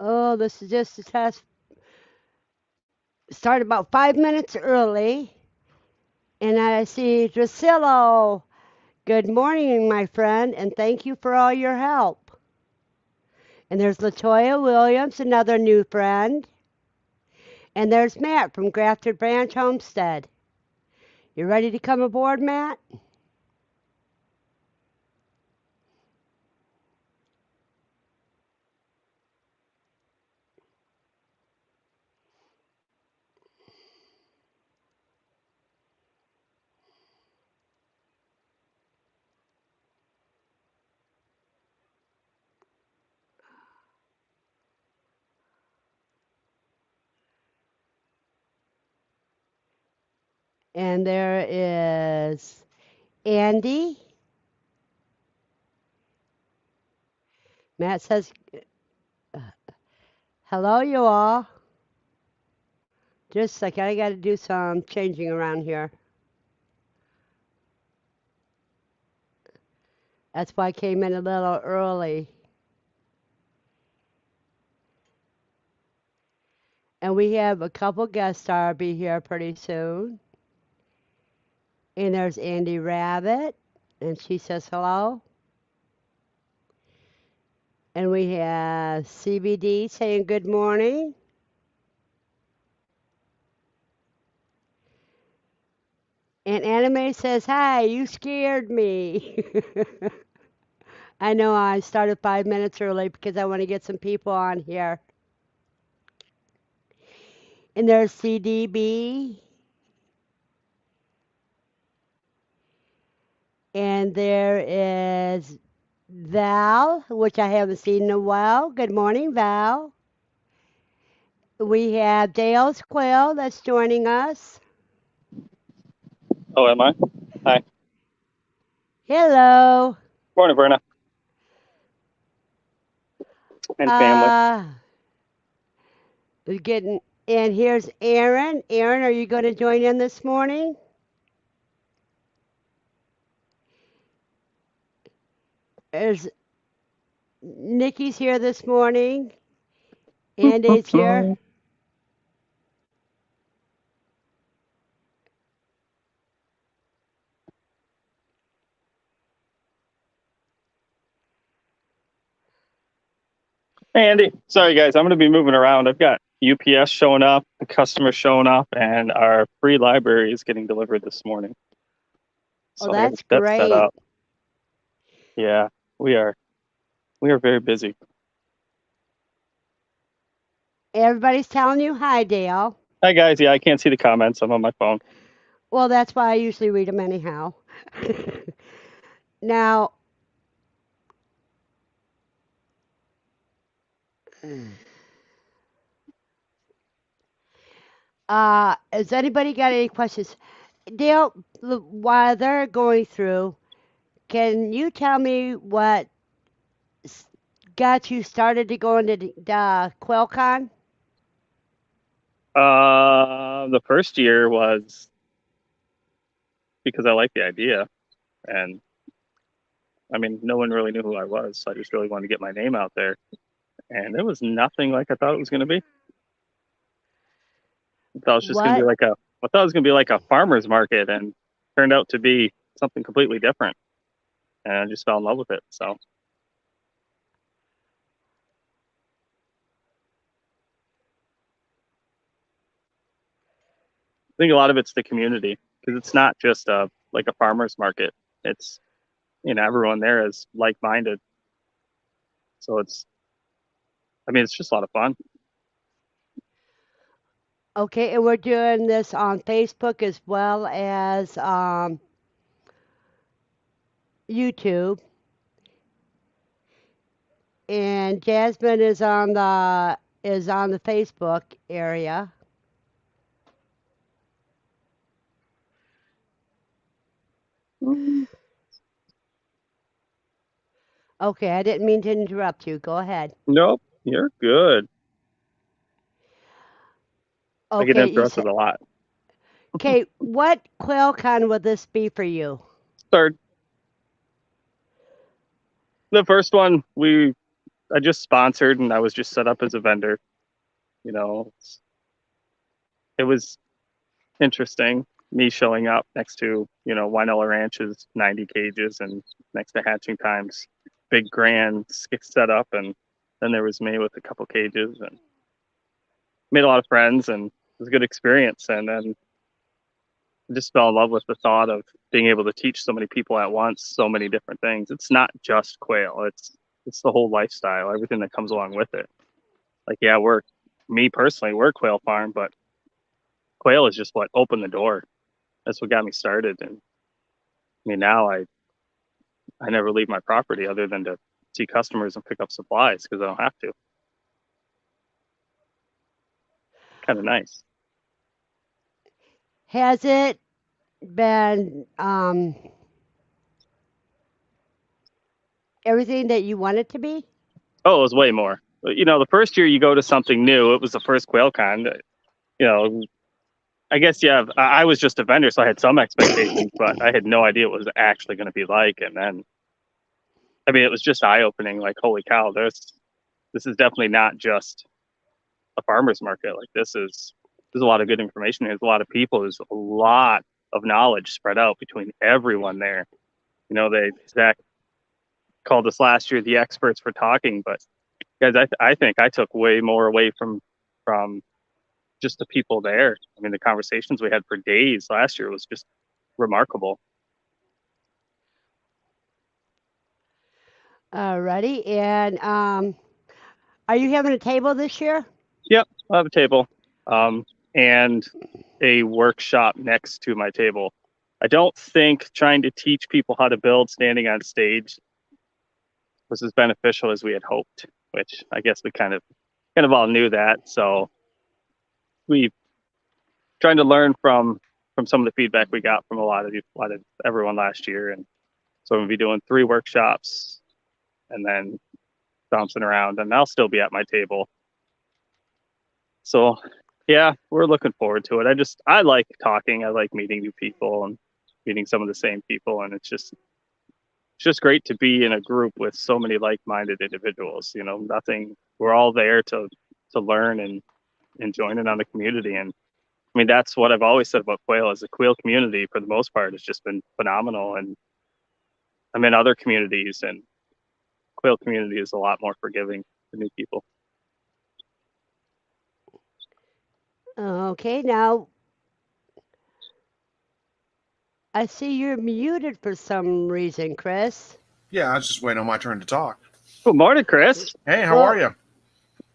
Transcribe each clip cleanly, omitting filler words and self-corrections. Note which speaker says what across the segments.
Speaker 1: Oh, this is just a test. Start about 5 minutes early. And I see Drusilla. Good morning, my friend, and thank you for all your help. And there's Latoya Williams, another new friend. And there's Matt from Grafted Branch Homestead. You ready to come aboard, Matt? And there is Andy. Matt says, hello, you all. Just a second, I got to do some changing around here. That's why I came in a little early. And we have a couple guest stars be here pretty soon. And there's Andy Rabbit, and she says hello. And we have CBD saying good morning. And Anime says, hi, you scared me. I know I started 5 minutes early because I want to get some people on here. And there's CDB. And there is Val, which I haven't seen in a while. Good morning, Val. We have Dale's Quill that's joining us.
Speaker 2: Oh, am I? Hi.
Speaker 1: Hello.
Speaker 2: Morning, Verna. And family.
Speaker 1: Uh, we're getting, and here's Aaron. Aaron, are you going to join in this morning? There's Nikki's here this morning. Andy's here.
Speaker 2: Hey, Andy. Sorry, guys. I'm going to be moving around. I've got UPS showing up, the customer showing up, and our free library is getting delivered this morning.
Speaker 1: Oh,
Speaker 2: So I got
Speaker 1: that's
Speaker 2: that set
Speaker 1: great.
Speaker 2: up. Yeah, we are. We are very busy.
Speaker 1: Everybody's telling you hi, Dale.
Speaker 2: Hi, guys. Yeah, I can't see the comments. I'm on my phone.
Speaker 1: Well, that's why I usually read them anyhow. Now, has anybody got any questions? Dale, while they're going through, can you tell me what s- got you started to go into the Quail Con?
Speaker 2: The first year was because I liked the idea, and I mean, no one really knew who I was, so I just really wanted to get my name out there, and it was nothing like I thought it was going to be. I thought it was just going to be
Speaker 1: What?
Speaker 2: like a, I thought it was going to be like a farmer's market, and turned out to be something completely different. And I just fell in love with it. So I think a lot of it's the community because it's not just a like a farmer's market. It's everyone there is like-minded. So I mean, it's just a lot of fun.
Speaker 1: Okay, and we're doing this on Facebook as well as YouTube. And Jasmine is on the Facebook area. Okay, I didn't mean to interrupt you. Go ahead.
Speaker 2: Nope, you're good. I get
Speaker 1: Okay, you
Speaker 2: interrupted
Speaker 1: said.
Speaker 2: a lot.
Speaker 1: Okay, what QuailCon would this be for you?
Speaker 2: Third, the first one we just sponsored, and I was just set up as a vendor. You know, it was interesting. Me showing up next to Winola Ranch's 90 cages, and next to Hatching Time's big grand setup, and then there was me with a couple cages, and made a lot of friends, and it was a good experience. And then I just fell in love with the thought of being able to teach so many people at once, so many different things. It's not just quail; it's the whole lifestyle, everything that comes along with it. Like, yeah, me personally, we're a quail farm, but quail is just what opened the door. That's what got me started. And I mean, now I never leave my property other than to see customers and pick up supplies because I don't have to. Kind of nice.
Speaker 1: Has it been everything that you want it to be?
Speaker 2: Oh, it was way more. The first year you go to something new, it was the first Quail Con. I guess, yeah, I was just a vendor, so I had some expectations, but I had no idea what it was actually going to be like. And then, I mean, it was just eye-opening. Like, holy cow, this is definitely not just a farmer's market. Like, there's a lot of good information. There's a lot of people. There's a lot of knowledge spread out between everyone there. Zach called us last year the experts for talking, but guys, I think I took way more away from just the people there. I mean, the conversations we had for days last year was just remarkable.
Speaker 1: Alrighty, and are you having a table this year?
Speaker 2: Yep, I'll have a table and a workshop next to my table. I don't think trying to teach people how to build standing on stage was as beneficial as we had hoped, which I guess we kind of all knew that. So we trying to learn from some of the feedback we got from a lot of everyone last year. And so we'll be doing 3 workshops and then bouncing around, and I'll still be at my table. So yeah, we're looking forward to it. I like talking. I like meeting new people and meeting some of the same people. And it's just great to be in a group with so many like-minded individuals. We're all there to learn and join in on the community. And I mean, that's what I've always said about quail, is the quail community for the most part has just been phenomenal. And I'm in other communities, and quail community is a lot more forgiving to new people.
Speaker 1: Okay, now I see you're muted for some reason, Chris.
Speaker 3: Yeah, I was just waiting on my turn to talk.
Speaker 2: Good morning, Chris.
Speaker 3: Hey, how are you?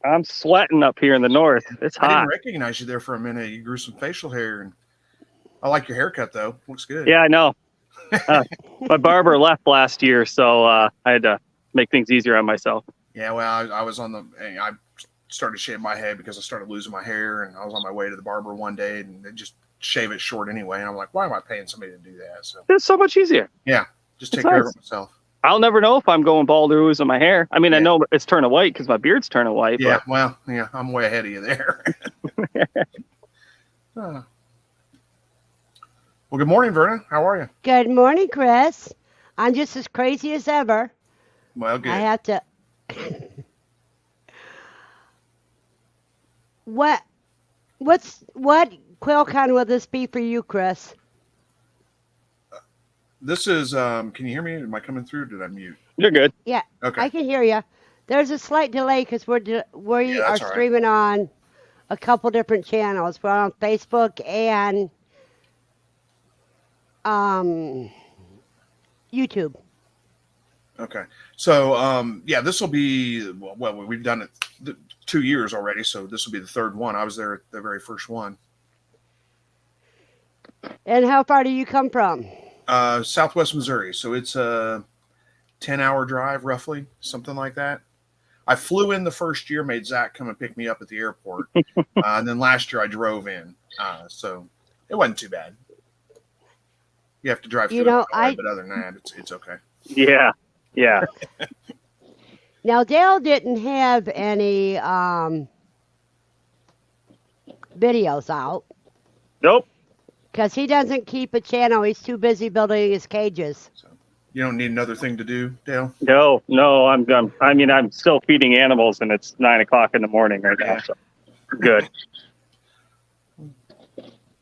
Speaker 2: I'm sweating up here in the north. It's hot.
Speaker 3: I didn't recognize you there for a minute. You grew some facial hair, and I like your haircut though. Looks good.
Speaker 2: Yeah, I know. My barber left last year, so I had to make things easier on myself.
Speaker 3: Yeah, well, I was I started shaving my head because I started losing my hair, and I was on my way to the barber one day, and they just shave it short anyway. And I'm like, why am I paying somebody to do that? So
Speaker 2: it's so much easier.
Speaker 3: Yeah, just take care of it myself.
Speaker 2: I'll never know if I'm going bald or losing my hair. I mean, I know it's turning white because my beard's turning white.
Speaker 3: Yeah, well, yeah, I'm way ahead of you there. Well, good morning, Verna. How are you?
Speaker 1: Good morning, Chris. I'm just as crazy as ever.
Speaker 3: Well, good.
Speaker 1: I have to. What Quail Con will this be for you, Chris?
Speaker 3: This is, can you hear me? Am I coming through? Did I mute?
Speaker 2: You're good.
Speaker 1: Yeah,
Speaker 3: Okay.
Speaker 1: I can hear you. There's a slight delay because we are streaming on a couple different channels. We're on Facebook and YouTube.
Speaker 3: Okay. So, yeah, this will be, well, we've done it 2 years already, so this will be the 3rd one. I was there at the very first one.
Speaker 1: And how far do you come from?
Speaker 3: Southwest Missouri. So it's a 10-hour drive, roughly, something like that. I flew in the first year, made Zach come and pick me up at the airport. And then last year I drove in. So it wasn't too bad. You have to drive through it, but other than that, it's okay.
Speaker 2: Yeah. Yeah.
Speaker 1: Now, Dale didn't have any videos out.
Speaker 2: Nope.
Speaker 1: Because he doesn't keep a channel. He's too busy building his cages.
Speaker 3: So, You don't need another thing to do, Dale?
Speaker 2: No, I'm done. I mean, I'm still feeding animals, and it's 9 o'clock in the morning right now.
Speaker 3: Yeah.
Speaker 2: So good.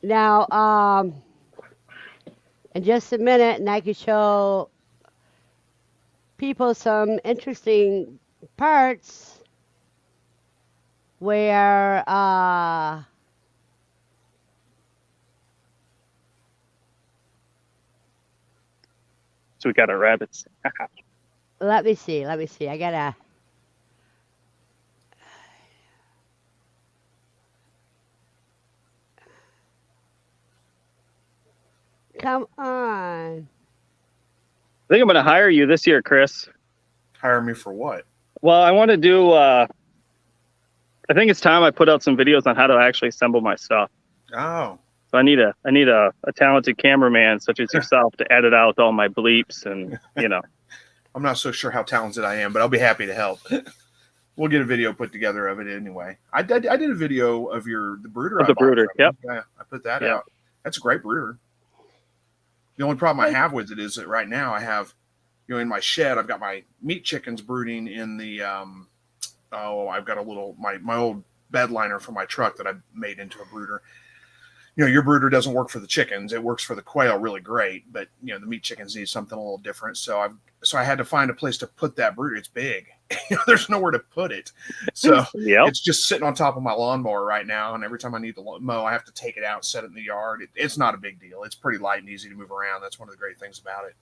Speaker 1: Now, in just a minute, and I can show people some interesting parts where
Speaker 2: So we got our rabbits.
Speaker 1: let me see. I gotta. Come on.
Speaker 2: I think I'm going to hire you this year, Chris.
Speaker 3: Hire me for what?
Speaker 2: Well, I want to do. I think it's time I put out some videos on how to actually assemble my stuff.
Speaker 3: Oh.
Speaker 2: So I need a talented cameraman such as yourself to edit out all my bleeps and
Speaker 3: I'm not so sure how talented I am, but I'll be happy to help. We'll get a video put together of it anyway. I did a video of the brooder.
Speaker 2: Of the
Speaker 3: I bought
Speaker 2: brooder,
Speaker 3: from you.
Speaker 2: yep.
Speaker 3: Yeah, I put that
Speaker 2: Yep.
Speaker 3: out. That's a great brooder. The only problem I have with it is that right now I have, in my shed, I've got my meat chickens brooding in the, I've got a little, my old bed liner for my truck that I made into a brooder. Your brooder doesn't work for the chickens. It works for the quail really great, but the meat chickens need something a little different. So I had to find a place to put that brooder. It's big. There's nowhere to put it. So
Speaker 2: Yep.
Speaker 3: It's just sitting on top of my lawnmower right now. And every time I need to mow, I have to take it out and set it in the yard. It's not a big deal. It's pretty light and easy to move around. That's one of the great things about it.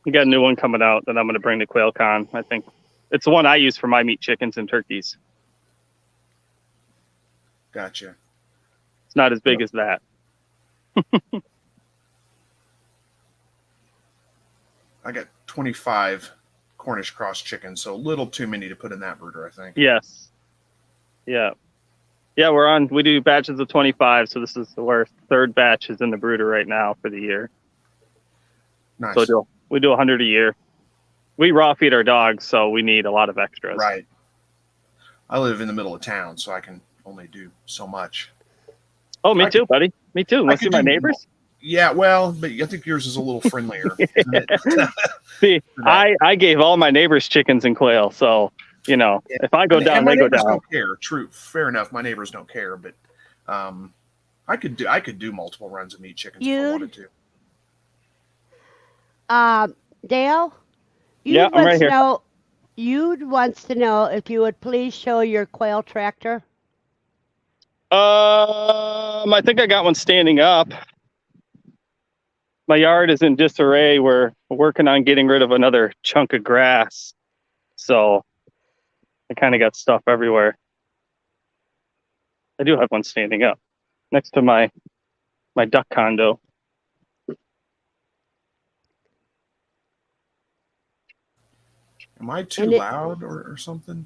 Speaker 2: You got a new one coming out that I'm going to bring to Quail Con. I think it's the one I use for my meat chickens and turkeys.
Speaker 3: Gotcha.
Speaker 2: It's not as big as that.
Speaker 3: I got 25 Cornish cross chickens, so a little too many to put in that brooder, I think.
Speaker 2: Yes. Yeah. Yeah, we do batches of 25, so this is our third batch is in the brooder right now for the year.
Speaker 3: Nice.
Speaker 2: So we do 100 a year. We raw feed our dogs, so we need a lot of extras.
Speaker 3: Right. I live in the middle of town, so I can only do so much.
Speaker 2: Oh, me too, buddy. Me too. Want to see my neighbors?
Speaker 3: Yeah, well, but I think yours is a little friendlier, isn't it?
Speaker 2: See, I gave all my neighbors chickens and quail, so if I go down, they go down.
Speaker 3: Don't care. True, fair enough. My neighbors don't care, but I could do multiple runs of meat chickens if I wanted to.
Speaker 1: Dale,
Speaker 2: Yeah, I'm right here.
Speaker 1: You'd wants to know if you would please show your quail tractor.
Speaker 2: I think I got one standing up. My yard is in disarray. We're working on getting rid of another chunk of grass. So I kind of got stuff everywhere. I do have one standing up next to my duck condo.
Speaker 3: Am I too loud or something?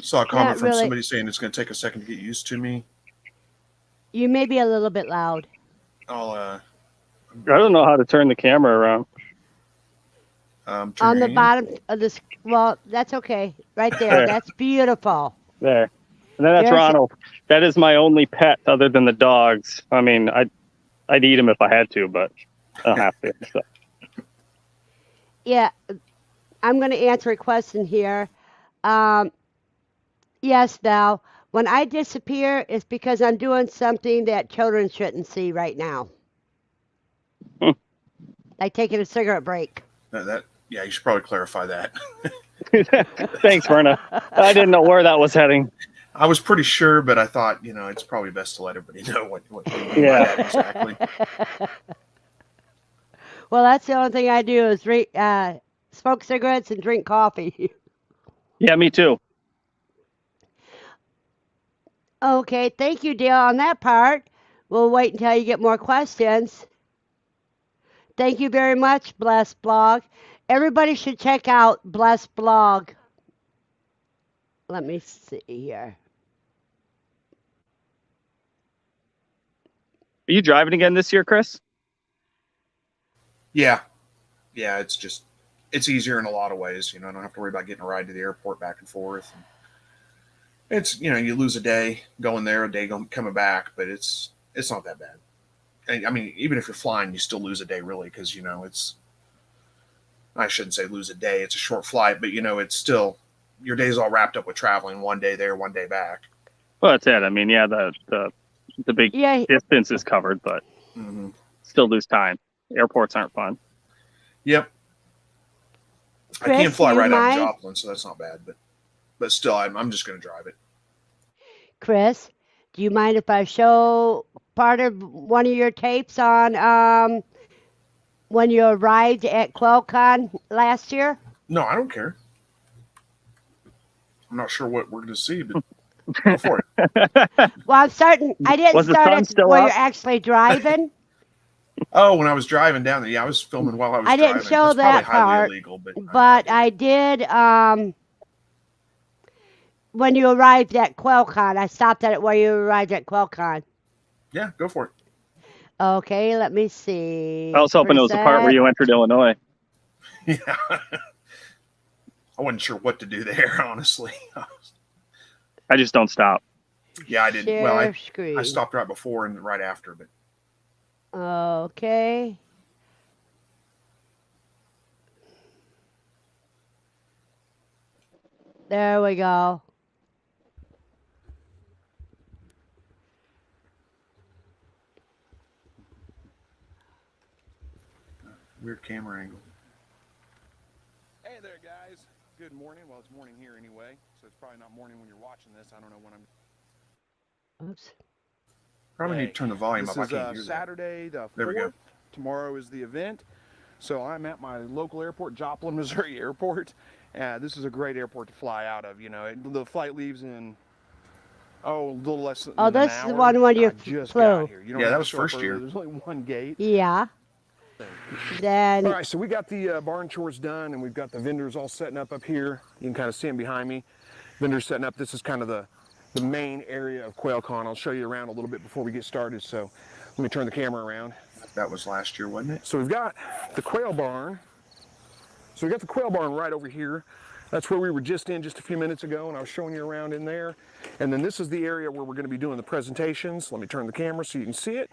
Speaker 3: Saw a comment from somebody saying it's going to take a second to get used to me.
Speaker 1: You may be a little bit loud.
Speaker 2: I don't know how to turn the camera around.
Speaker 1: On the bottom of this, well, that's okay. Right there. That's beautiful.
Speaker 2: There. And then that's Ronald. That is my only pet other than the dogs. I mean, I'd eat him if I had to, but I don't have to. So.
Speaker 1: Yeah, I'm going to answer a question here. Yes, Val. When I disappear, it's because I'm doing something that children shouldn't see right now. Like taking a cigarette break.
Speaker 3: Yeah, you should probably clarify that.
Speaker 2: Thanks, Verna. I didn't know where that was heading.
Speaker 3: I was pretty sure, but I thought, it's probably best to let everybody know what you mean by that exactly.
Speaker 1: Well, that's the only thing I do is smoke cigarettes and drink coffee.
Speaker 2: Yeah, me too.
Speaker 1: Okay, thank you, Dale, on that part. We'll wait until you get more questions. Thank you very much, Bless Blog. Everybody should check out Bless Blog. Let me see here.
Speaker 2: Are you driving again this year, Chris?
Speaker 3: Yeah. Yeah, it's easier in a lot of ways. I don't have to worry about getting a ride to the airport back and forth. It's, you lose a day going there, a day coming back, but it's not that bad. And, I mean, even if you're flying, you still lose a day really because I shouldn't say lose a day. It's a short flight, but it's still your day's all wrapped up with traveling. One day there, one day back.
Speaker 2: Well, that's it. I mean, yeah, the big
Speaker 1: Yeah,
Speaker 2: distance is covered, but still lose time. Airports aren't fun.
Speaker 3: Yep.
Speaker 1: Chris,
Speaker 3: I can fly
Speaker 1: do you
Speaker 3: right out of
Speaker 1: mind?
Speaker 3: Joplin, so that's not bad. But still, I'm just going to drive it.
Speaker 1: Chris, do you mind if I show part of one of your tapes on when you arrived at Quail Con last year?
Speaker 3: No, I don't care. I'm not sure what we're going to see, but go for it.
Speaker 1: Well, I didn't
Speaker 2: Was the
Speaker 1: start
Speaker 2: sun
Speaker 1: at
Speaker 2: still
Speaker 1: where you're
Speaker 2: up?
Speaker 1: actually driving.
Speaker 3: Oh, when I was driving down there, yeah, I was filming while I was
Speaker 1: I didn't
Speaker 3: driving.
Speaker 1: show
Speaker 3: That's probably
Speaker 1: that
Speaker 3: highly
Speaker 1: part,
Speaker 3: illegal, but
Speaker 1: but I did when you arrived at Quail Con. I stopped at it where you arrived at Quail Con.
Speaker 3: yeah, go for it.
Speaker 1: Okay, let me see.
Speaker 2: I was hoping it was the part where
Speaker 1: Present.
Speaker 2: you entered Illinois.
Speaker 3: Yeah. I wasn't sure what to do there, honestly.
Speaker 2: I just don't stop.
Speaker 3: Yeah, I didn't. Well,
Speaker 1: Share
Speaker 3: I
Speaker 1: screen.
Speaker 3: stopped right before and right after, but
Speaker 1: Okay. There we go.
Speaker 3: weird camera angle.
Speaker 4: Hey there, guys. Good morning. Well, it's morning here anyway, so it's probably not morning when you're watching this. I don't know when I'm.
Speaker 1: Oops.
Speaker 3: Probably need to turn the volume
Speaker 4: This
Speaker 3: up. I
Speaker 4: is
Speaker 3: can't hear that.
Speaker 4: Saturday the 4th.
Speaker 3: There we go.
Speaker 4: Tomorrow is the event. So I'm at my local airport, Joplin, Missouri Airport. This is a great airport to fly out of. The flight leaves in a little less than an
Speaker 1: this
Speaker 4: hour.
Speaker 1: is the one when you
Speaker 4: I just
Speaker 1: flew.
Speaker 4: got here. You don't
Speaker 3: Yeah,
Speaker 4: have
Speaker 3: that
Speaker 4: to
Speaker 3: was
Speaker 4: show up
Speaker 3: first
Speaker 4: early.
Speaker 3: year.
Speaker 4: There's only one gate.
Speaker 1: Yeah. Then
Speaker 4: All right, so we got the barn chores done, and we've got the vendors all setting up here. You can kind of see them behind me. Vendors setting up. This is kind of the main area of Quail Con. I'll show you around a little bit before we get started. So let me turn the camera around.
Speaker 3: That was last year, wasn't it?
Speaker 4: So we've got the quail barn. So we got the quail barn right over here. That's where we were just a few minutes ago, and I was showing you around in there. And then this is the area where we're going to be doing the presentations. Let me turn the camera so you can see it.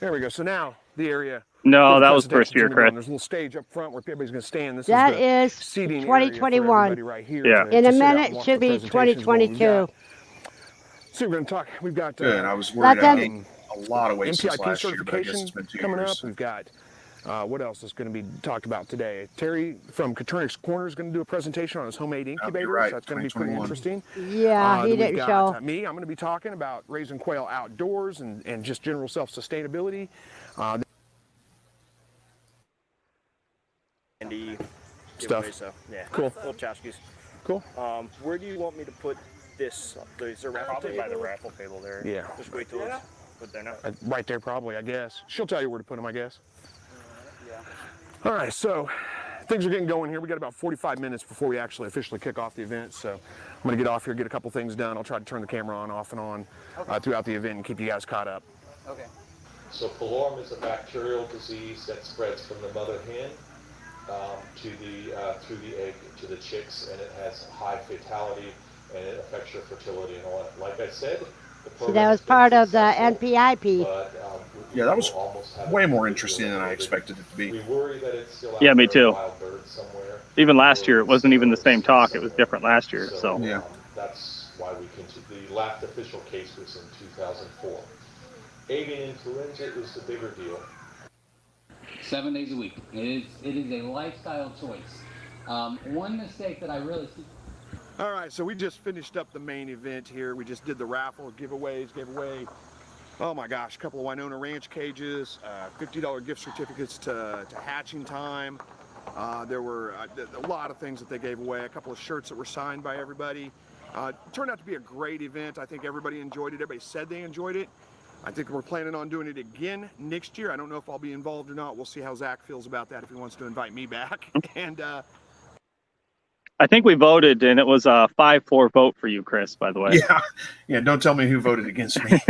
Speaker 4: There we go. So now the area.
Speaker 2: No,
Speaker 4: where the
Speaker 2: that was
Speaker 4: presentation's
Speaker 2: first year,
Speaker 4: gonna be done.
Speaker 2: Chris.
Speaker 4: There's a little stage up front where everybody's going to stand. This
Speaker 1: that
Speaker 4: is
Speaker 1: is
Speaker 4: the seating area for
Speaker 1: 2021.
Speaker 4: everybody right here.
Speaker 2: Yeah.
Speaker 1: In a
Speaker 4: sit out and
Speaker 1: minute,
Speaker 4: watch
Speaker 1: should
Speaker 4: the
Speaker 1: be
Speaker 4: presentations going.
Speaker 1: 2022.
Speaker 4: So we're going to talk. We've got
Speaker 3: Good. I was
Speaker 1: Let
Speaker 3: worried
Speaker 1: them-
Speaker 3: about getting a lot of weight since
Speaker 4: MPIP
Speaker 3: last year, but I guess
Speaker 4: certification
Speaker 3: it's been 2
Speaker 4: coming
Speaker 3: years.
Speaker 4: up. We've got what else is going to be talked about today? Terry from Katronics Corner is going to do a presentation on his homemade incubator.
Speaker 3: right,
Speaker 4: So that's going to be pretty
Speaker 3: 2021.
Speaker 4: interesting.
Speaker 1: Yeah, he
Speaker 4: Then we've
Speaker 1: didn't
Speaker 4: got
Speaker 1: show.
Speaker 4: me. I'm going to be talking about raising quail outdoors and just general self-sustainability.
Speaker 5: Andy
Speaker 4: Stuff.
Speaker 5: giveaway, so yeah.
Speaker 4: Cool.
Speaker 5: Little tchotchkes.
Speaker 4: Cool.
Speaker 5: Where do you want me to put this? Is there a raffle
Speaker 2: Probably
Speaker 5: table?
Speaker 2: by the raffle table there.
Speaker 4: Yeah.
Speaker 5: Just wait till it's put there now.
Speaker 4: Right there, probably, I guess. She'll tell you where to put them, I guess. All right, so things are getting going here. We got about 45 minutes before we actually officially kick off the event. So I'm going to get off here, get a couple things done. I'll try to turn the camera on, off and on throughout the event and keep you guys caught up.
Speaker 5: Okay.
Speaker 6: So pallorm is a bacterial disease that spreads from the mother hen through the egg to the chicks, and it has high fatality and it affects your fertility and all that. Like I said, the
Speaker 1: See,
Speaker 6: program
Speaker 1: that was
Speaker 6: has been
Speaker 1: part of the
Speaker 6: successful,
Speaker 1: NPIP.
Speaker 6: but,
Speaker 3: Yeah, that was
Speaker 6: people almost have
Speaker 3: way
Speaker 6: a
Speaker 3: more
Speaker 6: good
Speaker 3: interesting
Speaker 6: deal
Speaker 3: than
Speaker 6: of
Speaker 3: I
Speaker 6: it.
Speaker 3: expected it to
Speaker 6: We
Speaker 3: be.
Speaker 6: worry that it's still out
Speaker 2: Yeah, me
Speaker 6: there, a
Speaker 2: too.
Speaker 6: wild bird somewhere.
Speaker 2: Even last year, it
Speaker 6: or
Speaker 2: wasn't even the same
Speaker 6: it's
Speaker 2: talk. It was
Speaker 6: somewhere.
Speaker 2: different last year. So
Speaker 3: Yeah.
Speaker 6: That's why we continue. The last official case was in 2004. Avian influenza is the bigger deal.
Speaker 7: 7 days a week. It is a lifestyle choice. One mistake that I really see.
Speaker 4: All right, so we just finished up the main event here. We just did the raffle giveaways, gave away, oh my gosh, a couple of Winona Ranch cages, $50 gift certificates to Hatching Time. There were a lot of things that they gave away, a couple of shirts that were signed by everybody. Turned out to be a great event. I think everybody enjoyed it. Everybody said they enjoyed it. I think we're planning on doing it again next year. I don't know if I'll be involved or not. We'll see how Zach feels about that, if he wants to invite me back. And
Speaker 2: I think we voted, and it was a 5-4 vote for you, Chris. By the way.
Speaker 3: Yeah. Yeah. Don't tell me who voted against me.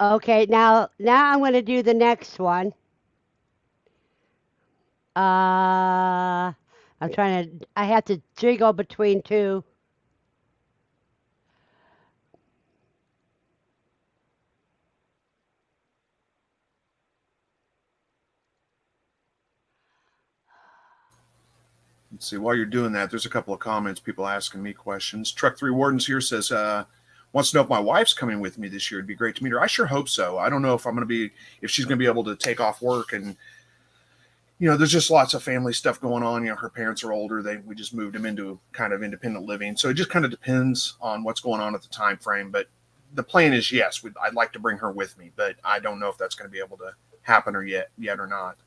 Speaker 1: Okay, now I'm going to do the next one. I'm trying to, I have to jiggle between two.
Speaker 3: Let's see. While you're doing that, there's a couple of comments, people asking me questions. Truck 3 Wardens here says, wants to know if my wife's coming with me this year. It'd be great to meet her. I sure hope so. I don't know if I'm going to be, if she's going to be able to take off work. And, you know, there's just lots of family stuff going on. You know, her parents are older. We just moved them into kind of independent living. So it just kind of depends on what's going on at the time frame. But the plan is, yes, I'd like to bring her with me, but I don't know if that's going to be able to happen or yet or not.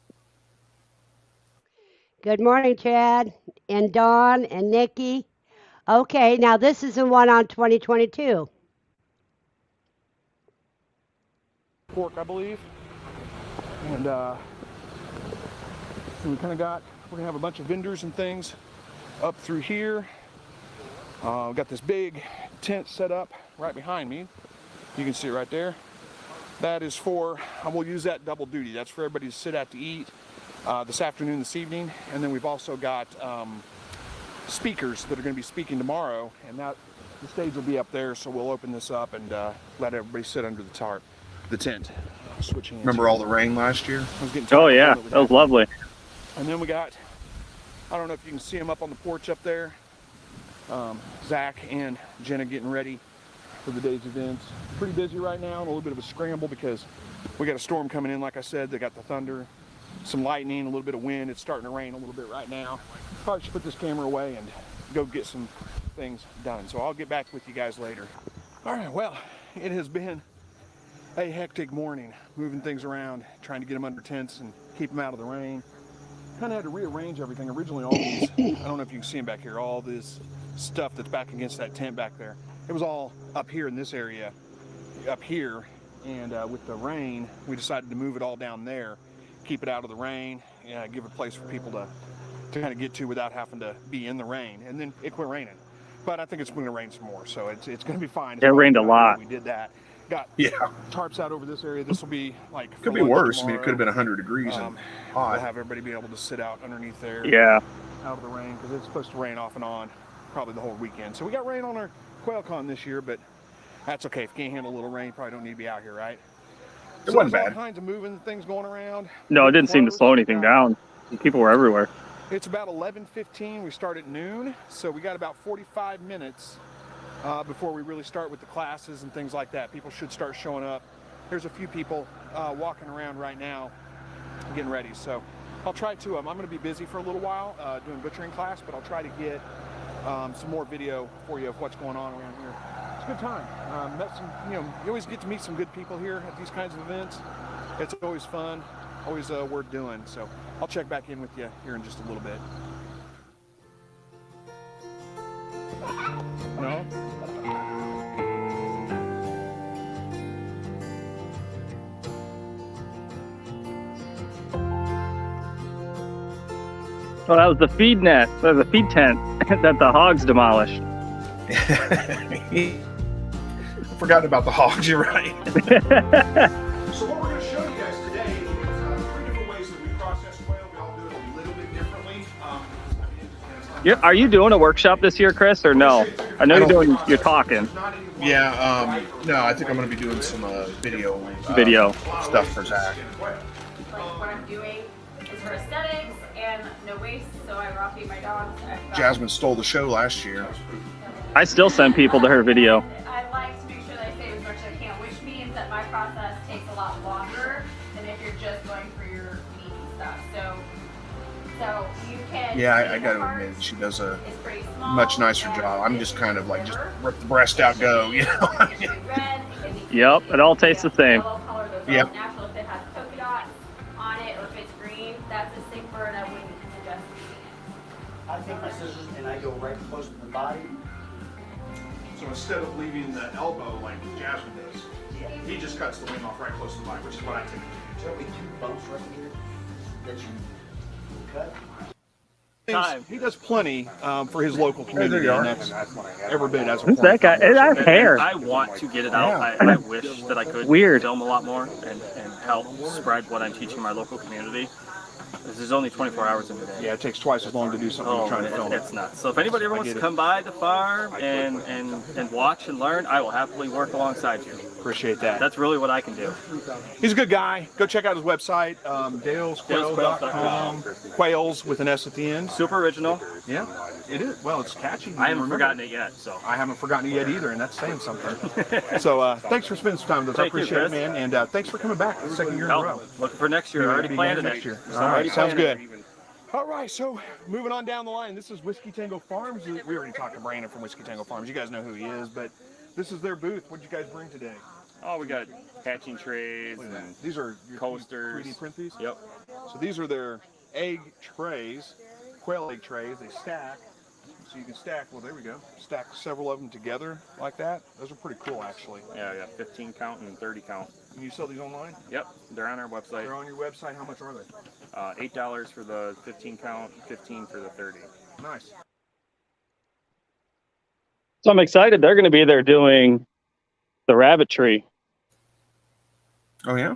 Speaker 1: Good morning, Chad and Dawn and Nikki. Okay, now this is the one on 2022.
Speaker 4: Pork, I believe. And we kind of got, we're gonna have a bunch of vendors and things up through here. We've got this big tent set up right behind me. You can see it right there. That is for, we'll use that double duty. That's for everybody to sit out to eat this afternoon, this evening. And then we've also got speakers that are going to be speaking tomorrow, and that the stage will be up there, so we'll open this up and let everybody sit under the tarp, the tent. Switching.
Speaker 3: Remember all the rain last year?
Speaker 2: Oh yeah, that was lovely.
Speaker 4: And then we got, I don't know if you can see them up on the porch up there. Zach and Jenna getting ready for the day's events. Pretty busy right now, and a little bit of a scramble because we got a storm coming in. Like I said, they got the thunder, some lightning, a little bit of wind. It's starting to rain a little bit right now. Probably should put this camera away and go get some things done. So I'll get back with you guys later. All right, well, it has been a hectic morning, moving things around, trying to get them under tents and keep them out of the rain. Kind of had to rearrange everything. Originally, all these, I don't know if you can see them back here, all this stuff that's back against that tent back there. It was all up here in this area, up here, and with the rain, we decided to move it all down there, keep it out of the rain, give a place for people to kind of get to without having to be in the rain. And then it quit raining. But I think it's going to rain some more, so it's going to be fine.
Speaker 2: It rained a lot.
Speaker 4: We did that. Got tarps out over this area. This will be like
Speaker 3: could be worse. Tomorrow. I mean, it could have been 100 degrees and hot.
Speaker 4: We'll have everybody be able to sit out underneath there.
Speaker 2: Yeah.
Speaker 4: Out of the rain, because it's supposed to rain off and on probably the whole weekend. So we got rain on our Quail Con this year, but that's okay. If you can't handle a little rain, you probably don't need to be out here, right?
Speaker 3: It wasn't bad.
Speaker 4: All kinds of moving things going around.
Speaker 2: No, it didn't seem to slow anything down. People were everywhere.
Speaker 4: It's about 11:15. We start at noon, so we got about 45 minutes before we really start with the classes and things like that. People should start showing up. There's a few people walking around right now getting ready, so I'll try to. I'm going to be busy for a little while doing butchering class, but I'll try to get some more video for you of what's going on around here. It's a good time. Met some, you always get to meet some good people here at these kinds of events. It's always fun, always worth doing. So I'll check back in with you here in just a little bit. No?
Speaker 2: Oh, that was the feed net. That was the feed tent that the hogs demolished.
Speaker 3: Forgotten about the hogs, you're right.
Speaker 4: So what we're going to show you guys today is 3 different ways that we process quail. We all do it a little bit differently.
Speaker 2: Are you doing a workshop this year, Chris, or no? I know you're talking.
Speaker 3: Yeah, no, I think I'm going to be doing some video stuff for Zach.
Speaker 8: Like what I'm doing is for aesthetics and no waste, so I raw feed my dogs.
Speaker 3: Jasmine stole the show last year.
Speaker 2: I still send people to her video.
Speaker 8: I like to make sure that I save as much as I can, which means that my process takes a lot longer than if you're just going for your meat stuff. So you can.
Speaker 3: Yeah, I got to admit, she does a much nicer job. I'm just kind of like, just rip the breast out, go, you know.
Speaker 2: Yep, it all tastes the same.
Speaker 8: Yep. Natural if it has polka dots on it or if it's green, that's a sick bird. I wouldn't suggest using it.
Speaker 9: I take my scissors and I go right close to the body.
Speaker 3: So instead of leaving the elbow like Jasmine does, he just cuts the wing off right close to the body, which is what I typically do.
Speaker 9: There'll be 2 bumps right here that you cut.
Speaker 4: He does plenty for his local community, and that's every bit as
Speaker 2: Who's that guy? It has hair.
Speaker 10: I want to get it out. I wish that I could film a lot more and help spread what I'm teaching my local community. There's only 24 hours in the day.
Speaker 4: Yeah, it takes twice as long to do something you're trying to film.
Speaker 10: It's nuts. So if anybody ever wants to come by the farm and watch and learn, I will happily work alongside you.
Speaker 4: Appreciate that.
Speaker 10: That's really what I can do.
Speaker 4: He's a good guy. Go check out his website, dalesquail.com. Quails with an S at the end.
Speaker 10: Super original.
Speaker 4: Yeah, it is. Well, it's catchy.
Speaker 10: I haven't forgotten it yet, so.
Speaker 4: I haven't forgotten it yet either, and that's saying something. So thanks for spending some time with us. I appreciate it, man. And thanks for coming back the second year in a row.
Speaker 10: Looking for next year. Already planned it next year.
Speaker 4: All right, sounds good. All right, so moving on down the line, this is Whiskey Tango Farms. We already talked to Brandon from Whiskey Tango Farms. You guys know who he is, but this is their booth. What did you guys bring today?
Speaker 10: Oh, we got hatching trays and
Speaker 4: these are your
Speaker 10: coasters.
Speaker 4: 3D print these?
Speaker 10: Yep.
Speaker 4: So these are their egg trays, quail egg trays. They stack. So you can stack, well, there we go. Stack several of them together like that. Those are pretty cool, actually.
Speaker 10: Yeah, 15 count and 30 count.
Speaker 4: Can you sell these online?
Speaker 10: Yep, they're on our website.
Speaker 4: They're on your website. How much are they?
Speaker 10: $8 for the 15 count, 15 for the 30.
Speaker 4: Nice.
Speaker 2: So I'm excited. They're going to be there doing the rabbit tree.
Speaker 3: Oh yeah.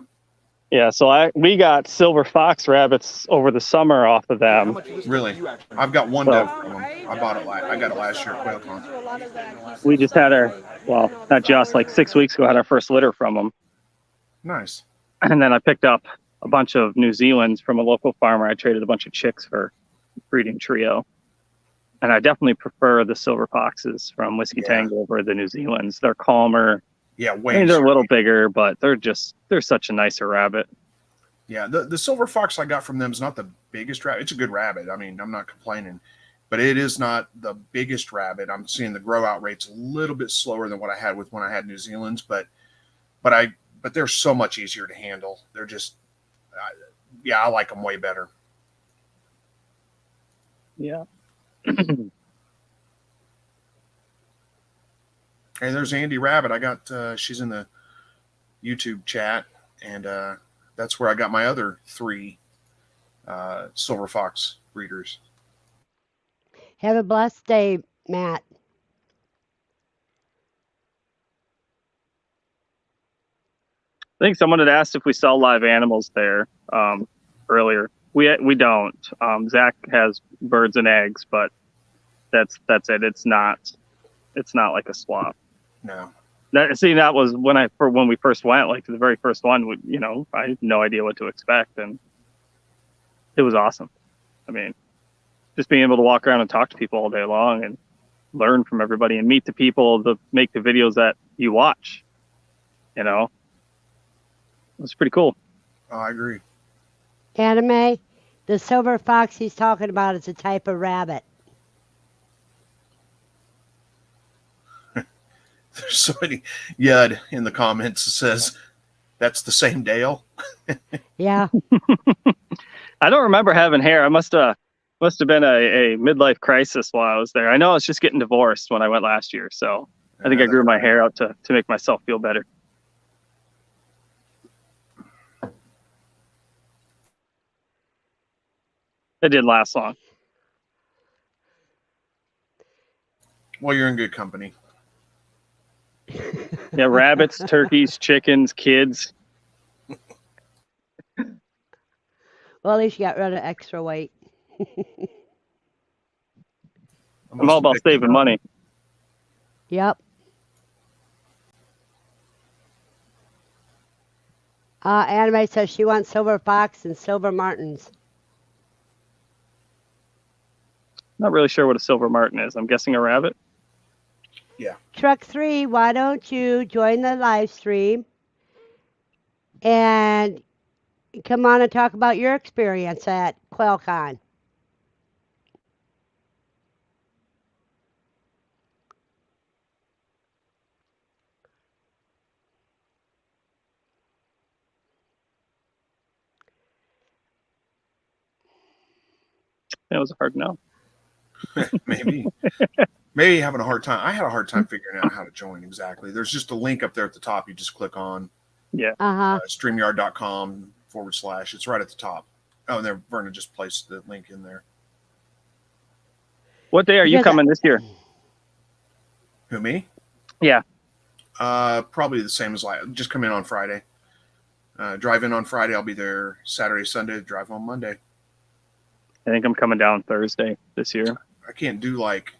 Speaker 2: Yeah, so we got silver fox rabbits over the summer off of them.
Speaker 3: Really? I've got one down from them. I bought it I got it last year at Quail Con.
Speaker 2: We just had not just, like 6 weeks ago, had our first litter from them.
Speaker 3: Nice.
Speaker 2: And then I picked up a bunch of New Zealands from a local farmer. I traded a bunch of chicks for breeding trio. And I definitely prefer the silver foxes from Whiskey Tango over the New Zealands. They're calmer.
Speaker 3: Yeah,
Speaker 2: they're a little bigger, but they're such a nicer rabbit.
Speaker 3: Yeah, the silver fox I got from them is not the biggest rabbit. It's a good rabbit. I mean, I'm not complaining, but it is not the biggest rabbit. I'm seeing the grow out rates a little bit slower than what I had with when I had New Zealand's, but they're so much easier to handle. They're just, I like them way better.
Speaker 2: Yeah.
Speaker 3: Hey, there's Andy Rabbit. I got she's in the YouTube chat, and that's where I got my other 3 silver fox breeders.
Speaker 1: Have a blessed day, Matt.
Speaker 2: I think someone had asked if we sell live animals there earlier. We don't. Zach has birds and eggs, but that's it. It's not like a swap.
Speaker 3: No.
Speaker 2: That was when we first went, like the very first one. I had no idea what to expect, and it was awesome. I mean, just being able to walk around and talk to people all day long and learn from everybody and meet the people that make the videos that you watch. It was pretty cool.
Speaker 3: Oh, I agree.
Speaker 1: Anime, the silver fox he's talking about is a type of rabbit.
Speaker 3: There's somebody Yud in the comments that says that's the same Dale.
Speaker 1: Yeah.
Speaker 2: I don't remember having hair. I must have been a midlife crisis while I was there. I know I was just getting divorced when I went last year, so I think I grew my hair out to make myself feel better. It didn't last long.
Speaker 3: Well, you're in good company.
Speaker 2: Yeah, rabbits, turkeys, chickens, kids.
Speaker 1: Well, at least you got rid of extra weight.
Speaker 2: I'm all about saving money.
Speaker 1: Yep. Anime says she wants silver fox and silver martins.
Speaker 2: Not really sure what a silver martin is. I'm guessing a rabbit.
Speaker 3: Yeah.
Speaker 1: Truck 3, why don't you join the live stream and come on and talk about your experience at Quail Con?
Speaker 2: That was a hard no.
Speaker 3: Maybe having a hard time. I had a hard time figuring out how to join exactly. There's just a link up there at the top. You just click on.
Speaker 2: Yeah.
Speaker 3: StreamYard.com / It's right at the top. Oh, there. Verna just placed the link in there.
Speaker 2: What day are you coming this year?
Speaker 3: Who, me?
Speaker 2: Yeah.
Speaker 3: Probably the same as just come in on Friday. Drive in on Friday. I'll be there Saturday, Sunday. Drive home Monday.
Speaker 2: I think I'm coming down Thursday this year.
Speaker 3: I can't do like.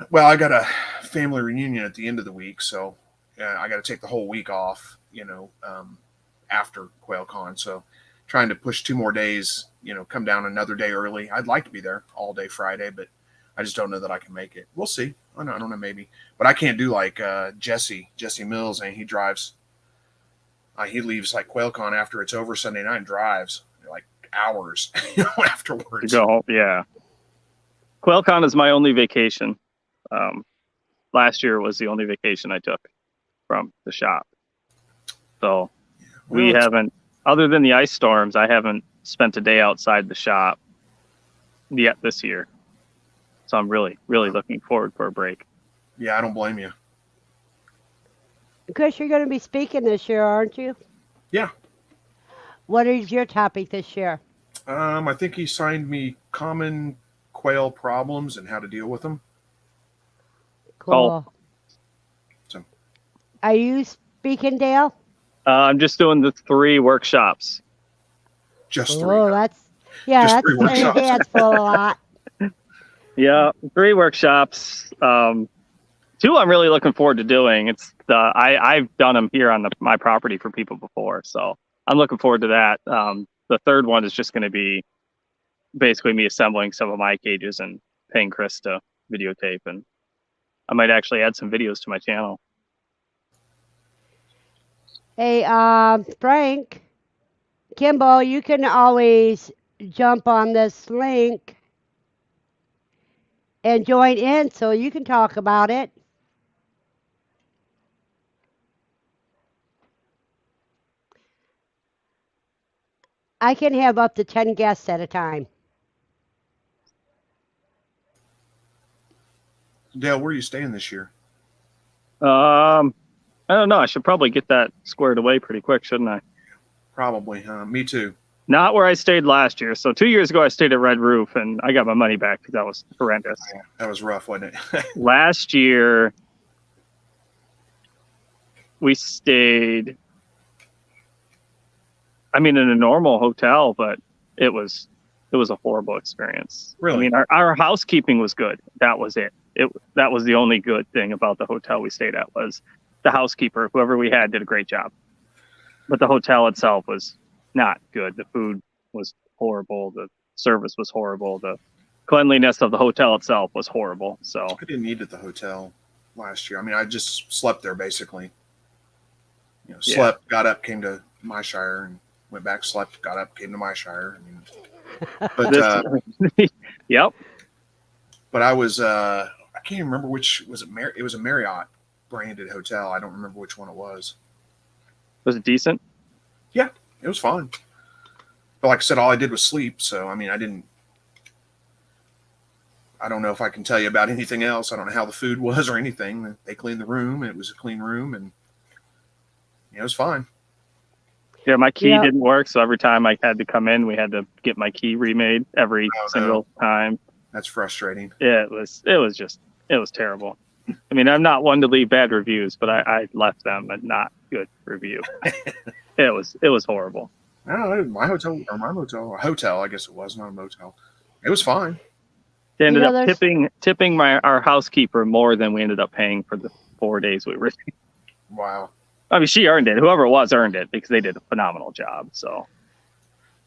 Speaker 3: Well, I got a family reunion at the end of the week, so I got to take the whole week off. After Quail Con, so trying to push 2 more days. Come down another day early. I'd like to be there all day Friday, but I just don't know that I can make it. We'll see. I don't know, maybe. But I can't do like Jesse Mills, and he drives. He leaves like Quail Con after it's over Sunday night and drives like hours afterwards.
Speaker 2: To go home, yeah. Quail Con is my only vacation. Last year was the only vacation I took from the shop. So we haven't, other than the ice storms, I haven't spent a day outside the shop yet this year. So I'm really, really looking forward for a break.
Speaker 3: Yeah, I don't blame you.
Speaker 1: Chris, you're going to be speaking this year, aren't you?
Speaker 3: Yeah.
Speaker 1: What is your topic this year?
Speaker 3: I think he signed me common quail problems and how to deal with them.
Speaker 1: Cool.
Speaker 3: So.
Speaker 1: Are you speaking, Dale?
Speaker 2: I'm just doing the 3 workshops.
Speaker 3: Just 3.
Speaker 1: Oh, that's 3 workshops. Hands full a lot.
Speaker 2: Yeah, 3 workshops. 2 I'm really looking forward to doing. It's I've done them here on my property for people before, so I'm looking forward to that. The 3rd one is just going to be basically me assembling some of my cages and paying Chris to videotape, and I might actually add some videos to my channel.
Speaker 1: Hey, Frank, Kimball, you can always jump on this link and join in so you can talk about it. I can have up to 10 guests at a time.
Speaker 3: Dale, where are you staying this year?
Speaker 2: I don't know. I should probably get that squared away pretty quick, shouldn't I?
Speaker 3: Probably. Me too.
Speaker 2: Not where I stayed last year. So 2 years ago, I stayed at Red Roof, and I got my money back because that was horrendous.
Speaker 3: Yeah, that was rough, wasn't it?
Speaker 2: Last year, we stayed, in a normal hotel, but it was a horrible experience.
Speaker 3: Really?
Speaker 2: Our housekeeping was good. That was it. That was the only good thing about the hotel we stayed at was the housekeeper, whoever we had, did a great job. But the hotel itself was not good. The food was horrible. The service was horrible. The cleanliness of the hotel itself was horrible. So
Speaker 3: I didn't eat at the hotel last year. I just slept there basically. Slept, got up, came to my shire, and went back, slept, got up, came to my shire. But
Speaker 2: yep.
Speaker 3: But I was I can't even remember which was it. It was a Marriott branded hotel. I don't remember which one it was.
Speaker 2: Was it decent?
Speaker 3: Yeah, it was fine. But like I said, all I did was sleep. So I don't know if I can tell you about anything else. I don't know how the food was or anything. They cleaned the room. It was a clean room, and it was fine.
Speaker 2: Yeah, my key didn't work, so every time I had to come in, we had to get my key remade every single time.
Speaker 3: That's frustrating.
Speaker 2: Yeah, it was terrible. I'm not one to leave bad reviews, but I left them a not good review. It was horrible.
Speaker 3: I don't know, my hotel, I guess it was, not a motel. It was fine.
Speaker 2: They ended up tipping our housekeeper more than we ended up paying for the 4 days we were there.
Speaker 3: Wow.
Speaker 2: She earned it. Whoever it was earned it because they did a phenomenal job. So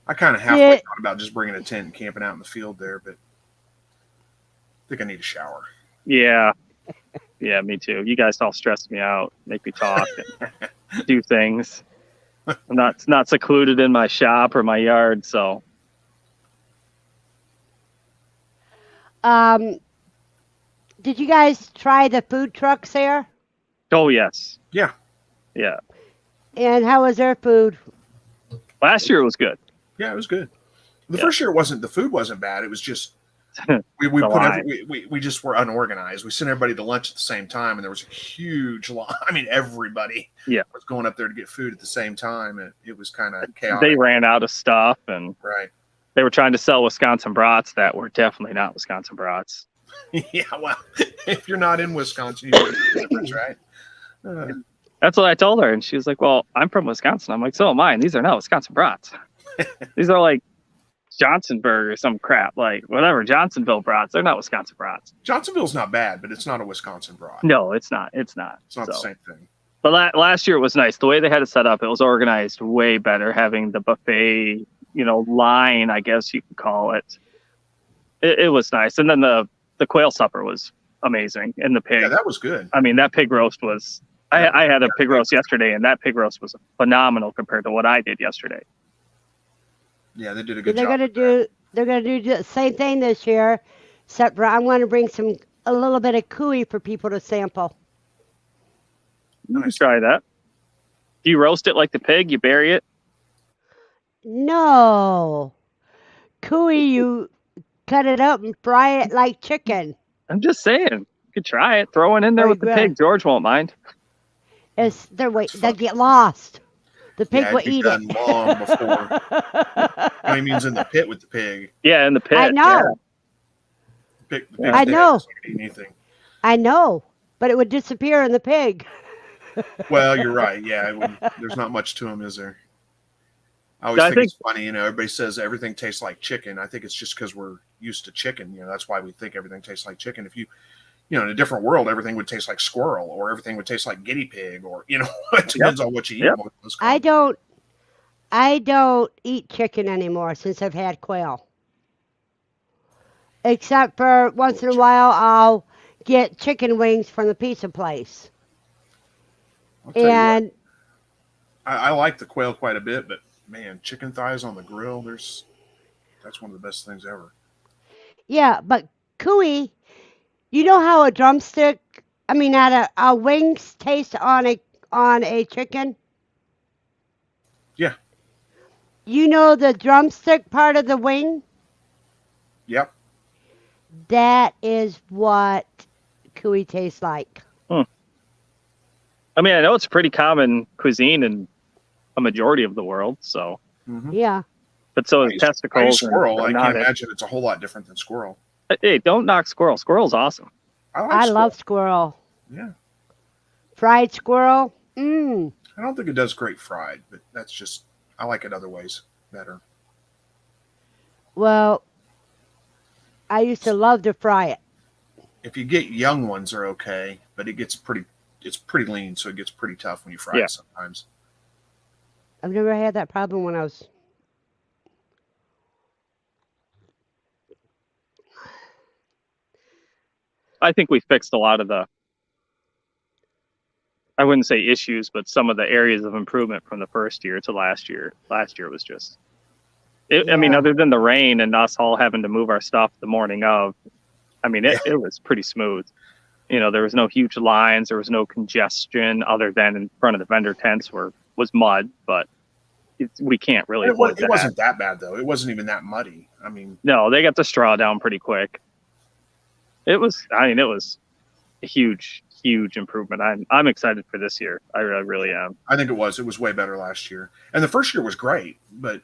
Speaker 3: I kind of halfway thought about just bringing a tent and camping out in the field there, but I think I need a shower.
Speaker 2: Yeah. Yeah, me too. You guys all stress me out, make me talk and do things. I'm not secluded in my shop or my yard, so.
Speaker 1: Did you guys try the food trucks there?
Speaker 2: Oh, yes.
Speaker 3: Yeah.
Speaker 2: Yeah.
Speaker 1: And how was their food?
Speaker 2: Last year it was good.
Speaker 3: Yeah, it was good. The first year the food wasn't bad. It was just we just were unorganized. We sent everybody to lunch at the same time, and there was a huge line. Everybody was going up there to get food at the same time, and it was kind of chaotic.
Speaker 2: They ran out of stuff, and they were trying to sell Wisconsin brats that were definitely not Wisconsin brats.
Speaker 3: Yeah, well, if you're not in Wisconsin, you know the difference, right?
Speaker 2: That's what I told her, and she was like, "Well, I'm from Wisconsin." I'm like, "So am I. And these are not Wisconsin brats. These are like Johnsonburg or some crap, like whatever. Johnsonville brats. They're not Wisconsin brats.
Speaker 3: Johnsonville's not bad, but it's not a Wisconsin brat.
Speaker 2: No, it's not. It's not.
Speaker 3: It's not the same thing.
Speaker 2: But last year it was nice. The way they had it set up, it was organized way better. Having the buffet, line, I guess you could call it. It was nice. And then the quail supper was amazing. And the pig.
Speaker 3: Yeah, that was good.
Speaker 2: I mean, that pig roast was. I had a pig roast yesterday, and that pig roast was phenomenal compared to what I did yesterday.
Speaker 3: Yeah, they did a good
Speaker 1: They're
Speaker 3: job.
Speaker 1: They're gonna do the same thing this year, except for I'm going to bring a little bit of cooey for people to sample.
Speaker 2: You can try that. Do you roast it like the pig? You bury it?
Speaker 1: No, cooey, you cut it up and fry it like chicken.
Speaker 2: I'm just saying. You could try it. Throw it in there with the pig. George won't mind.
Speaker 1: They get lost. The pig will eat
Speaker 3: done
Speaker 1: it.
Speaker 3: Long before. I mean, in the pit with the pig.
Speaker 2: Yeah, in the pit.
Speaker 1: I know.
Speaker 3: Yeah.
Speaker 1: I know.
Speaker 3: Anything.
Speaker 1: I know, but it would disappear in the pig.
Speaker 3: Well, you're right. Yeah, there's not much to them, is there? I always think it's funny. Everybody says everything tastes like chicken. I think it's just because we're used to chicken. That's why we think everything tastes like chicken. If in a different world, everything would taste like squirrel, or everything would taste like guinea pig, or it depends on what you eat.
Speaker 1: Yep. I don't eat chicken anymore since I've had quail. Except for once in a while, I'll get chicken wings from the pizza place. And
Speaker 3: I like the quail quite a bit, but man, chicken thighs on the grill, that's one of the best things ever.
Speaker 1: Yeah, but cooey, you know how a wings taste on a chicken?
Speaker 3: Yeah.
Speaker 1: You know the drumstick part of the wing?
Speaker 3: Yep.
Speaker 1: That is what cooey tastes like.
Speaker 2: I mean, I know it's pretty common cuisine in a majority of the world, so.
Speaker 3: Mm-hmm.
Speaker 1: Yeah.
Speaker 2: But so is testicles.
Speaker 3: Squirrel. I can't imagine it's a whole lot different than squirrel.
Speaker 2: Hey, don't knock squirrel. Squirrel's awesome.
Speaker 1: I love squirrel.
Speaker 3: Yeah.
Speaker 1: Fried squirrel.
Speaker 3: I don't think it does great fried, but that's just, I like it other ways better.
Speaker 1: Well, I used to love to fry it.
Speaker 3: If you get young ones, are okay, but it's pretty lean, so it gets pretty tough when you fry it sometimes.
Speaker 1: I've never had that problem when I was.
Speaker 2: I think we fixed a lot of I wouldn't say issues, but some of the areas of improvement from the first year to last year. Last year was just, I mean, other than the rain and us all having to move our stuff the morning of, I mean, it was pretty smooth. There was no huge lines. There was no congestion other than in front of the vendor tents was mud, but we can't really avoid that.
Speaker 3: It wasn't that bad, though. It wasn't even that muddy. I mean,
Speaker 2: no, they got the straw down pretty quick. It was a huge improvement. I'm excited for this year. I really am.
Speaker 3: I think it was way better last year. And the first year was great, but
Speaker 2: it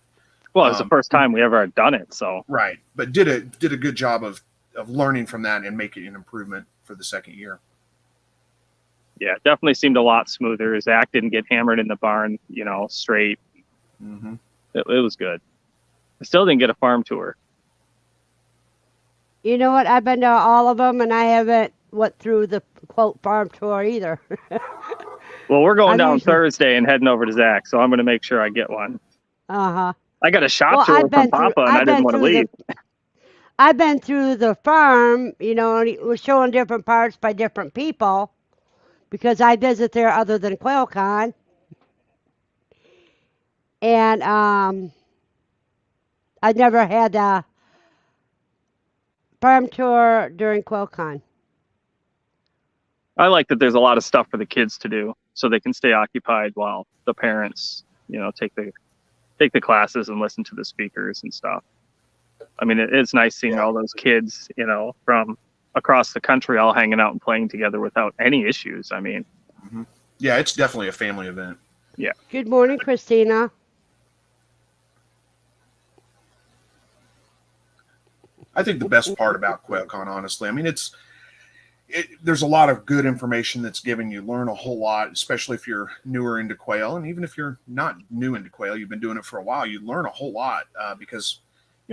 Speaker 2: was the first time we ever had done it, so.
Speaker 3: Right. But did a good job of learning from that and making an improvement for the second year.
Speaker 2: Yeah, it definitely seemed a lot smoother. Zach didn't get hammered in the barn, straight.
Speaker 3: Mm-hmm.
Speaker 2: It was good. I still didn't get a farm tour.
Speaker 1: You know what? I've been to all of them, and I haven't went through the quote farm tour either.
Speaker 2: Well, we're going down Thursday and heading over to Zach, so I'm going to make sure I get one.
Speaker 1: Uh-huh.
Speaker 2: I got a shop tour from Papa, and I didn't want to leave.
Speaker 1: I've been through the farm, and we're showing different parts by different people because I visit there other than Quail Con. And I've never had a farm tour during Quail Con.
Speaker 2: I like that there's a lot of stuff for the kids to do so they can stay occupied while the parents, take the classes and listen to the speakers and stuff. I mean, it's nice seeing all those kids, from across the country all hanging out and playing together without any issues. I mean,
Speaker 3: yeah, it's definitely a family event.
Speaker 2: Yeah.
Speaker 1: Good morning, Christina.
Speaker 3: I think the best part about Quail Con, honestly, I mean, there's a lot of good information that's given. You learn a whole lot, especially if you're newer into quail. And even if you're not new into quail, you've been doing it for a while, you learn a whole lot because,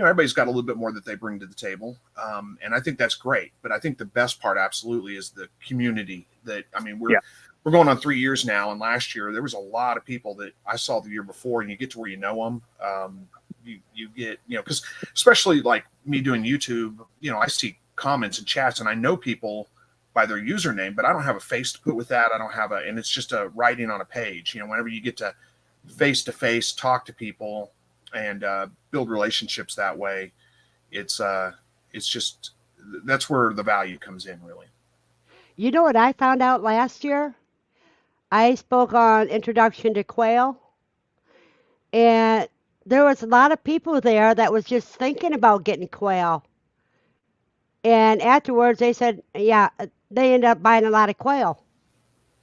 Speaker 3: everybody's got a little bit more that they bring to the table. And I think that's great. But I think the best part absolutely is the community that, I mean, we're going on 3 years now. And last year there was a lot of people that I saw the year before, and you get to where you know them. You get, because especially like me doing YouTube, I see comments and chats and I know people by their username, but I don't have a face to put with that. I don't have and it's just a writing on a page. Whenever you get to face talk to people and build relationships that way, it's just, that's where the value comes in, really.
Speaker 1: You know what I found out last year? I spoke on Introduction to Quail, and there was a lot of people there that was just thinking about getting quail. And afterwards, they said, yeah, they ended up buying a lot of quail.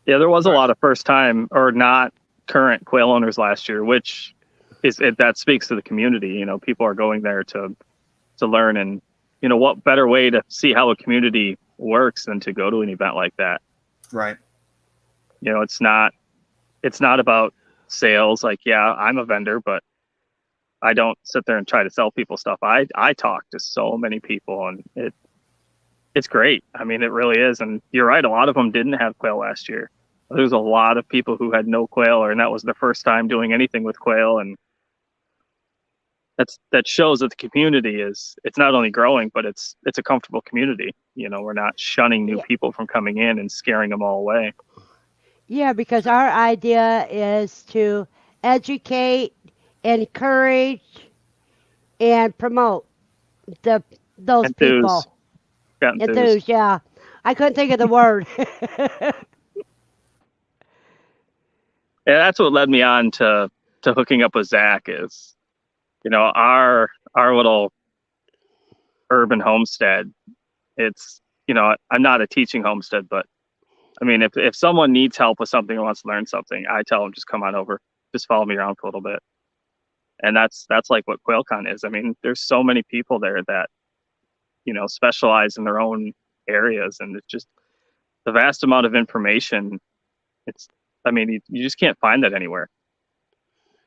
Speaker 2: Yeah, there was a lot of first time or not current quail owners last year, which that speaks to the community. People are going there to learn, and what better way to see how a community works than to go to an event like that.
Speaker 3: Right.
Speaker 2: It's not about sales. Like, yeah, I'm a vendor, but I don't sit there and try to sell people stuff. I talk to so many people, and it's great. I mean, it really is. And you're right, a lot of them didn't have quail last year. There's a lot of people who had no quail, and that was their first time doing anything with quail. And that shows that the community it's not only growing, but it's a comfortable community. We're not shunning new people from coming in and scaring them all away. Yeah,
Speaker 1: because our idea is to educate, encourage, and promote those people. Enthuse, yeah. I couldn't think of the word.
Speaker 2: Yeah, that's what led me on to hooking up with Zach is, our little urban homestead. It's, I'm not a teaching homestead, but I mean, if someone needs help with something or wants to learn something, I tell them, just come on over, just follow me around for a little bit. And that's like what Quail Con is. I mean, there's so many people there that, specialize in their own areas, and it's just the vast amount of information. You just can't find that anywhere.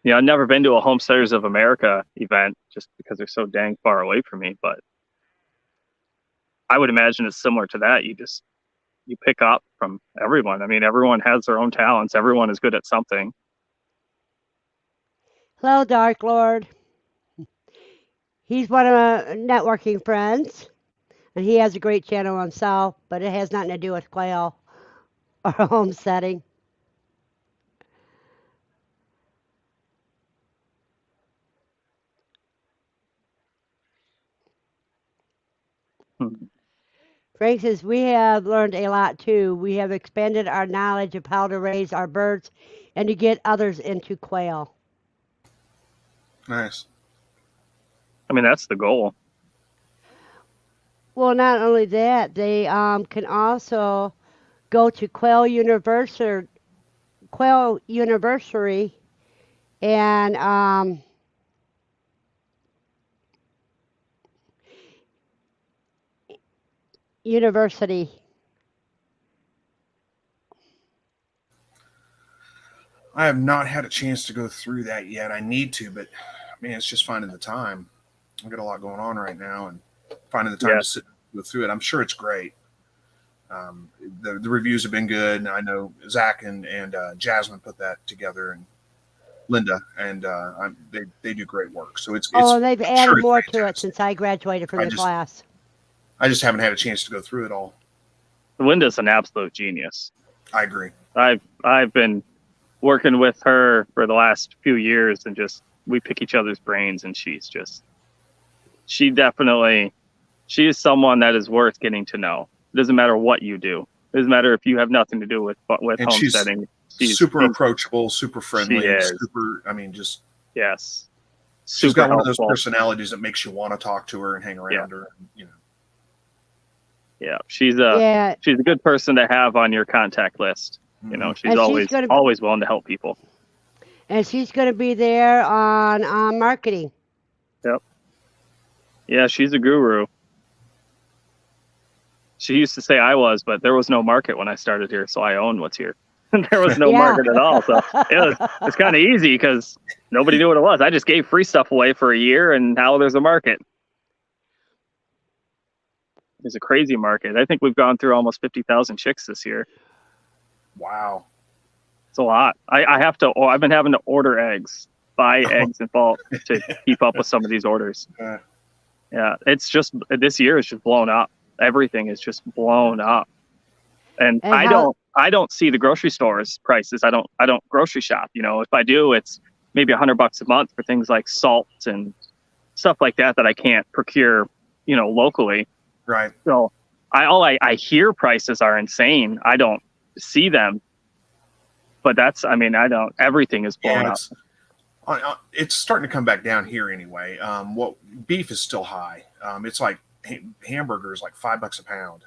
Speaker 2: I've never been to a Homesteaders of America event just because they're so dang far away from me, but I would imagine it's similar to that. You pick up from everyone. I mean, everyone has their own talents. Everyone is good at something.
Speaker 1: Hello, Dark Lord. He's one of my networking friends, and he has a great channel himself, but it has nothing to do with quail or homesteading. Frank says, we have learned a lot too. We have expanded our knowledge of how to raise our birds and to get others into quail.
Speaker 3: Nice.
Speaker 2: I mean, that's the goal.
Speaker 1: Well, not only that, they can also go to Quail University and University.
Speaker 3: I have not had a chance to go through that yet. I need to, but man, it's just finding the time. I've got a lot going on right now, and finding the time to sit and go through it. I'm sure it's great. The reviews have been good. I know Zach and Jasmine put that together, and Linda, and they do great work. So it's
Speaker 1: they've added more to it since I graduated from the class.
Speaker 3: I just haven't had a chance to go through it all.
Speaker 2: Linda's an absolute genius.
Speaker 3: I agree.
Speaker 2: I've been working with her for the last few years, and just we pick each other's brains, and she is someone that is worth getting to know. It doesn't matter what you do. It doesn't matter if you have nothing to do with homesteading.
Speaker 3: She's super approachable, super friendly.
Speaker 2: She is.
Speaker 3: Super. I mean, just
Speaker 2: yes.
Speaker 3: She's got one of those personalities that makes you want to talk to her and hang around her.
Speaker 2: Yeah, she's a good person to have on your contact list. She's always willing to help people.
Speaker 1: And she's going to be there on marketing.
Speaker 2: Yep. Yeah, she's a guru. She used to say I was, but there was no market when I started here, so I own what's here. There was no
Speaker 1: Yeah.
Speaker 2: market at all. So it's kind of easy because nobody knew what it was. I just gave free stuff away for a year, and now there's a market. There's a crazy market. I think we've gone through almost 50,000 chicks this year.
Speaker 3: Wow.
Speaker 2: It's a lot. I've been having to order eggs, buy eggs in bulk to keep up with some of these orders. Yeah, it's just, this year is just blown up. Everything is just blown up. And I don't see the grocery stores prices. I don't grocery shop. If I do, it's maybe $100 a month for things like salt and stuff like that I can't procure, locally.
Speaker 3: Right.
Speaker 2: So I hear prices are insane. I don't see them, but everything is blown up.
Speaker 3: It's starting to come back down here anyway. Beef is still high. It's like hamburgers, like $5 a pound.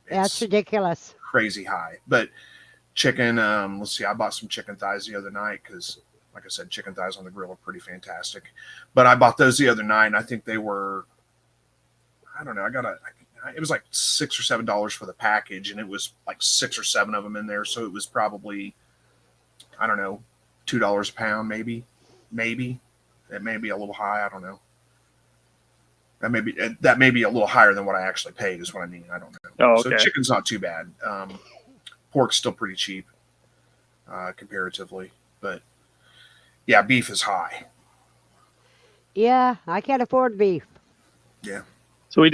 Speaker 1: That's ridiculous.
Speaker 3: Crazy high. But chicken, let's see, I bought some chicken thighs the other night because, like I said, chicken thighs on the grill are pretty fantastic. But I bought those the other night, and I think they were, I don't know, it was like $6 or $7 for the package, and it was like 6 or 7 of them in there. So it was probably, I don't know, $2 a pound, maybe. That may be a little high. I don't know. That may be a little higher than what I actually paid is what I mean. I don't know.
Speaker 2: Oh, okay.
Speaker 3: So chicken's not too bad. Pork's still pretty cheap comparatively, but yeah, beef is high.
Speaker 1: Yeah, I can't afford beef.
Speaker 3: Yeah.
Speaker 2: So we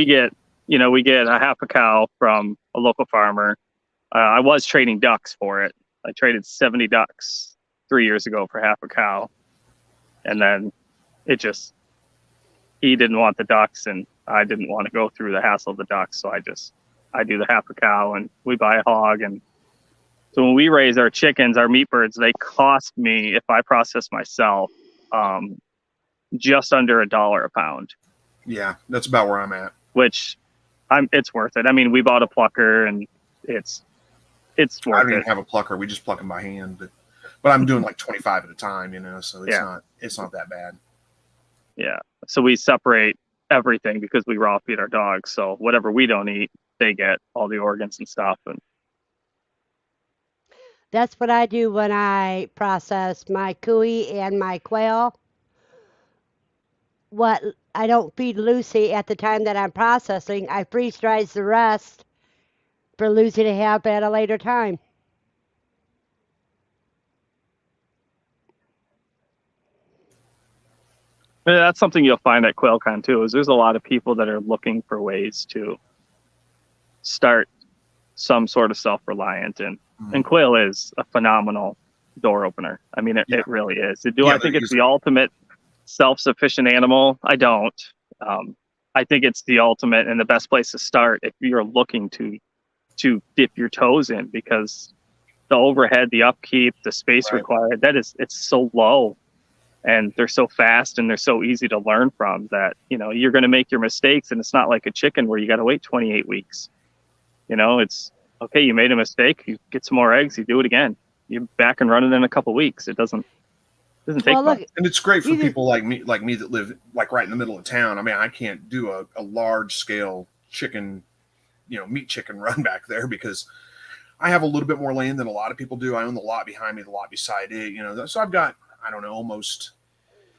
Speaker 2: get a half a cow from a local farmer. I was trading ducks for it. I traded 70 ducks 3 years ago for half a cow. And then he didn't want the ducks and I didn't want to go through the hassle of the ducks. So I do the half a cow and we buy a hog. And so when we raise our chickens, our meat birds, they cost me, if I process myself, just under $1 a pound.
Speaker 3: Yeah, that's about where I'm at.
Speaker 2: Which it's worth it. I mean, we bought a plucker and it's worth it.
Speaker 3: I don't even have a plucker. We just pluck them by hand, but I'm doing like 25 at a time, so it's not that bad.
Speaker 2: Yeah. So we separate everything because we raw feed our dogs. So whatever we don't eat, they get all the organs and stuff. And
Speaker 1: That's what I do when I process my cuy and my quail. What I don't feed Lucy at the time that I'm processing, I freeze dries the rest for Lucy to have at a later time.
Speaker 2: that's something you'll find at Quail Con too, is there's a lot of people that are looking for ways to start some sort of self-reliant, and quail is a phenomenal door opener. I mean, it really is. I think it's the ultimate self-sufficient animal? I don't. I think it's the ultimate and the best place to start if you're looking to dip your toes in, because the overhead, the upkeep, the space required, it's so low, and they're so fast and they're so easy to learn from that, you're going to make your mistakes, and it's not like a chicken where you got to wait 28 weeks. It's okay. You made a mistake. You get some more eggs. You do it again. You're back and running in a couple weeks. It doesn't take much.
Speaker 3: And it's great for people like me that live like right in the middle of town. I mean, I can't do a large scale chicken, meat chicken run back there because I have a little bit more land than a lot of people do. I own the lot behind me, the lot beside it, so I've got, I don't know, almost,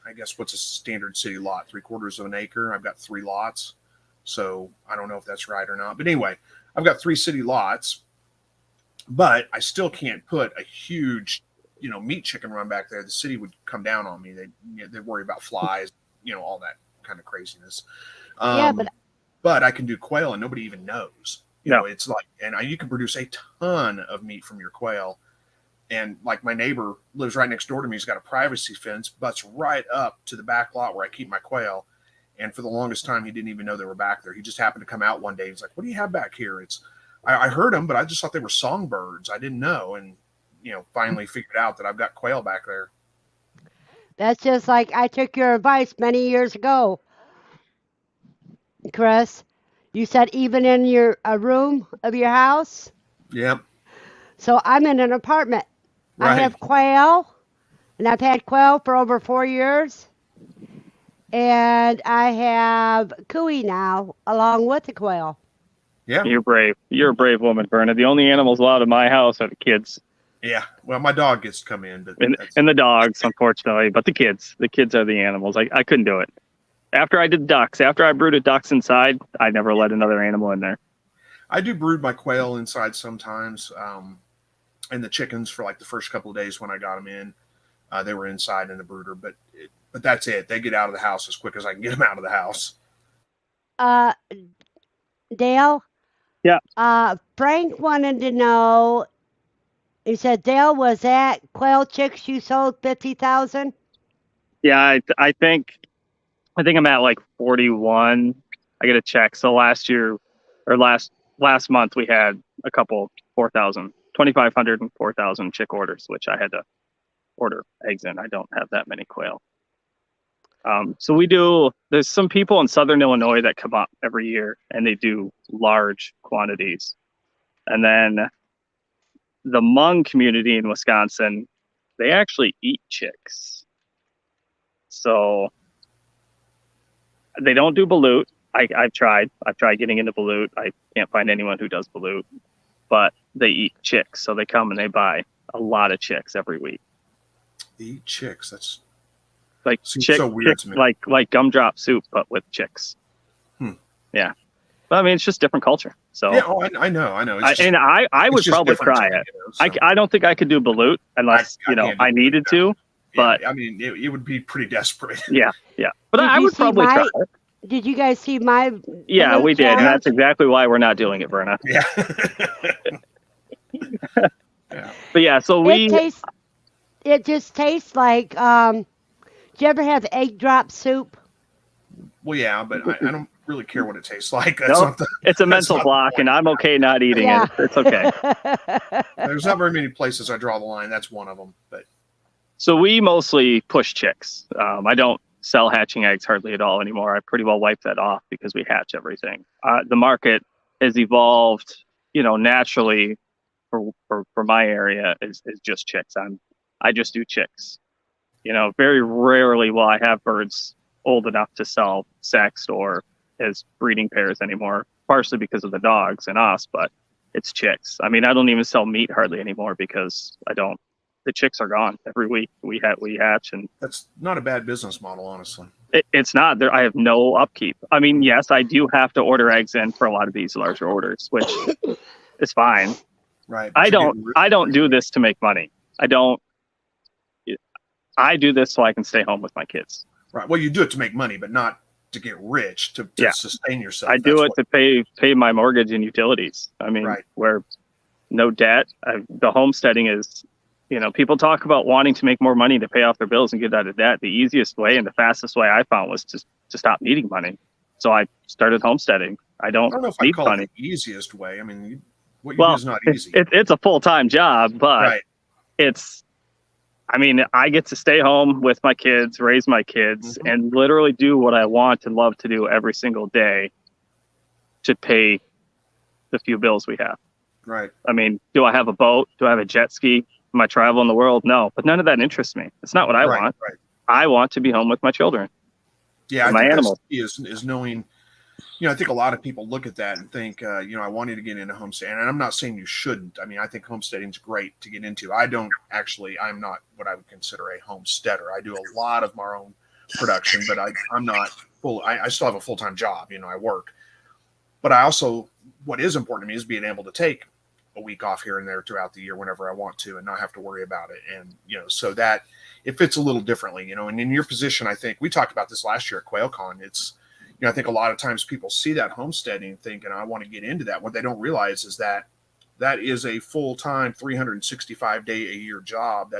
Speaker 3: I guess, what's a standard city lot? 3/4 of an acre. I've got 3 lots. So I don't know if that's right or not, but anyway, I've got 3 city lots, but I still can't put a huge, meat chicken run back there. The city would come down on me. They worry about flies, all that kind of craziness. But I can do quail and nobody even knows. It's like, and you can produce a ton of meat from your quail. And like my neighbor lives right next door to me. He's got a privacy fence, butts right up to the back lot where I keep my quail. And for the longest time, he didn't even know they were back there. He just happened to come out one day. He's like, "What do you have back here?" I heard them, but I just thought they were songbirds. I didn't know. And, finally figured out that I've got quail back there.
Speaker 1: That's just like I took your advice many years ago, Chris. You said even in a room of your house.
Speaker 3: Yep.
Speaker 1: So I'm in an apartment.
Speaker 3: Right.
Speaker 1: I have quail, and I've had quail for over 4 years. And I have cuy now along with the quail.
Speaker 3: Yeah.
Speaker 2: You're brave. You're a brave woman, Verna. The only animals allowed in my house are the kids.
Speaker 3: Yeah. Well, my dog gets to come in, but
Speaker 2: And the dogs, unfortunately. But the kids are the animals. I couldn't do it. After I did ducks, after I brooded ducks inside, I never let another animal in there.
Speaker 3: I do brood my quail inside sometimes, and the chickens for like the first couple of days when I got them in, they were inside in the brooder. But that's it. They get out of the house as quick as I can get them out of the house.
Speaker 1: Dale?
Speaker 2: Yeah.
Speaker 1: Frank wanted to know, he said, Dale, was that quail chicks you sold 50,000?
Speaker 2: Yeah, I think I'm at like 41. I get a check. So last year or last month we had a couple 4,000, 2,500 and 4,000 chick orders, which I had to order eggs in. I don't have that many quail. So there's some people in Southern Illinois that come up every year and they do large quantities. And then the Hmong community in Wisconsin, they actually eat chicks. So they don't do balut. I've tried getting into balut. I can't find anyone who does balut, but they eat chicks. So they come and they buy a lot of chicks every week.
Speaker 3: They eat chicks. That's
Speaker 2: like
Speaker 3: seems so weird to me.
Speaker 2: Like gumdrop soup, but with chicks. Yeah. But I mean, it's just different culture. So
Speaker 3: yeah, I know.
Speaker 2: I would probably try it. So. I don't think I could do balut unless I needed to. But
Speaker 3: yeah, I mean, it would be pretty desperate.
Speaker 2: Yeah. But I would probably try it.
Speaker 1: Did you guys see my?
Speaker 2: Yeah, we did, and that's exactly why we're not doing it, Verna.
Speaker 3: Yeah.
Speaker 2: But yeah, so
Speaker 1: It just tastes like. Do you ever have egg drop soup?
Speaker 3: Well, yeah, but I don't really care what it tastes like.
Speaker 2: It's a mental block, and I'm okay not eating it. It's okay.
Speaker 3: There's not very many places I draw the line. That's one of them. But
Speaker 2: so we mostly push chicks. I don't sell hatching eggs hardly at all anymore. I pretty well wiped that off because we hatch everything. The market has evolved, naturally for my area is just chicks. I just do chicks. Very rarely will I have birds old enough to sell sexed or as breeding pairs anymore, partially because of the dogs and us, but it's chicks. I mean, I don't even sell meat hardly anymore because the chicks are gone every week. We hatch, and
Speaker 3: that's not a bad business model, honestly.
Speaker 2: It's not. I have no upkeep. I mean, yes, I do have to order eggs in for a lot of these larger orders, which is fine.
Speaker 3: Right.
Speaker 2: I don't do this to make money. I do this so I can stay home with my kids.
Speaker 3: Right. Well, you do it to make money, but not to get rich, to sustain yourself.
Speaker 2: I do it to pay my mortgage and utilities. I mean, where no debt. The homesteading is, people talk about wanting to make more money to pay off their bills and get out of debt. The easiest way and the fastest way I found was to stop needing money. So I started homesteading. I don't
Speaker 3: know if
Speaker 2: need
Speaker 3: I call
Speaker 2: money.
Speaker 3: it the easiest way. I mean, what you do is not easy.
Speaker 2: It's a full-time job, but I get to stay home with my kids, raise my kids, and literally do what I want and love to do every single day to pay the few bills we have.
Speaker 3: Right.
Speaker 2: I mean, do I have a boat? Do I have a jet ski? Am I traveling the world? No, but none of that interests me. It's not what I want.
Speaker 3: Right.
Speaker 2: I want to be home with my children.
Speaker 3: Yeah,
Speaker 2: my animals.
Speaker 3: Is knowing. I think a lot of people look at that and think, I wanted to get into homesteading, and I'm not saying you shouldn't. I mean, I think homesteading's great to get into. I'm not what I would consider a homesteader. I do a lot of my own production, but I'm not full. I still have a full-time job. I work, but I also, what is important to me is being able to take a week off here and there throughout the year whenever I want to and not have to worry about it. And, so that it fits a little differently, and in your position, I think we talked about this last year at Quail Con. It's, I think a lot of times people see that homesteading thinking, I want to get into that. What they don't realize is that is a full-time 365-day-a-year job.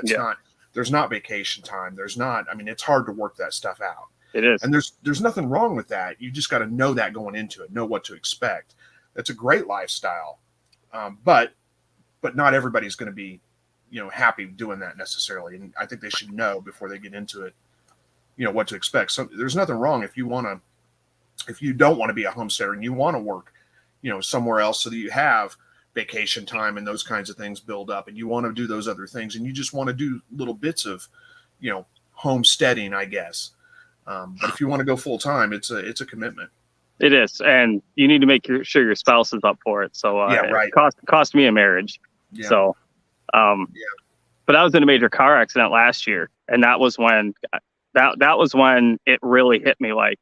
Speaker 3: There's not vacation time. It's hard to work that stuff out.
Speaker 2: It is.
Speaker 3: And there's nothing wrong with that. You just got to know that going into it, know what to expect. That's a great lifestyle. But not everybody's going to be, happy doing that necessarily. And I think they should know before they get into it, what to expect. So there's nothing wrong if you don't want to be a homesteader and you want to work, somewhere else so that you have vacation time and those kinds of things build up and you want to do those other things and you just want to do little bits of, homesteading, I guess. But if you want to go full time, it's a commitment.
Speaker 2: It is, and you need to make sure your spouse is up for it. So
Speaker 3: Yeah, right.
Speaker 2: It cost me a marriage.
Speaker 3: Yeah.
Speaker 2: So, but I was in a major car accident last year, and that was when it really hit me. Like,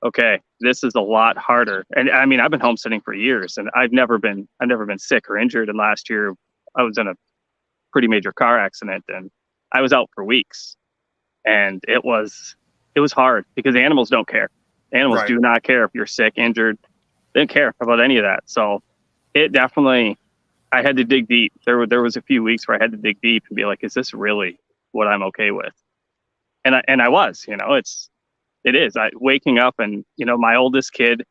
Speaker 2: okay, this is a lot harder. And I mean, I've been homesteading for years, and I've never been sick or injured. And last year, I was in a pretty major car accident, and I was out for weeks, and it was hard because animals don't care. Animals do not care if you're sick, injured. They don't care about any of that. So it definitely, I had to dig deep. There was a few weeks where I had to dig deep and be like, is this really what I'm okay with? And I was, it is. Waking up and, my oldest kid,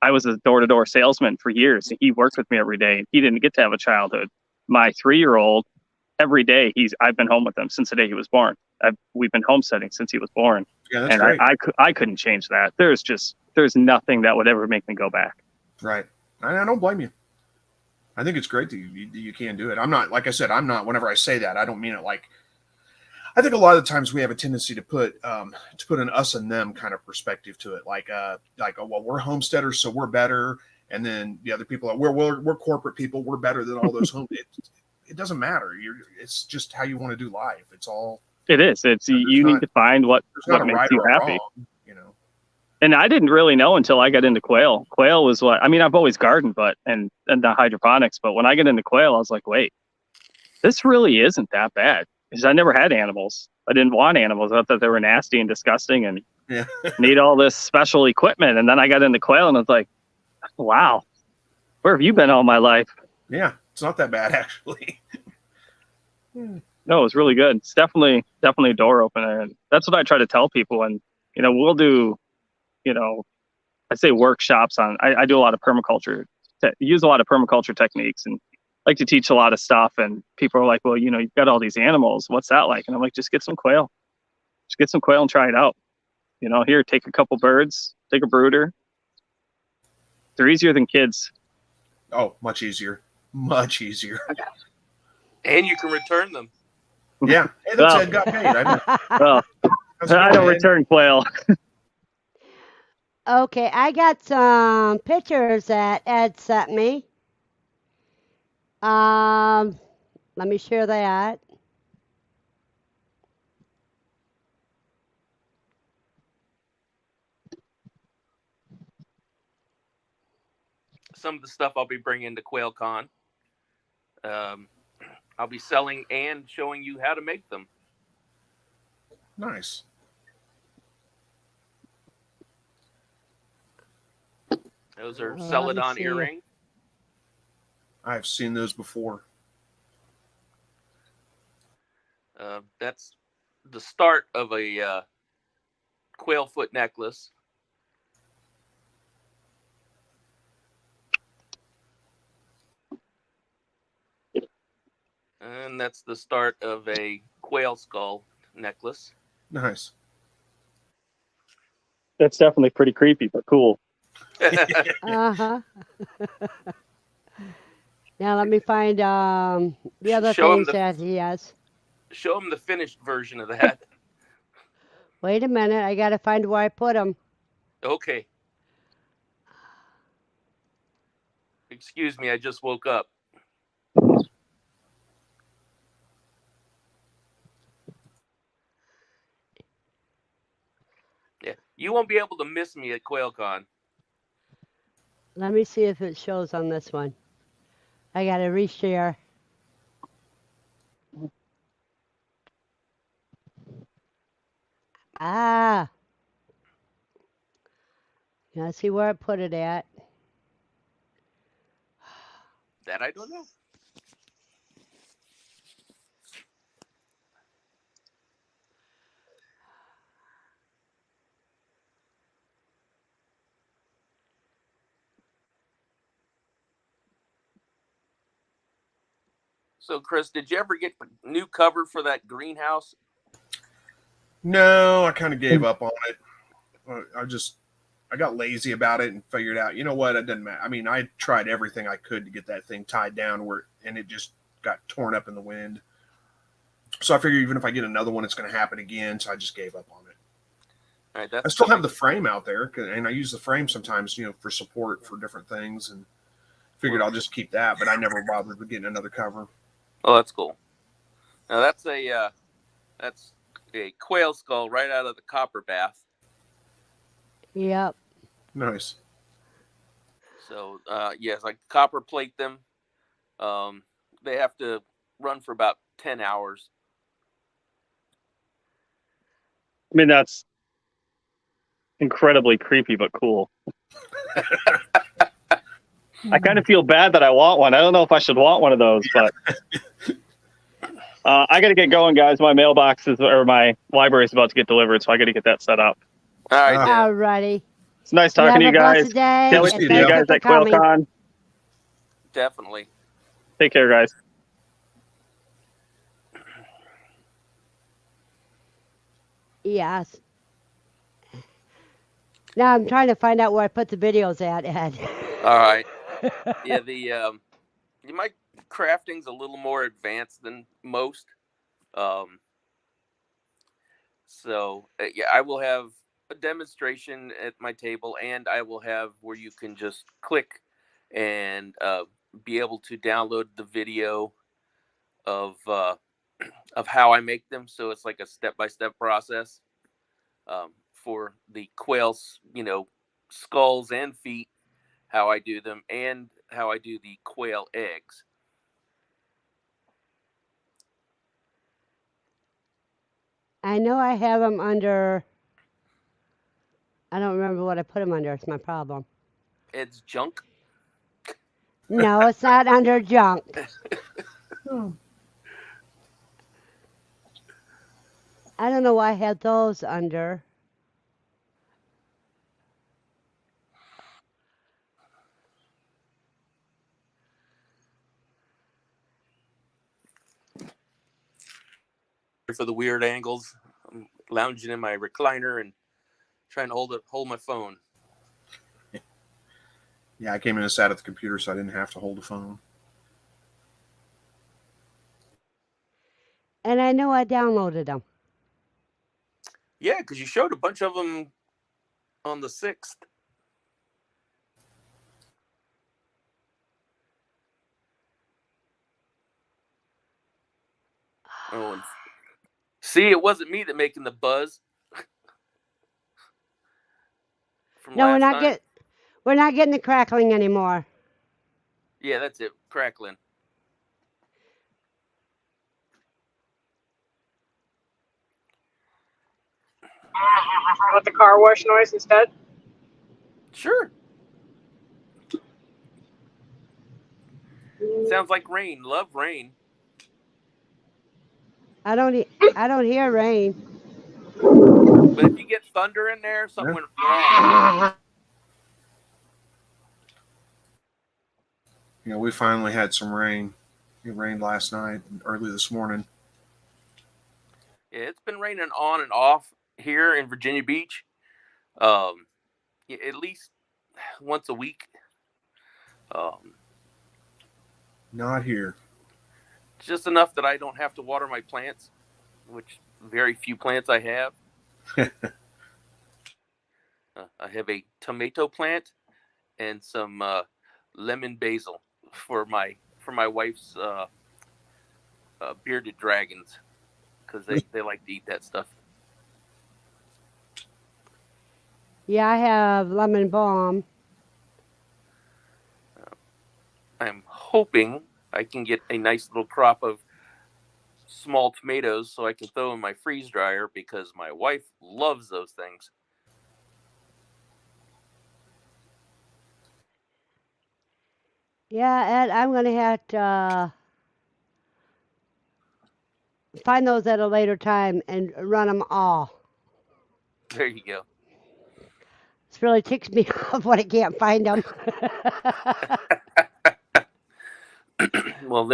Speaker 2: I was a door-to-door salesman for years. He worked with me every day. He didn't get to have a childhood. My 3-year-old, every day I've been home with him since the day he was born. We've been homesteading since he was born.
Speaker 3: Yeah, that's
Speaker 2: and
Speaker 3: great.
Speaker 2: I couldn't change that. There's nothing that would ever make me go back.
Speaker 3: Right. I don't blame you. I think it's great that you can do it. I'm not, like I said, whenever I say that, I don't mean it like, I think a lot of times we have a tendency to put an us and them kind of perspective to it. Like, oh, well, we're homesteaders, so we're better. And then the other people are, we're corporate people. We're better than all those home. It doesn't matter. It's just how you want to do life. It's all.
Speaker 2: It is. You need to find what makes you happy.
Speaker 3: Wrong,
Speaker 2: And I didn't really know until I got into quail. Quail was I've always gardened, and the hydroponics. But when I got into quail, I was like, wait, this really isn't that bad. Because I never had animals. I didn't want animals. I thought they were nasty and disgusting and need all this special equipment. And then I got into quail and I was like, wow, where have you been all my life?
Speaker 3: Yeah, it's not that bad, actually.
Speaker 2: No, it was really good. It's definitely a door opener. And that's what I try to tell people. And, we'll do, I say workshops on, I do a lot of permaculture, use a lot of permaculture techniques and like to teach a lot of stuff. And people are like, well, you've got all these animals. What's that like? And I'm like, just get some quail. Just get some quail and try it out. Here, take a couple birds, take a brooder. They're easier than kids.
Speaker 3: Oh, much easier. Much easier.
Speaker 11: And you can return them.
Speaker 3: Yeah. Hey, that's Ed got paid.
Speaker 2: I don't return quail.
Speaker 1: Okay, I got some pictures that Ed sent me. Let me share that.
Speaker 11: Some of the stuff I'll be bringing to Quail Con. I'll be selling and showing you how to make them.
Speaker 3: Nice.
Speaker 11: Those are Celadon earrings.
Speaker 3: I've seen those before.
Speaker 11: That's the start of a quail foot necklace. And that's the start of a quail skull necklace.
Speaker 3: Nice.
Speaker 2: That's definitely pretty creepy, but cool.
Speaker 1: Uh-huh. Now let me find the other things that he has.
Speaker 11: Show him the finished version of that.
Speaker 1: Wait a minute, I gotta find where I put them.
Speaker 11: Okay. Excuse me, I just woke up. Yeah, you won't be able to miss me at Quail Con.
Speaker 1: Let me see if it shows on this one. I gotta reshare. Ah. Now see where I put it at.
Speaker 11: That I don't know. So, Chris, did you ever get the new cover for that greenhouse?
Speaker 3: No, I kind of gave up on it. I got lazy about it and figured out, you know what, it doesn't matter. I mean, I tried everything I could to get that thing tied down and it just got torn up in the wind. So I figured even if I get another one, it's going to happen again. So I just gave up on it.
Speaker 11: All right,
Speaker 3: I
Speaker 11: that's
Speaker 3: still have the frame out there, and I use the frame sometimes, for support for different things, and figured I'll just keep that. But I never bothered with getting another cover.
Speaker 11: Oh, that's cool. Now that's a quail skull right out of the copper bath.
Speaker 1: Yep.
Speaker 3: Nice.
Speaker 11: So yes, I copper plate them. They have to run for about 10 hours.
Speaker 2: I mean, that's incredibly creepy, but cool. I kind of feel bad that I want one. I don't know if I should want one of those, but I got to get going, guys. My mailbox or my library is about to get delivered, so I got to get that set up.
Speaker 11: All right, Dan.
Speaker 1: Alrighty.
Speaker 2: It's nice talking to you
Speaker 1: have a
Speaker 2: guys.
Speaker 1: blessed day,
Speaker 2: Can't wait
Speaker 3: to
Speaker 2: to
Speaker 1: and
Speaker 2: see you
Speaker 1: thank
Speaker 2: guys
Speaker 1: you for
Speaker 2: at Quail
Speaker 1: coming.
Speaker 2: Con.
Speaker 11: Definitely.
Speaker 2: Take care, guys.
Speaker 1: Yes. Now I'm trying to find out where I put the videos at, Ed.
Speaker 11: All right. Yeah, my crafting's a little more advanced than most. So yeah, I will have a demonstration at my table, and I will have where you can just click and be able to download the video of how I make them. So it's like a step-by-step process for the quails, skulls and feet, how I do them, and how I do the quail eggs.
Speaker 1: I know I have them under. I don't remember what I put them under. It's my problem.
Speaker 11: It's junk.
Speaker 1: No, it's not under junk. I don't know why I had those under.
Speaker 11: For the weird angles, I'm lounging in my recliner and trying to hold my phone.
Speaker 3: Yeah, I came in and sat at the computer, so I didn't have to hold the phone.
Speaker 1: And I know I downloaded them.
Speaker 11: Yeah, because you showed a bunch of them on the 6th. Oh, and see, it wasn't me that making the buzz. From
Speaker 1: No,
Speaker 11: last time.
Speaker 1: we're not getting the crackling anymore.
Speaker 11: Yeah, that's it. Crackling.
Speaker 12: With the car wash noise instead?
Speaker 11: Sure. Sounds like rain. Love rain.
Speaker 1: I don't hear rain.
Speaker 11: But if you get thunder in there, something went wrong.
Speaker 3: We finally had some rain. It rained last night and early this morning.
Speaker 11: Yeah, it's been raining on and off here in Virginia Beach. At least once a week.
Speaker 3: Not here.
Speaker 11: Just enough that I don't have to water my plants, which very few plants I have. I have a tomato plant and some lemon basil for my wife's bearded dragons, because they like to eat that stuff.
Speaker 1: Yeah, I have lemon balm.
Speaker 11: I'm hoping I can get a nice little crop of small tomatoes so I can throw in my freeze dryer, because my wife loves those things.
Speaker 1: Yeah, Ed, I'm going to have to find those at a later time and run them all.
Speaker 11: There you go.
Speaker 1: This really ticks me off when I can't find them.
Speaker 11: Well,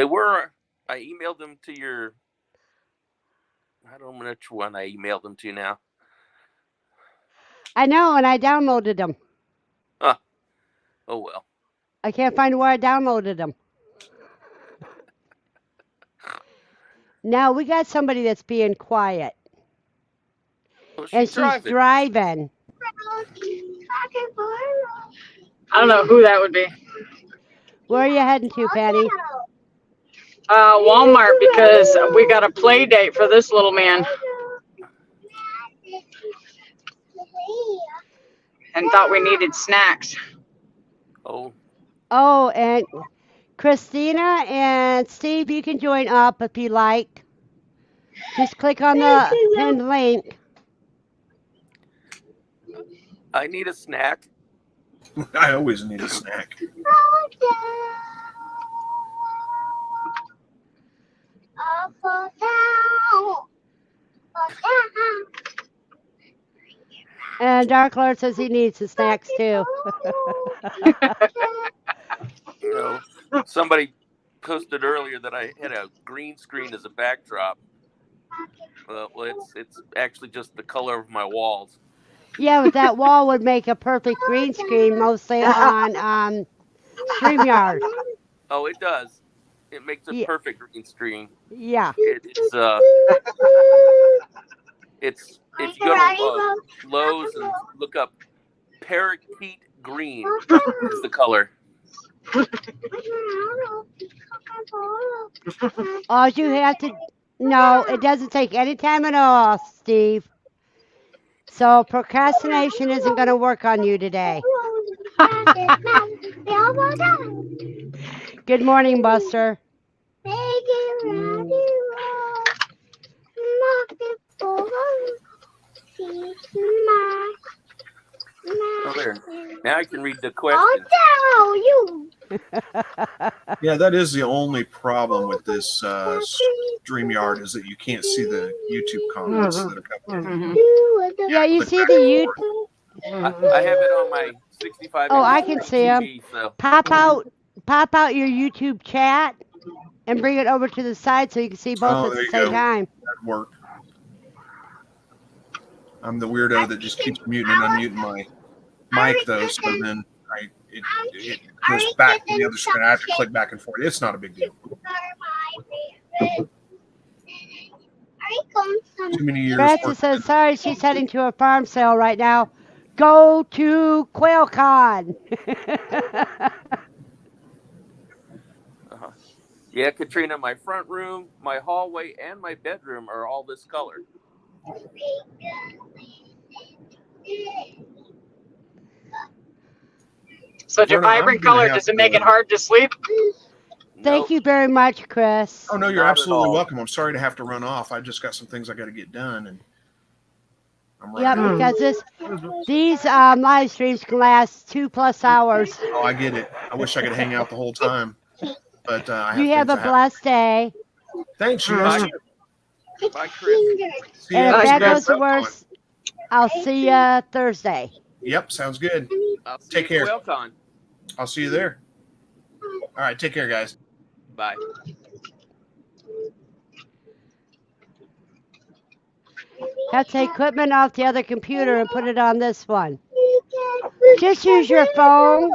Speaker 11: I emailed them to your, I don't know which one I emailed them to now.
Speaker 1: I know, and I downloaded them.
Speaker 11: Huh. Oh, well.
Speaker 1: I can't find where I downloaded them. Now, we got somebody that's being quiet.
Speaker 11: Well,
Speaker 1: and
Speaker 11: she's
Speaker 1: she's
Speaker 11: driving.
Speaker 1: driving.
Speaker 12: I don't know who that would be.
Speaker 1: Where are you heading to, Penny?
Speaker 12: Walmart, because we got a play date for this little man. And thought we needed snacks.
Speaker 11: Oh,
Speaker 1: Oh, and Christina and Steve, you can join up if you like. Just click on the pinned link.
Speaker 11: I need a snack.
Speaker 3: I always need a snack.
Speaker 1: And Dark Lord says he needs some snacks too.
Speaker 11: You know, somebody posted earlier that I had a green screen as a backdrop. Well, it's actually just the color of my walls.
Speaker 1: Yeah, but that wall would make a perfect green screen, mostly on StreamYard.
Speaker 11: Oh, it does. It makes a
Speaker 1: Yeah.
Speaker 11: perfect green screen.
Speaker 1: Yeah.
Speaker 11: It's if you go to Lowe's and look up parakeet green is the color.
Speaker 1: All you have to no, it doesn't take any time at all, Steve. So procrastination isn't going to work on you today. Good morning, Buster.
Speaker 11: Oh, there. Now I can read the question.
Speaker 3: Yeah, that is the only problem with this StreamYard is that you can't see the YouTube comments that are coming in.
Speaker 1: Yeah, you see the YouTube.
Speaker 11: I have it on my 65-inch
Speaker 1: Oh, I can see them.
Speaker 11: TV, so.
Speaker 1: Pop out your YouTube chat and bring it over to the side so you can see both at the same time.
Speaker 3: That'd work. I'm the weirdo that just keeps muting and unmuting my mic, though, so then it goes back to the other screen. I have to click back and forth. It's not a big deal. Too many years.
Speaker 1: Francis says, sorry, she's heading to a farm sale right now. Go to Quail Con.
Speaker 11: Yeah, Katrina, my front room, my hallway, and my bedroom are all this color.
Speaker 12: Such a vibrant color. Does it make it hard to sleep?
Speaker 1: Thank you very much, Chris.
Speaker 3: Oh, no, you're absolutely welcome. I'm sorry to have to run off. I just got some things I got to get done. And
Speaker 1: yeah, because these live streams can last 2+ hours.
Speaker 3: Oh, I get it. I wish I could hang out the whole time. But
Speaker 1: you have a blessed day.
Speaker 3: Thanks, you.
Speaker 11: Bye, Chris.
Speaker 1: And if that goes to worse, I'll see you Thursday.
Speaker 3: Yep, sounds good. Take care.
Speaker 11: Quail Con.
Speaker 3: I'll see you there. All right, take care, guys.
Speaker 11: Bye.
Speaker 1: Have to take equipment off the other computer and put it on this one. Just use your phone.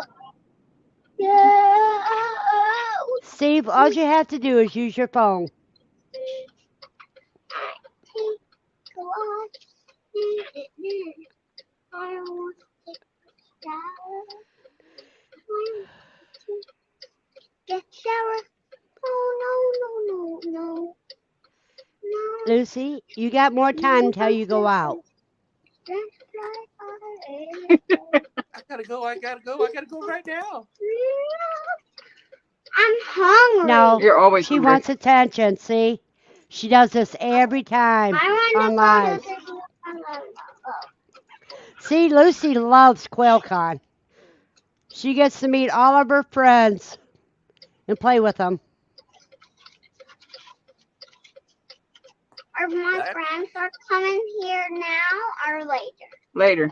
Speaker 1: Steve, all you have to do is use your phone. Lucy, you got more time until you go out.
Speaker 11: I gotta go right now.
Speaker 13: I'm hungry.
Speaker 1: No,
Speaker 12: you're always
Speaker 1: she
Speaker 12: hungry.
Speaker 1: wants attention, see? She does this every time on live. See, Lucy loves Quail Con. She gets to meet all of her friends and play with them.
Speaker 13: Are my friends are coming here now or later?
Speaker 12: Later.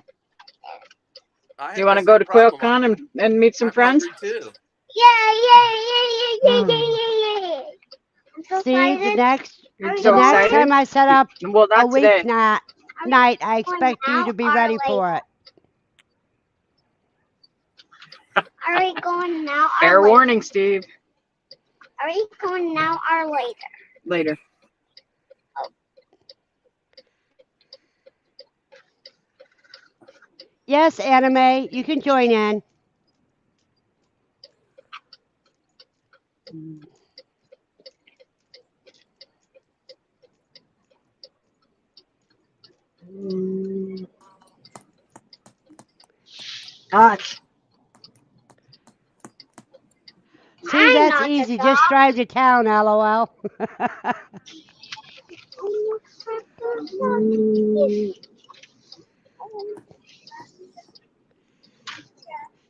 Speaker 12: Do you want to go to Quail Con and meet some friends?
Speaker 11: Too.
Speaker 13: Yay!
Speaker 1: See, the next
Speaker 12: excited?
Speaker 1: time I set up a
Speaker 12: today.
Speaker 1: weeknight, I expect you to be ready for it.
Speaker 13: Are we going now?
Speaker 12: Fair warning, Steve.
Speaker 13: Are we going now or later?
Speaker 12: Later.
Speaker 1: Yes, Anime, you can join in.
Speaker 12: Gosh.
Speaker 1: See, that's easy. Just drive to town, LOL.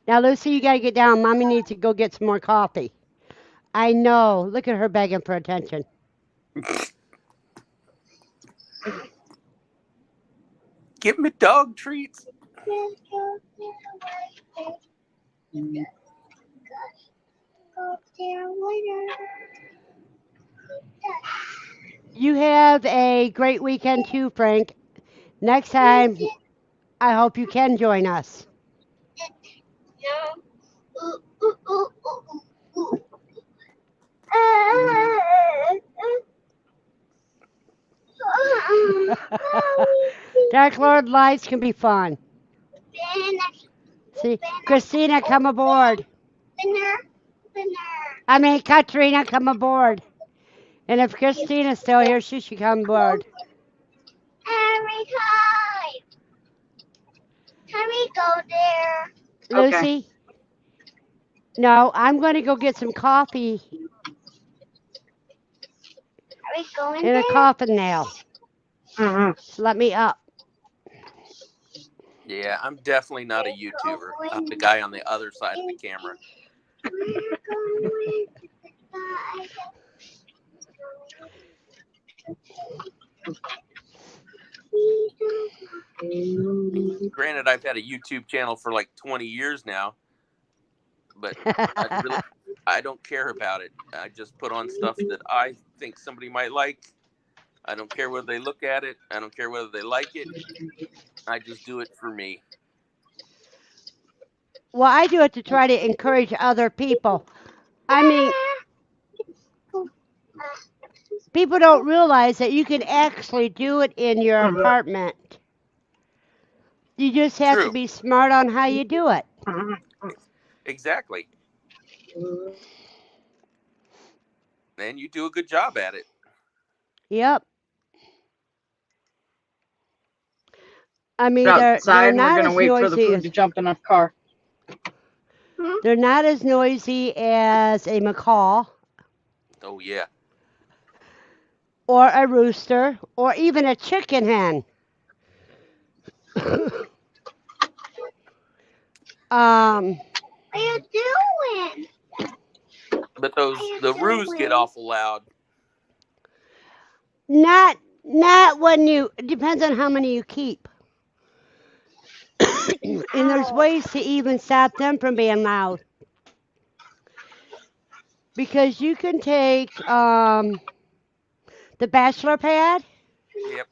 Speaker 1: Now, Lucy, you gotta get down. Mommy needs to go get some more coffee. I know. Look at her begging for attention.
Speaker 11: Give me dog treats.
Speaker 1: You have a great weekend too, Frank. Next time, I hope you can join us. Dark Lord lights can be fun. See, Christina, come aboard. I mean, Katrina, come aboard. And if Christina's still here, she should come aboard.
Speaker 13: Can we go there?
Speaker 1: Lucy? No, I'm going to go get some coffee
Speaker 13: Are we going
Speaker 1: and a
Speaker 13: there?
Speaker 1: coffin nail. So let me up.
Speaker 11: Yeah, I'm definitely not a YouTuber. I'm the guy on the other side of the camera. Granted, I've had a YouTube channel for like 20 years now, but I don't care about it. I just put on stuff that I think somebody might like. I don't care whether they look at it. I don't care whether they like it. I just do it for me.
Speaker 1: Well, I do it to try to encourage other people. I mean, people don't realize that you can actually do it in your apartment. You just have to be smart on how you do it.
Speaker 11: Exactly. And you do a good job at it.
Speaker 1: Yep. I mean,
Speaker 12: We're
Speaker 1: they're
Speaker 12: outside and we're
Speaker 1: not
Speaker 12: gonna
Speaker 1: as
Speaker 12: wait for the
Speaker 1: noisy
Speaker 12: food
Speaker 1: as
Speaker 12: to jump in our car.
Speaker 1: they're not as noisy as a macaw
Speaker 11: Oh yeah.
Speaker 1: or a rooster or even a chicken hen.
Speaker 13: What are you doing?
Speaker 11: But the roos get awful loud.
Speaker 1: Not when you. It depends on how many you keep. And there's ways to even stop them from being loud. Because you can take the bachelor pad
Speaker 11: Yep.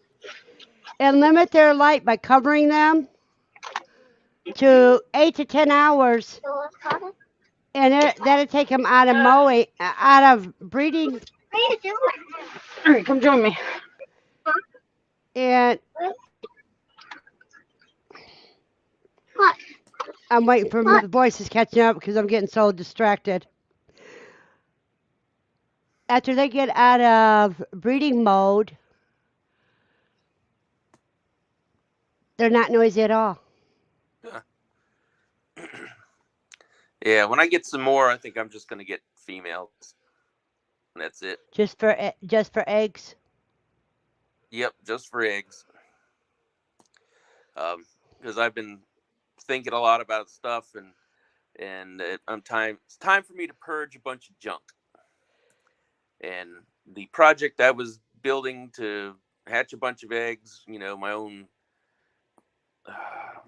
Speaker 1: and limit their light by covering them to 8 to 10 hours. And that'll take them out of mowing, out of breeding.
Speaker 13: What are you doing?
Speaker 12: All right, come join me.
Speaker 1: And I'm waiting for the voices catching up because I'm getting so distracted. After they get out of breeding mode, they're not noisy at all.
Speaker 11: Yeah, when I get some more, I think I'm just gonna get females. That's it.
Speaker 1: Just for eggs.
Speaker 11: Yep, just for eggs. Because I've been thinking a lot about stuff, and it's time for me to purge a bunch of junk. And the project I was building to hatch a bunch of eggs, my own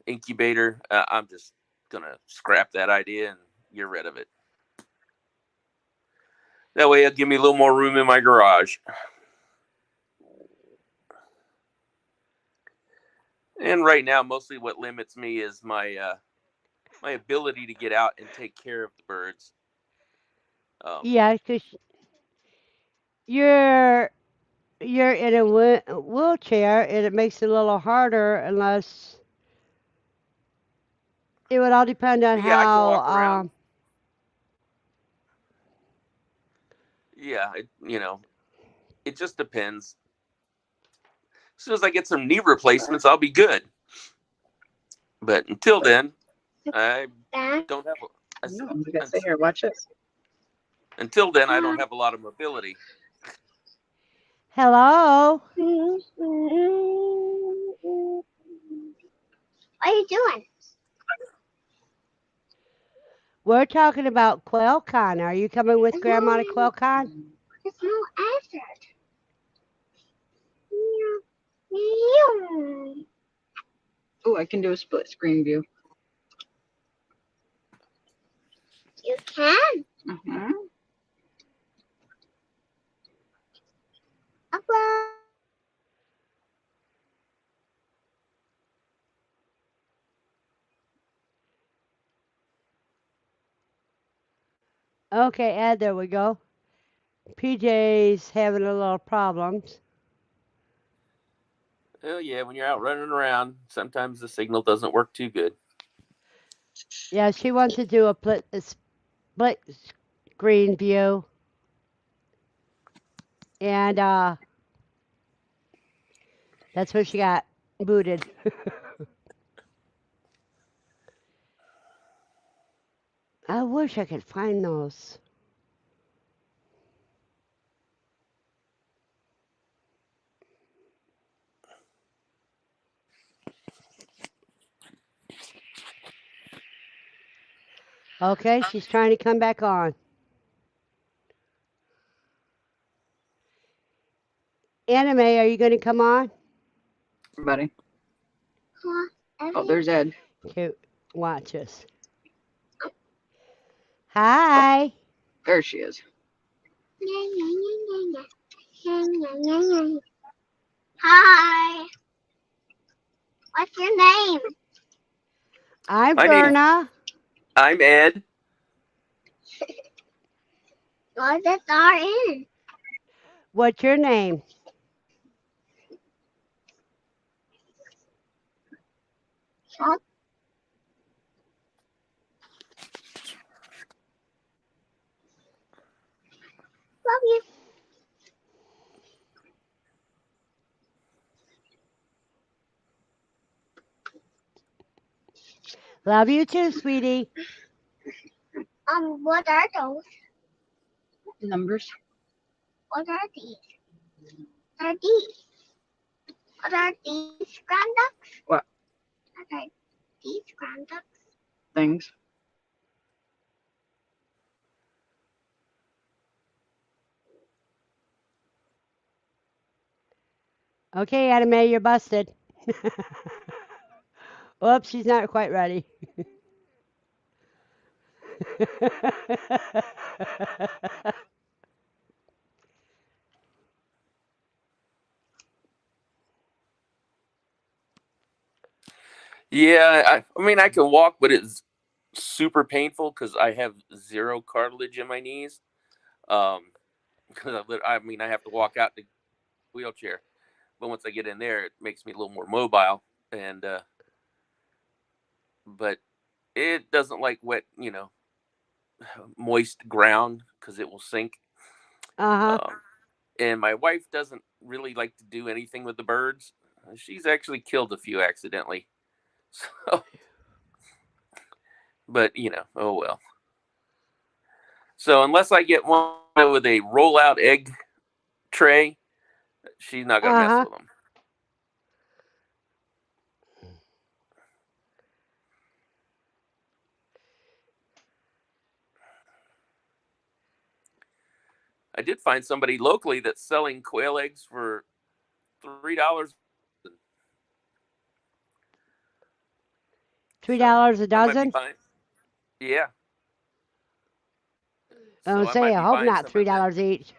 Speaker 11: incubator, I'm just gonna scrap that idea and get rid of it. That way, it'll give me a little more room in my garage. And right now, mostly what limits me is my ability to get out and take care of the birds.
Speaker 1: Yeah, because you're in a wheelchair, and it makes it a little harder unless It would all depend on
Speaker 11: But yeah, I can
Speaker 1: how.
Speaker 11: walk around. Yeah, it just depends. As soon as I get some knee replacements, I'll be good. But until then, I don't have.
Speaker 12: No, I'm gonna sit here, watch this.
Speaker 11: Until then, I don't have a lot of mobility.
Speaker 1: Hello.
Speaker 13: What are you doing?
Speaker 1: We're talking about Quail Con. Are you coming with Grandma to Quail Con?
Speaker 13: There's no answer.
Speaker 12: Oh, I can do a split screen view.
Speaker 13: You can?
Speaker 12: Mm-hmm.
Speaker 13: Hello.
Speaker 1: Okay, Ed, there we go. PJ's having a little problems.
Speaker 11: Oh yeah, when you're out running around, sometimes the signal doesn't work too good.
Speaker 1: Yeah, she wants to do a split screen view. And that's where she got booted. I wish I could find those. Okay, she's trying to come back on. Anime, are you going to come on?
Speaker 12: Buddy. Oh, there's Ed.
Speaker 1: Okay, watch us. Hi.
Speaker 12: There she is.
Speaker 13: Hi. What's your name?
Speaker 1: I'm
Speaker 11: My name.
Speaker 1: Verna.
Speaker 11: I'm Ed.
Speaker 13: What does R in?
Speaker 1: What's your name?
Speaker 13: Huh? Love you.
Speaker 1: Love you too, sweetie.
Speaker 13: What are those?
Speaker 12: Numbers.
Speaker 13: What are these? What are these? What are these, Grand Ducks?
Speaker 12: What?
Speaker 13: What are these, Grand Ducks?
Speaker 12: Things.
Speaker 1: Okay, Anime, you're busted. Whoops, she's not quite ready.
Speaker 11: Yeah, I mean I can walk, but it's super painful because I have zero cartilage in my knees. Because I mean I have to walk out the wheelchair, but once I get in there, it makes me a little more mobile. And but it doesn't like wet, moist ground because it will sink.
Speaker 1: Uh-huh.
Speaker 11: And my wife doesn't really like to do anything with the birds. She's actually killed a few accidentally. So, but oh well. So unless I get one with a roll-out egg tray, she's not gonna mess
Speaker 1: Uh-huh.
Speaker 11: with them. I did find somebody locally that's selling quail eggs for $3.
Speaker 1: $3 a
Speaker 11: I might be
Speaker 1: dozen?
Speaker 11: buying. Yeah.
Speaker 1: I
Speaker 11: So
Speaker 1: would
Speaker 11: I
Speaker 1: say,
Speaker 11: might
Speaker 1: I
Speaker 11: be
Speaker 1: hope
Speaker 11: buying
Speaker 1: not
Speaker 11: some of them.
Speaker 1: $3 each.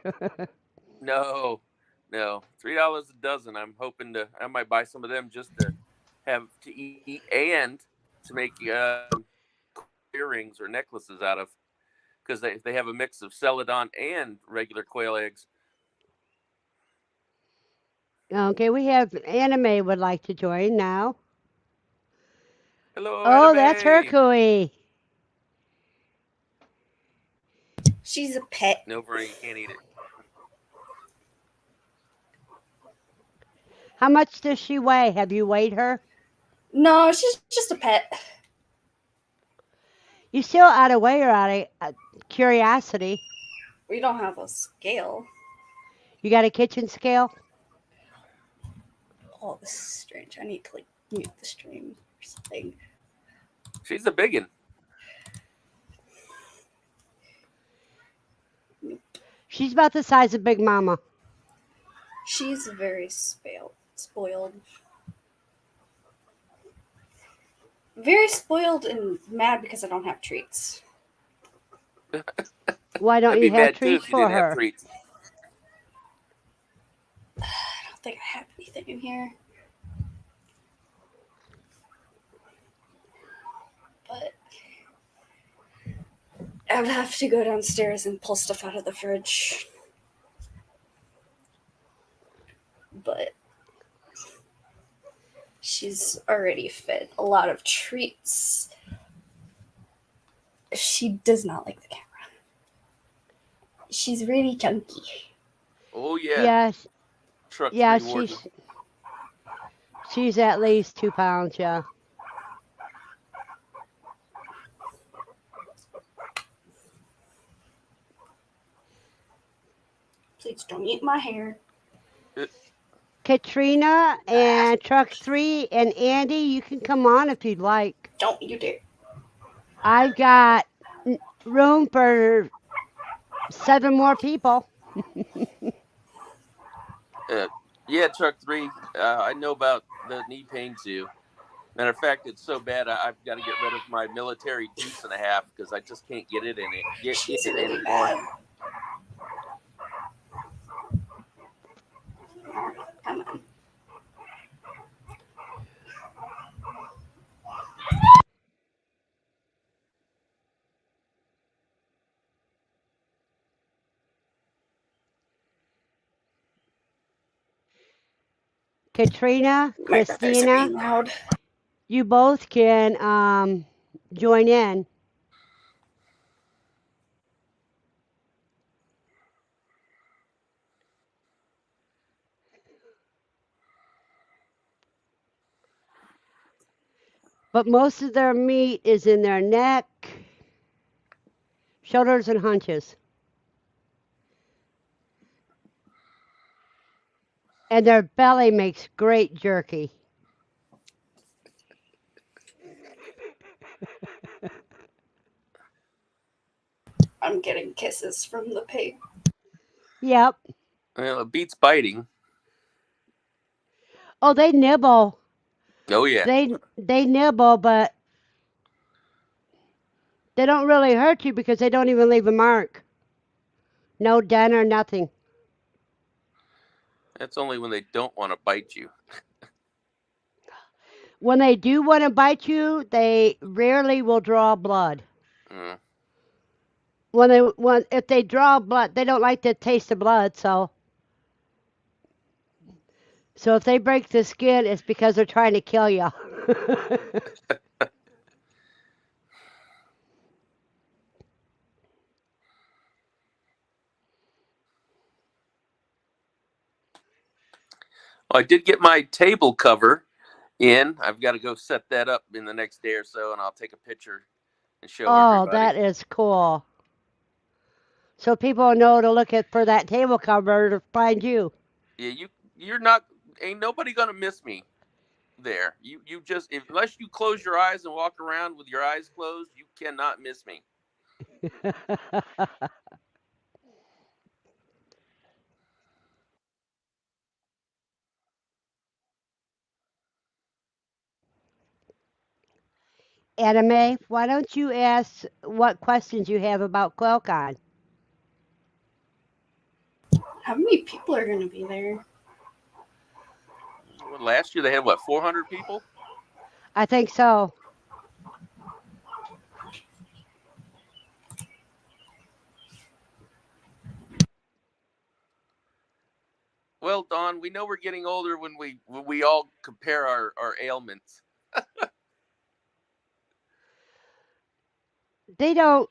Speaker 11: No, $3 a dozen. I'm hoping I might buy some of them just to have to eat and to make earrings or necklaces out of, because they have a mix of celadon and regular quail eggs.
Speaker 1: Okay, we have Anime would like to join now.
Speaker 11: Hello,
Speaker 1: Oh, that's her
Speaker 11: Anime.
Speaker 1: cooey.
Speaker 14: She's a pet.
Speaker 11: No, Verna, you can't eat it.
Speaker 1: How much does she weigh? Have you weighed her?
Speaker 14: No, she's just a pet.
Speaker 1: You still ought to weigh her out of curiosity.
Speaker 14: We don't have a scale.
Speaker 1: You got a kitchen scale?
Speaker 14: Oh, this is strange. I need to like mute the stream or something.
Speaker 11: She's a biggin.
Speaker 1: She's about the size of Big Mama.
Speaker 14: She's very spoiled. Very spoiled and mad because I don't have treats.
Speaker 1: Why don't
Speaker 11: I'd be
Speaker 1: you have
Speaker 11: mad too
Speaker 1: treats
Speaker 11: if you
Speaker 1: for
Speaker 11: didn't have
Speaker 1: her?
Speaker 11: treats.
Speaker 14: I don't think I have anything in here. But I would have to go downstairs and pull stuff out of the fridge. But she's already fed a lot of treats. She does not like the camera. She's really chunky.
Speaker 11: Oh yeah.
Speaker 1: Yes.
Speaker 11: Truck
Speaker 1: Yeah,
Speaker 11: 3 warden.
Speaker 1: she's at least 2 pounds, yeah.
Speaker 14: Please don't eat my hair.
Speaker 1: Katrina and Truck 3 and Andy, you can come on if you'd like.
Speaker 14: Don't you dare.
Speaker 1: I've got room for 7 more people.
Speaker 11: Yeah, Truck 3. I know about the knee pain too. Matter of fact, it's so bad I've got to get rid of my military juice and a half because I just can't get it in it.
Speaker 14: She's
Speaker 11: It
Speaker 14: really
Speaker 11: anymore.
Speaker 14: bad. Come on.
Speaker 1: Katrina,
Speaker 14: My brothers are being
Speaker 1: Christina,
Speaker 14: loud.
Speaker 1: you both can join in. But most of their meat is in their neck, shoulders, and hunches. And their belly makes great jerky.
Speaker 14: I'm getting kisses from the pig.
Speaker 1: Yep.
Speaker 11: Well, it beats biting.
Speaker 1: Oh, they nibble.
Speaker 11: Oh yeah.
Speaker 1: They nibble, but they don't really hurt you because they don't even leave a mark. No dent or nothing.
Speaker 11: That's only when they don't want to bite you.
Speaker 1: When they do want to bite you, they rarely will draw blood.
Speaker 11: Mm.
Speaker 1: If they draw blood, they don't like the taste of blood, so if they break the skin, it's because they're trying to kill you.
Speaker 11: Well, I did get my table cover in. I've got to go set that up in the next day or so, and I'll take a picture and show
Speaker 1: Oh,
Speaker 11: everybody.
Speaker 1: that is cool. So people know to look for that table cover to find you.
Speaker 11: Yeah, you're not. Ain't nobody gonna miss me there. You just unless you close your eyes and walk around with your eyes closed, you cannot miss me.
Speaker 1: Anime, why don't you ask what questions you have about Quail Con?
Speaker 14: How many people are going to be there?
Speaker 11: Well, last year they had 400 people.
Speaker 1: I think so.
Speaker 11: Well, Dawn, we know we're getting older when we all compare our ailments.
Speaker 1: They don't.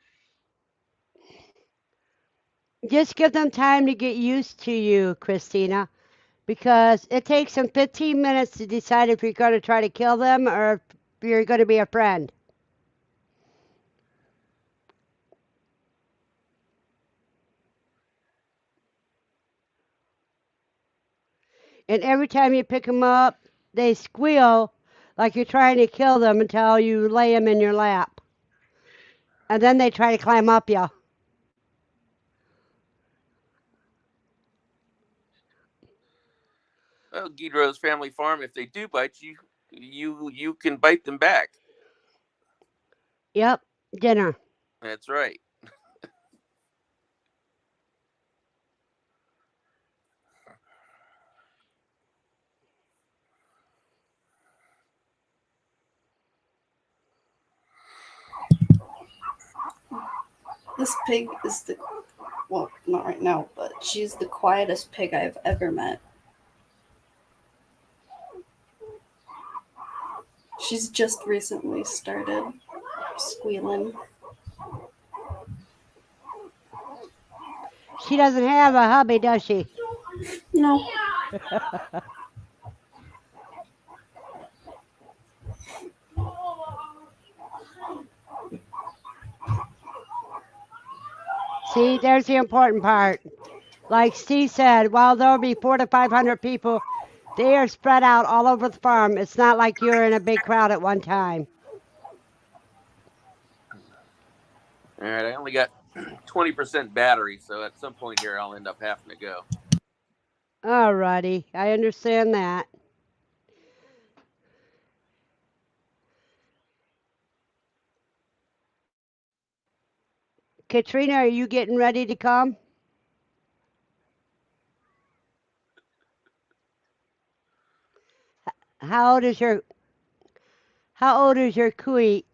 Speaker 1: Just give them time to get used to you, Christina, because it takes them 15 minutes to decide if you're going to try to kill them or if you're going to be a friend. And every time you pick them up, they squeal like you're trying to kill them until you lay them in your lap. And then they try to climb up you.
Speaker 11: Well, Guido's Family Farm, if they do bite you, you can bite them back.
Speaker 1: Yep, dinner.
Speaker 11: That's right.
Speaker 14: This pig is the, well, not right now, but she's the quietest pig I've ever met. She's just recently started squealing.
Speaker 1: She doesn't have a hubby, does she?
Speaker 14: No.
Speaker 1: See, there's the important part. Like Steve said, while there'll be 400 to 500 people, they are spread out all over the farm. It's not like you're in a big crowd at one time.
Speaker 11: All right, I only got 20% battery, so at some point here I'll end up having to go.
Speaker 1: Alrighty, I understand that. Katrina, are you getting ready to come? How old is your kui,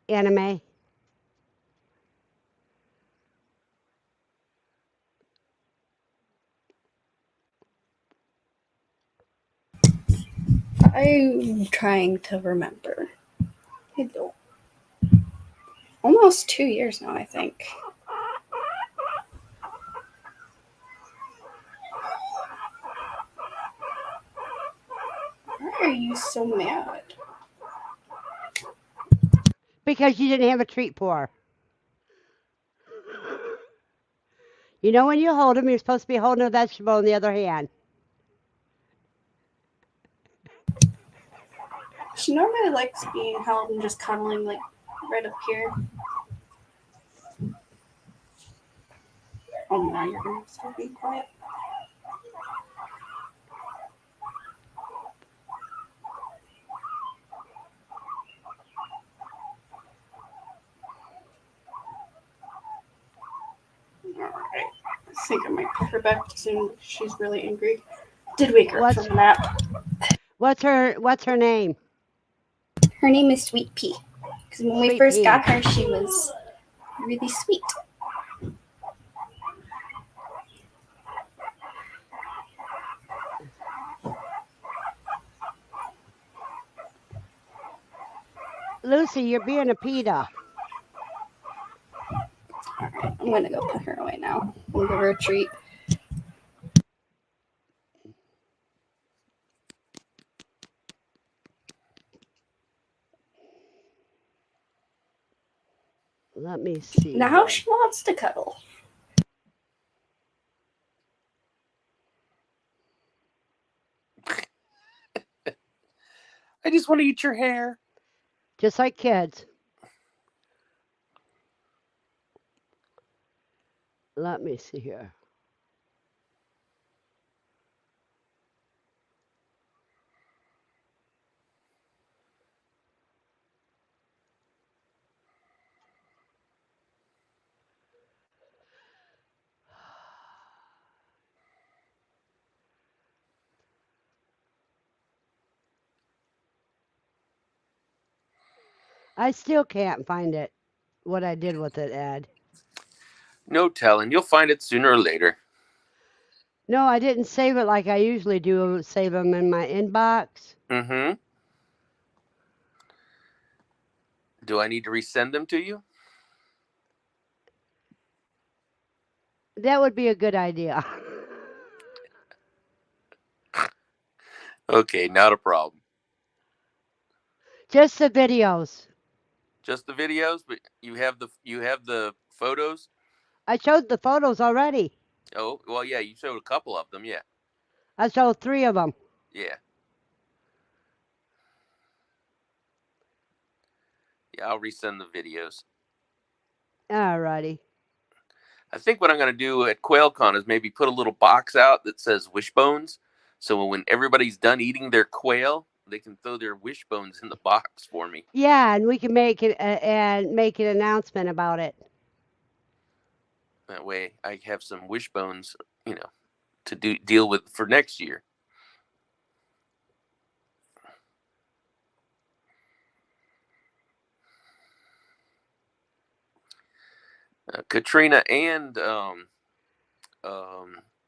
Speaker 1: Anime?
Speaker 14: I'm trying to remember. I don't. Almost 2 years now, I think. Why are you so mad?
Speaker 1: Because you didn't have a treat for her. You know when you hold them, you're supposed to be holding a vegetable in the other hand.
Speaker 14: She normally likes being held and just cuddling, like, right up here. Oh, now you're going to start being quiet. Alright. I think I might put her back to soon. She's really angry. Did wake her up from a nap.
Speaker 1: What's her name?
Speaker 14: Her name is Sweet Pea. Because when we first got her, she was really sweet.
Speaker 1: Lucy, you're being a PETA.
Speaker 14: Alright, I'm gonna go put her away now. We'll give her a treat.
Speaker 1: Let me see.
Speaker 14: Now she wants to cuddle.
Speaker 11: I just want to eat your hair.
Speaker 1: Just like kids. Let me see here. I still can't find it, what I did with it, Ed.
Speaker 11: No telling. You'll find it sooner or later.
Speaker 1: No, I didn't save it like I usually do, save them in my inbox.
Speaker 11: Mm-hmm. Do I need to resend them to you?
Speaker 1: That would be a good idea.
Speaker 11: Okay, not a problem.
Speaker 1: Just the videos.
Speaker 11: Just the videos, but you have the photos.
Speaker 1: I showed the photos already.
Speaker 11: Oh, well, yeah, you showed a couple of them. Yeah,
Speaker 1: I showed 3 of them.
Speaker 11: yeah, yeah. I'll resend the videos.
Speaker 1: Alrighty.
Speaker 11: I think what I'm going to do at Quail Con is maybe put a little box out that says wishbones. So when everybody's done eating their quail, they can throw their wishbones in the box for me.
Speaker 1: Yeah, and we can make it and make an announcement about it.
Speaker 11: That way I have some wishbones, to deal with for next year. Katrina and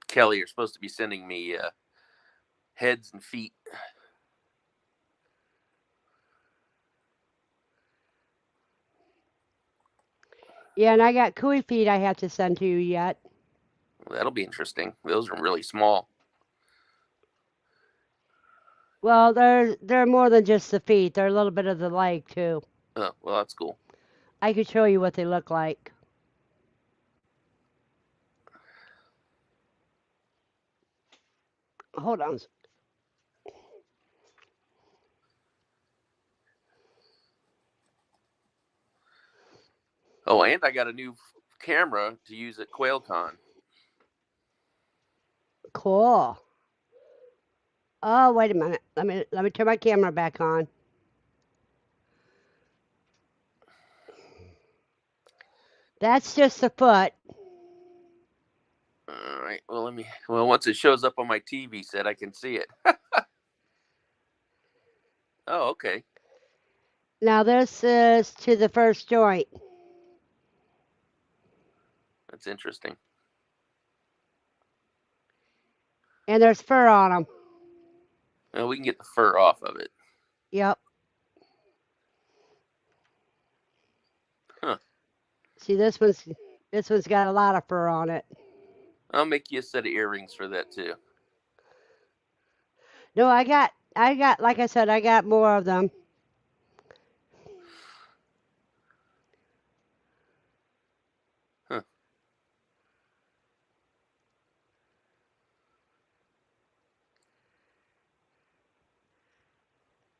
Speaker 11: Kelly are supposed to be sending me heads and feet.
Speaker 1: Yeah, and I got cooey feet I have to send to you yet.
Speaker 11: Well, that'll be interesting. Those are really small.
Speaker 1: Well, they're more than just the feet. They're a little bit of the leg too.
Speaker 11: Oh, well, that's cool.
Speaker 1: I could show you what they look like. Hold on.
Speaker 11: Oh, and I got a new camera to use at Quail Con.
Speaker 1: Cool. Oh, wait a minute. Let me turn my camera back on. That's just the foot.
Speaker 11: All right. Well, once it shows up on my TV set, I can see it. Oh, okay.
Speaker 1: Now this is to the first joint.
Speaker 11: That's interesting.
Speaker 1: And there's fur on them.
Speaker 11: Well, we can get the fur off of it.
Speaker 1: Yep.
Speaker 11: Huh.
Speaker 1: See, this one's got a lot of fur on it.
Speaker 11: I'll make you a set of earrings for that too.
Speaker 1: No, I got like I said, I got more of them.
Speaker 11: Huh.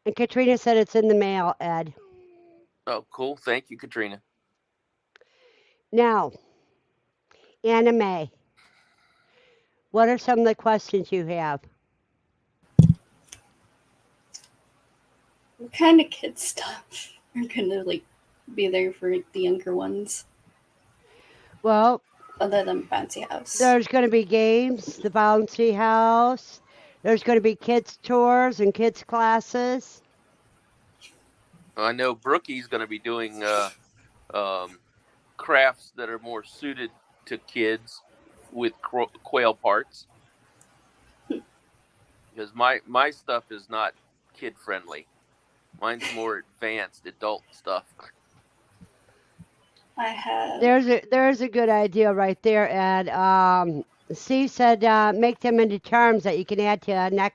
Speaker 1: And Katrina said it's in the mail, Ed.
Speaker 11: Oh, cool. Thank you, Katrina.
Speaker 1: Now, Anna, what are some of the questions you have?
Speaker 14: What kind of kid stuff are gonna be there for the younger ones?
Speaker 1: Well,
Speaker 14: other than bouncy house.
Speaker 1: There's going to be games, the bouncy house. There's going to be kids tours and kids classes.
Speaker 11: I know Brookie's going to be doing crafts that are more suited to kids with quail parts. Because my stuff is not kid friendly. Mine's more advanced adult stuff.
Speaker 14: I have.
Speaker 1: There's a good idea right there, Ed. Steve said make them into charms that you can add to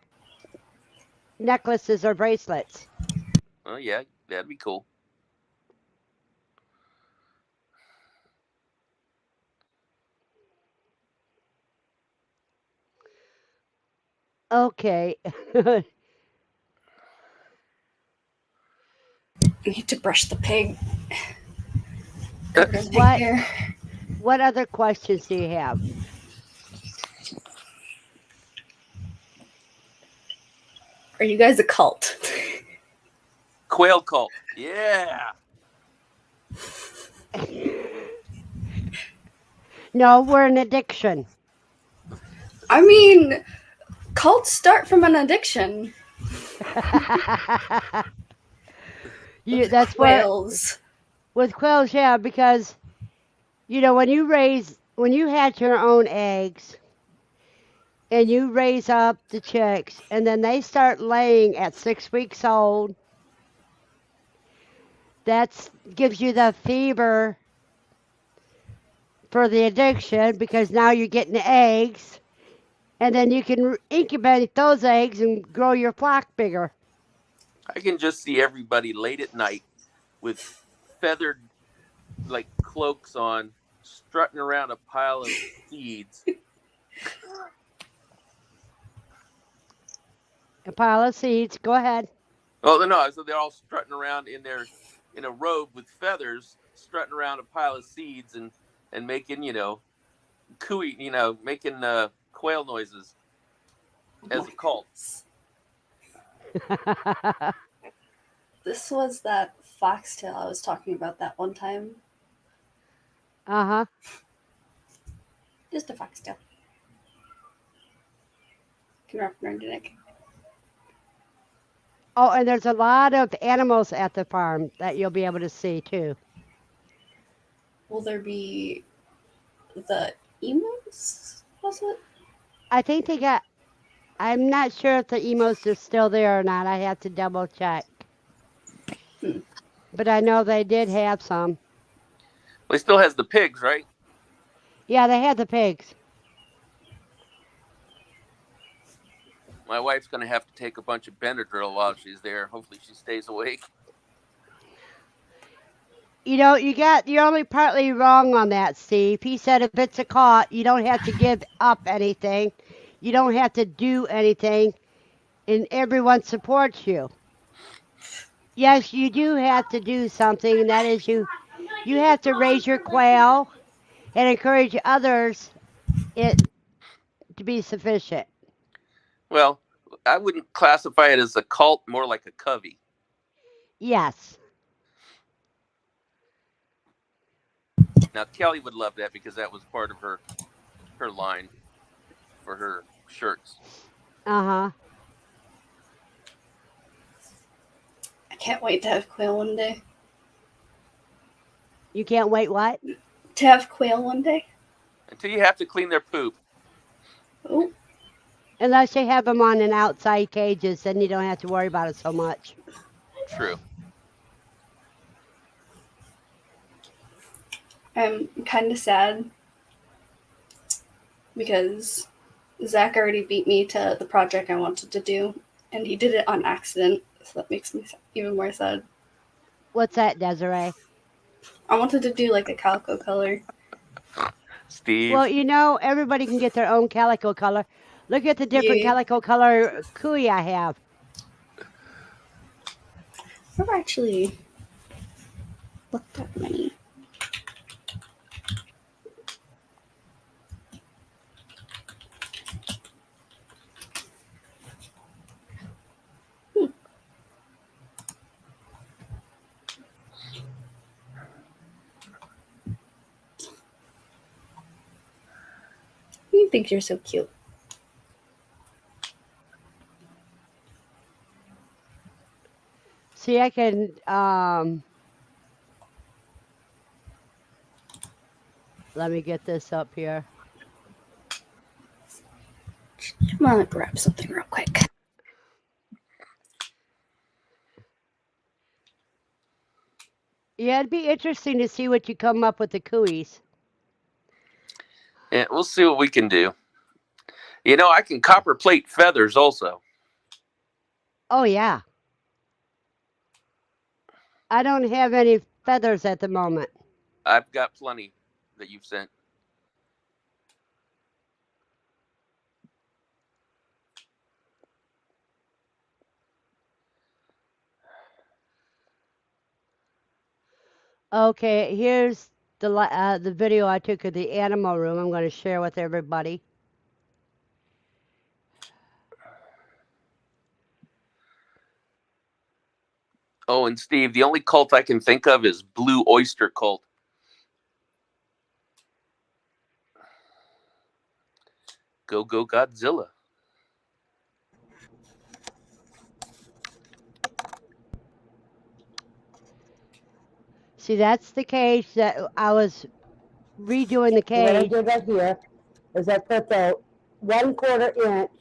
Speaker 1: necklaces or bracelets.
Speaker 11: Oh yeah, that'd be cool.
Speaker 1: Okay.
Speaker 14: I need to brush the pig.
Speaker 1: What other questions do you have?
Speaker 14: Are you guys a cult?
Speaker 11: Quail cult. Yeah.
Speaker 1: No, we're an addiction.
Speaker 14: I mean, cults start from an addiction.
Speaker 1: That's
Speaker 14: quails.
Speaker 1: With quails, yeah, because when you hatch your own eggs and you raise up the chicks and then they start laying at 6 weeks old, that gives you the fever for the addiction because now you're getting the eggs, and then you can incubate those eggs and grow your flock bigger.
Speaker 11: I can just see everybody late at night with feathered like cloaks on, strutting around a pile of seeds.
Speaker 1: A pile of seeds. Go ahead.
Speaker 11: Oh no! So they're all strutting around in a robe with feathers, strutting around a pile of seeds and making cooey, making quail noises as a cult.
Speaker 14: This was that foxtail I was talking about that one time.
Speaker 1: Uh-huh.
Speaker 14: Just a foxtail. Can wrap around your neck.
Speaker 1: Oh, and there's a lot of animals at the farm that you'll be able to see too.
Speaker 14: Will there be the emus? Was it?
Speaker 1: I think they got. I'm not sure if the emos are still there or not. I have to double check. But I know they did have some.
Speaker 11: Well, he still has the pigs, right?
Speaker 1: Yeah, they had the pigs.
Speaker 11: My wife's going to have to take a bunch of Benadryl while she's there. Hopefully she stays awake.
Speaker 1: You know, you're only partly wrong on that, Steve. He said if it's a caught, you don't have to give up anything. You don't have to do anything, and everyone supports you. Yes, you do have to do something, and that is you have to raise your quail and encourage others it to be sufficient.
Speaker 11: Well, I wouldn't classify it as a cult, more like a covey.
Speaker 1: Yes.
Speaker 11: Now Kelly would love that because that was part of her line for her shirts.
Speaker 1: Uh-huh.
Speaker 14: I can't wait to have quail one day.
Speaker 1: You can't wait what?
Speaker 14: To have quail one day.
Speaker 11: Until you have to clean their poop.
Speaker 14: Oh.
Speaker 1: Unless you have them on an outside cages, then you don't have to worry about it so much.
Speaker 11: True.
Speaker 14: I'm kind of sad because Zach already beat me to the project I wanted to do, and he did it on accident, so that makes me even more sad.
Speaker 1: What's that, Desiree?
Speaker 14: I wanted to do like a calico color.
Speaker 11: Steve.
Speaker 1: Well, you know, everybody can get their own calico color. Look at the different calico color cooey I have.
Speaker 14: I've never actually looked at many. You think you're so cute.
Speaker 1: See, I can, let me get this up here.
Speaker 14: I'm gonna grab something real quick.
Speaker 1: Yeah, it'd be interesting to see what you come up with the cooeys.
Speaker 11: Yeah, we'll see what we can do. You know, I can copper plate feathers also.
Speaker 1: Oh, yeah. I don't have any feathers at the moment.
Speaker 11: I've got plenty that you've sent.
Speaker 1: Okay, here's the video I took of the animal room. I'm going to share with everybody.
Speaker 11: Oh, and Steve, the only cult I can think of is Blue Oyster Cult. Go Godzilla.
Speaker 1: See, that's the cage that I was redoing the cage. What I did right here is I put the 1/4 inch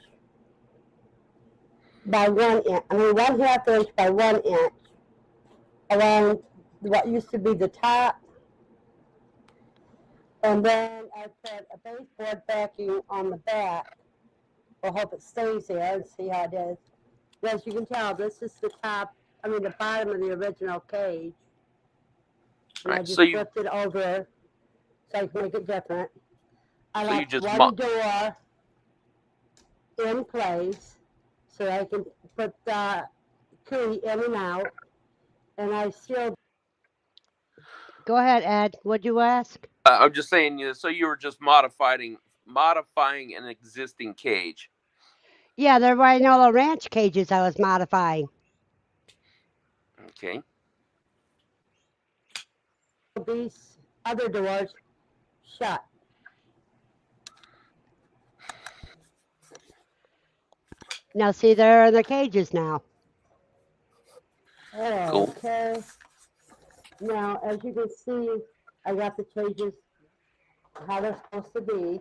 Speaker 1: by 1 inch, 1/2 inch by 1 inch around what used to be the top And then I put a baseboard backing on the back. We'll hope it stays there and see how it is. As you can tell, this is the bottom of the original cage. And I just flipped it over so I can make it different. I left one door in place so I can put the key in and out. And I sealed. Go ahead, Ed. What'd you ask?
Speaker 11: I'm just saying, so you were just modifying an existing cage.
Speaker 1: Yeah, they're Rhinola Ranch cages I was modifying.
Speaker 11: Okay.
Speaker 1: These other doors shut. Now see, they're in the cages now.
Speaker 11: Cool.
Speaker 1: Okay. Now, as you can see, I got the cages how they're supposed to be.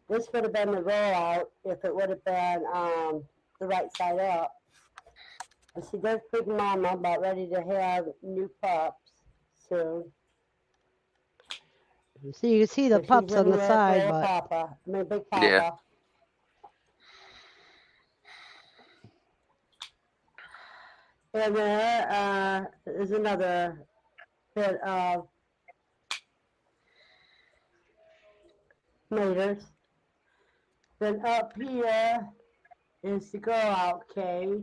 Speaker 1: This would have been the rollout if it would have been the right side up. And see, there's Big Mama about ready to have new pups soon. So you can see the pups on the side, but Papa, Big Papa.
Speaker 11: Yeah.
Speaker 1: And there is another bit of maters. Then up here is the grow out cage.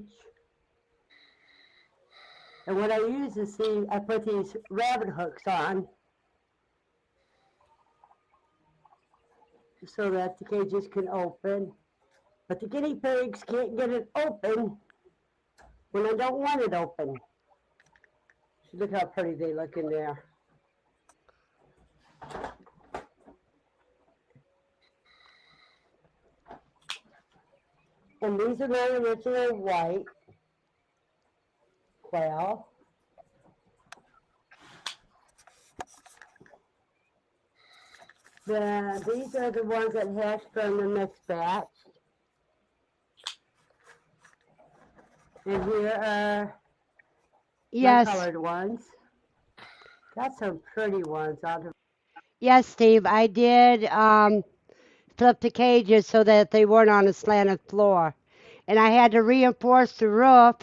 Speaker 1: And what I use is, see, I put these rabbit hooks on so that the cages can open. But the guinea pigs can't get it open when I don't want it open. Look how pretty they look in there. And these are my original white quail. These are the ones that hatched from the next batch. And here are my colored ones. Got some pretty ones out of. Yes, Steve, I did flip the cages so that they weren't on a slanted floor. And I had to reinforce the roof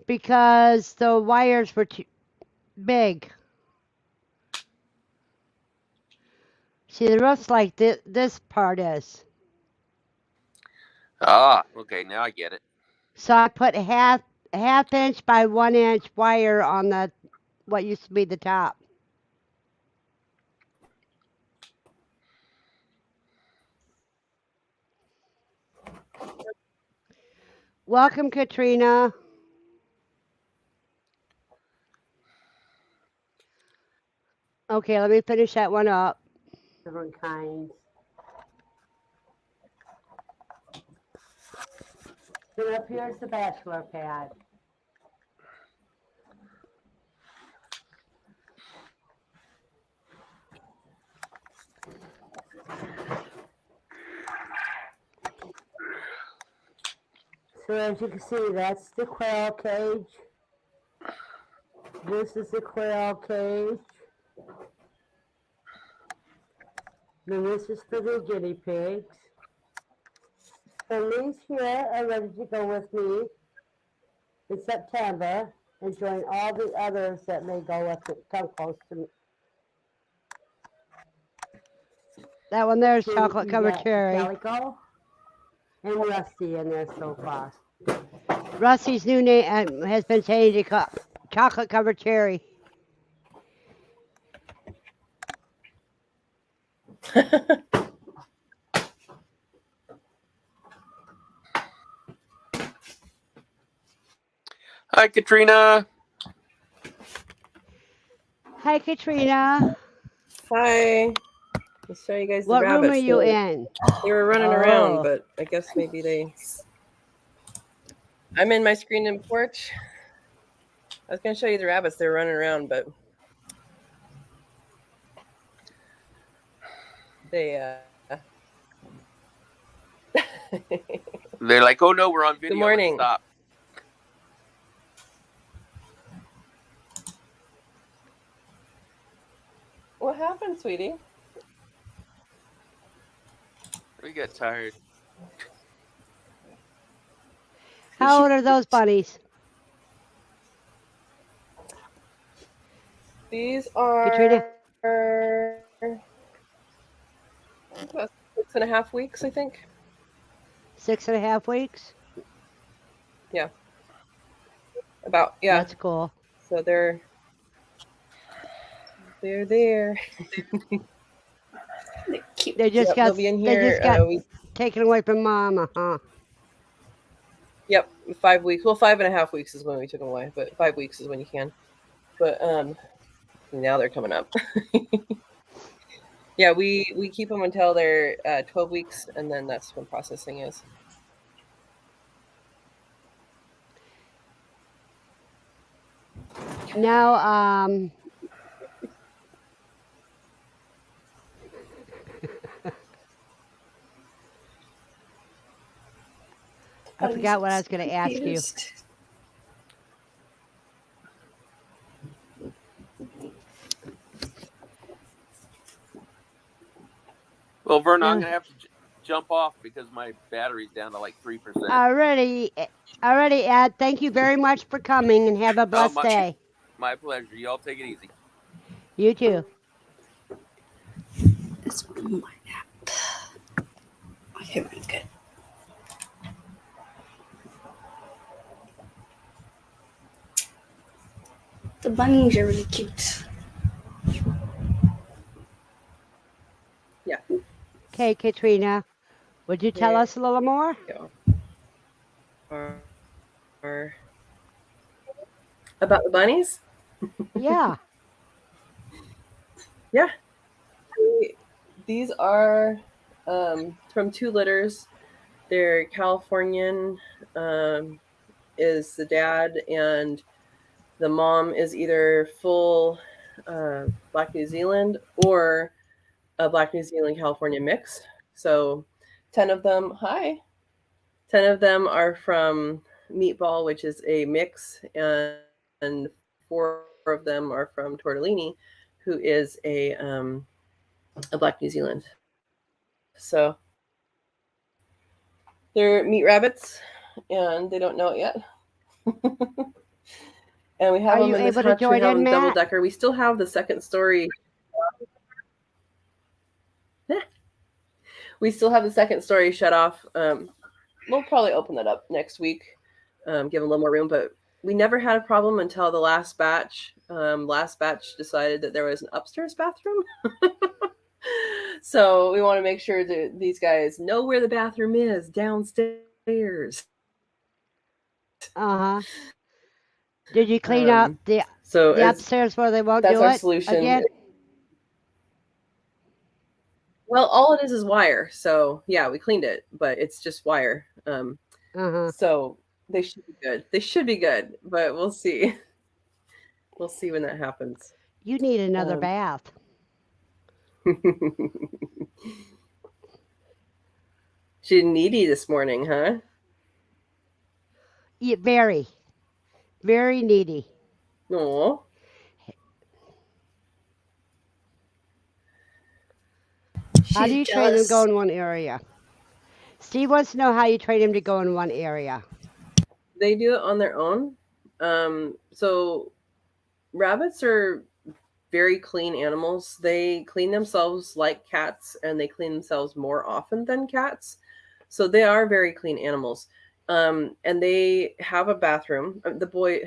Speaker 1: because the wires were too big. See, the roof's like this part is.
Speaker 11: Ah, okay, now I get it.
Speaker 1: So I put a half inch by 1 inch wire on the what used to be the top. Welcome, Katrina. Okay, let me finish that one up. Different kinds. Then up here's the bachelor pad. So as you can see, that's the quail cage. This is the quail cage. Then this is for the guinea pigs. And these here are ready to go with me in September and join all the others that may go with it, come close to me. That one there is chocolate covered cherry. Calico and Rusty in there so far. Rusty's new name has been changed to chocolate covered cherry.
Speaker 11: Hi, Katrina.
Speaker 1: Hi, Katrina.
Speaker 15: Hi. Let's show you guys the
Speaker 1: What
Speaker 15: rabbits.
Speaker 1: room are you in?
Speaker 15: They were running around, but I guess maybe they... I'm in my screen and porch. I was going to show you the rabbits. They were running around, but they...
Speaker 11: They're like, oh no, we're on video.
Speaker 15: Good morning.
Speaker 11: Let's stop.
Speaker 15: What happened, sweetie?
Speaker 11: We got tired.
Speaker 1: How old are those bunnies?
Speaker 15: These
Speaker 1: Katrina?
Speaker 15: are about 6.5 weeks, I think.
Speaker 1: 6.5 weeks?
Speaker 15: Yeah. About, yeah.
Speaker 1: That's cool.
Speaker 15: So they're there.
Speaker 14: Cute.
Speaker 1: They just
Speaker 15: Yep,
Speaker 1: got
Speaker 15: they'll be in
Speaker 1: they
Speaker 15: here.
Speaker 1: just got taken away from mama, huh?
Speaker 15: Yep, 5 weeks. Well, 5.5 weeks is when we took them away, but 5 weeks is when you can. But now they're coming up. Yeah, we keep them until they're 12 weeks, and then that's when processing is.
Speaker 1: Now, I forgot what I was going to ask you.
Speaker 11: Well, Verna, I'm gonna have to jump off because my battery's down to like 3%.
Speaker 1: Already, Ed. Thank you very much for coming, and have a blessed day.
Speaker 11: My pleasure. Y'all take it easy.
Speaker 1: You too.
Speaker 14: It's my app. Okay, we're good. The bunnies are really cute.
Speaker 15: Yeah.
Speaker 1: Okay, Katrina, would you tell us a little more?
Speaker 15: About the bunnies?
Speaker 1: Yeah.
Speaker 15: Yeah. These are from 2 litters. They're Californian, is the dad, and the mom is either full Black New Zealand or a Black New Zealand California mix. So 10 of them, 10 of them are from Meatball, which is a mix, and 4 of them are from Tortellini, who is a Black New Zealand. So they're meat rabbits, and they don't know it yet. And we have
Speaker 1: Are
Speaker 15: them
Speaker 1: you
Speaker 15: in this
Speaker 1: able to
Speaker 15: hutch. We
Speaker 1: join
Speaker 15: have
Speaker 1: in,
Speaker 15: them double
Speaker 1: Matt?
Speaker 15: decker. We still have the second story. We still have the second story shut off. We'll probably open that up next week, give a little more room. But we never had a problem until the last batch. Last batch decided that there was an upstairs bathroom. So we want to make sure that these guys know where the bathroom is downstairs.
Speaker 1: Uh-huh. Did you clean up the upstairs where they won't
Speaker 15: that's
Speaker 1: do
Speaker 15: our
Speaker 1: it
Speaker 15: solution.
Speaker 1: again?
Speaker 15: Well, all it is wire. So yeah, we cleaned it, but it's just wire. So they should be good. They should be good, but we'll see. We'll see when that happens.
Speaker 1: You need another bath.
Speaker 15: She's needy this morning, huh?
Speaker 1: Yeah, very, very needy.
Speaker 15: Aw.
Speaker 1: How do you train them to go in one area? Steve wants to know how you train them to go in one area.
Speaker 15: They do it on their own. So rabbits are very clean animals. They clean themselves like cats, and they clean themselves more often than cats. So they are very clean animals. And they have a bathroom. The boy,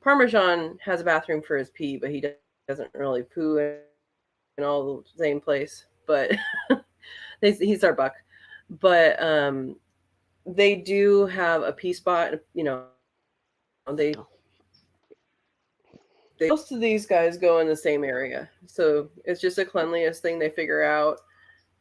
Speaker 15: Parmesan, has a bathroom for his pee, but he doesn't really poo in all the same place. But he's our buck. But they do have a pee spot. You know, most of these guys go in the same area, so it's just a cleanliness thing they figure out.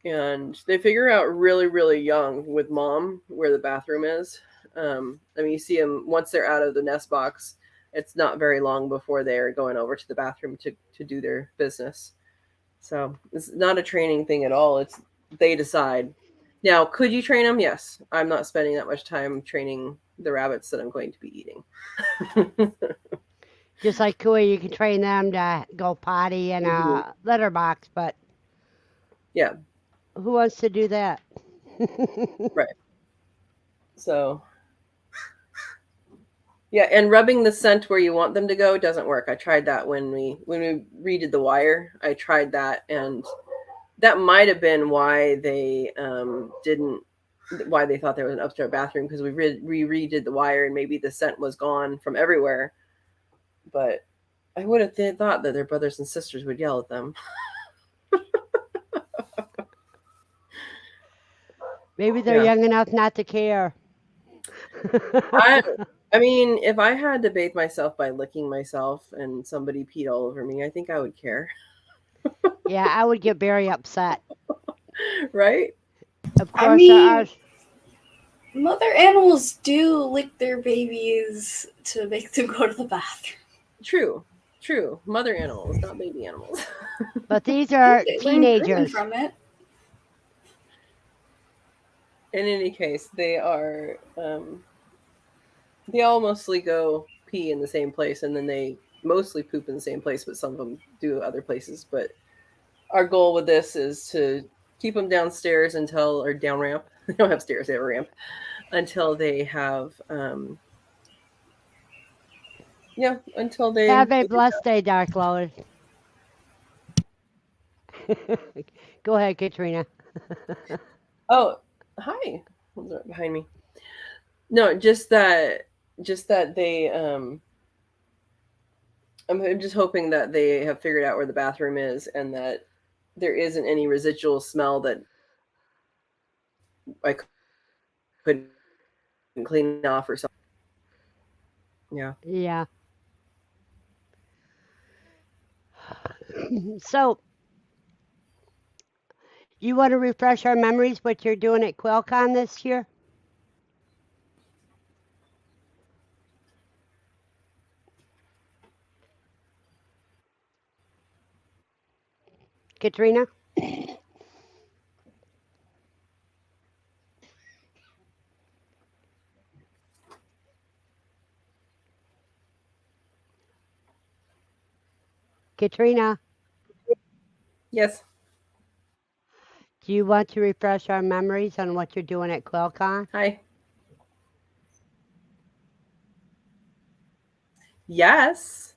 Speaker 15: And they figure out really, really young with mom where the bathroom is. I mean, you see them once they're out of the nest box. It's not very long before they're going over to the bathroom to do their business. So it's not a training thing at all. It's they decide. Now, could you train them? Yes. I'm not spending that much time training the rabbits that I'm going to be eating.
Speaker 1: Just like Kui, you can train them to go potty in a litter box, but
Speaker 15: yeah,
Speaker 1: Who wants to do that?
Speaker 15: Right. So yeah, and rubbing the scent where you want them to go doesn't work. I tried that when we redid the wire. I tried that, and that might have been why they didn't, why they thought there was an upstairs bathroom, because we redid the wire and maybe the scent was gone from everywhere. But I would have thought that their brothers and sisters would yell at them.
Speaker 1: Maybe they're young enough not to care.
Speaker 15: I mean, if I had to bathe myself by licking myself and somebody peed all over me, I think I would care.
Speaker 1: Yeah, I would get very upset.
Speaker 15: Right?
Speaker 1: Of course,
Speaker 14: I mean, mother animals do lick their babies to make them go to the bathroom.
Speaker 15: True. Mother animals, not baby animals.
Speaker 1: But these are
Speaker 14: They learn
Speaker 1: teenagers.
Speaker 14: from it.
Speaker 15: In any case, they are they all mostly go pee in the same place, and then they mostly poop in the same place, but some of them do other places. But our goal with this is to keep them downstairs until, or down ramp. They don't have stairs, they have a ramp, until they have until they
Speaker 1: Have a blessed day, Dark Lord. Go ahead, Katrina.
Speaker 15: Oh, hi. Who's right behind me? No, just that they I'm just hoping that they have figured out where the bathroom is, and that there isn't any residual smell that I couldn't clean off or something. Yeah.
Speaker 1: Yeah. So, you want to refresh our memories what you're doing at Quail Con this year? Katrina? Katrina?
Speaker 15: Yes.
Speaker 1: Do you want to refresh our memories on what you're doing at Quail Con?
Speaker 15: Hi. Yes.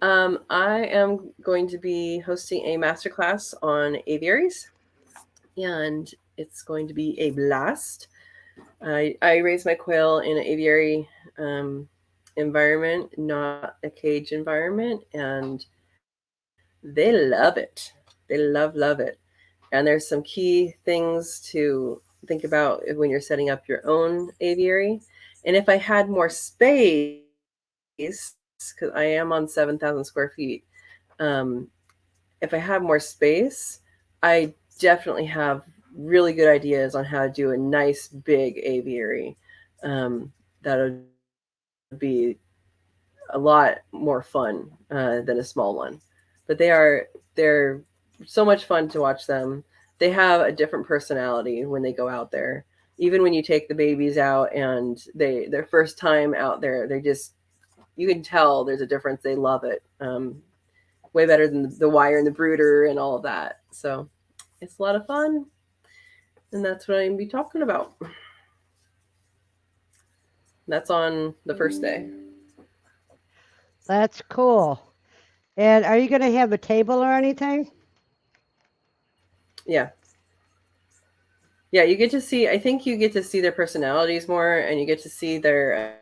Speaker 15: I am going to be hosting a masterclass on aviaries, and it's going to be a blast. I raise my quail in an aviary environment, not a cage environment, and they love it. They love it. And there's some key things to think about when you're setting up your own aviary. And if I had more space, because I am on 7,000 square feet, if I had more space, I definitely have really good ideas on how to do a nice big aviary. That would be a lot more fun than a small one. But they're so much fun to watch them. They have a different personality when they go out there. Even when you take the babies out and their first time out there, they're just, you can tell there's a difference. They love it. Way better than the wire and the brooder and all of that. So it's a lot of fun. And that's what I'm going to be talking about. That's on the first day.
Speaker 1: That's cool. And are you going to have a table or anything?
Speaker 15: Yeah. Yeah, you get to see, I think you get to see their personalities more, and you get to see their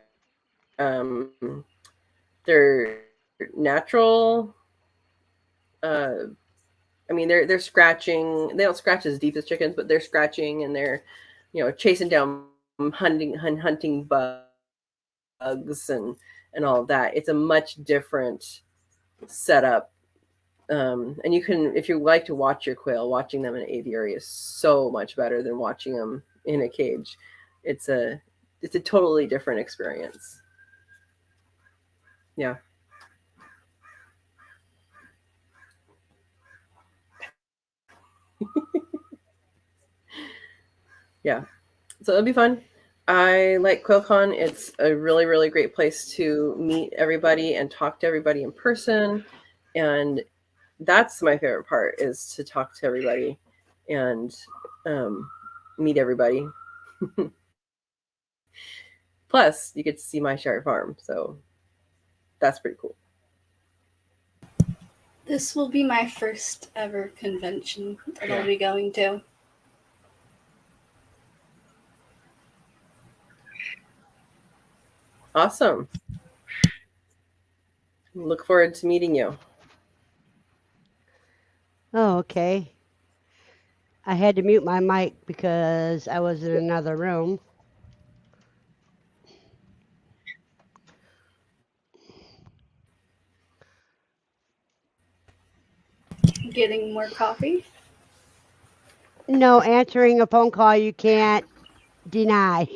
Speaker 15: natural I mean, they're scratching. They don't scratch as deep as chickens, but they're scratching, and they're, chasing down hunting bugs and all of that. It's a much different setup. And you can, if you like to watch your quail, watching them in an aviary is so much better than watching them in a cage. It's a totally different experience. Yeah. Yeah. So it'll be fun. I like Quail Con. It's a really, really great place to meet everybody and talk to everybody in person. And that's my favorite part, is to talk to everybody and meet everybody. Plus, you get to see my Shire farm, so that's pretty cool.
Speaker 14: This will be my first ever convention that I'll be going to.
Speaker 15: Awesome. Look forward to meeting you.
Speaker 1: Oh, okay. I had to mute my mic because I was in another room.
Speaker 14: Getting more coffee?
Speaker 1: No, answering a phone call you can't deny.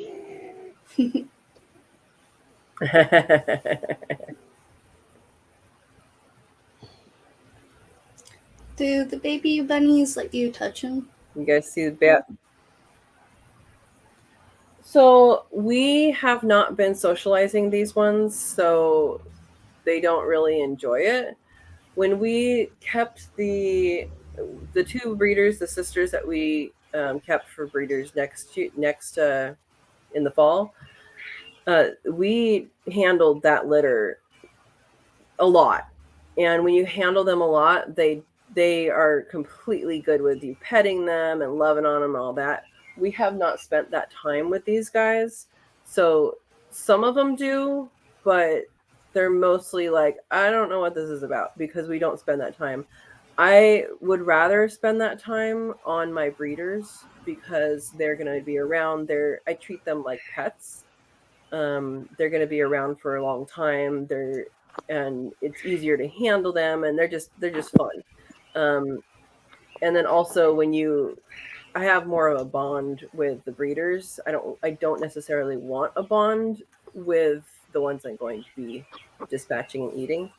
Speaker 14: Do the baby bunnies let you touch them?
Speaker 15: You guys see the bat? So we have not been socializing these ones, so they don't really enjoy it. When we kept the two breeders, the sisters that we kept for breeders next in the fall, we handled that litter a lot. And when you handle them a lot, they are completely good with you petting them and loving on them and all that. We have not spent that time with these guys. So some of them do, but they're mostly like, I don't know what this is about, because we don't spend that time. I would rather spend that time on my breeders because they're going to be around. I treat them like pets. They're going to be around for a long time. And it's easier to handle them, and they're just fun. And then also I have more of a bond with the breeders. I don't necessarily want a bond with the ones I'm going to be dispatching and eating.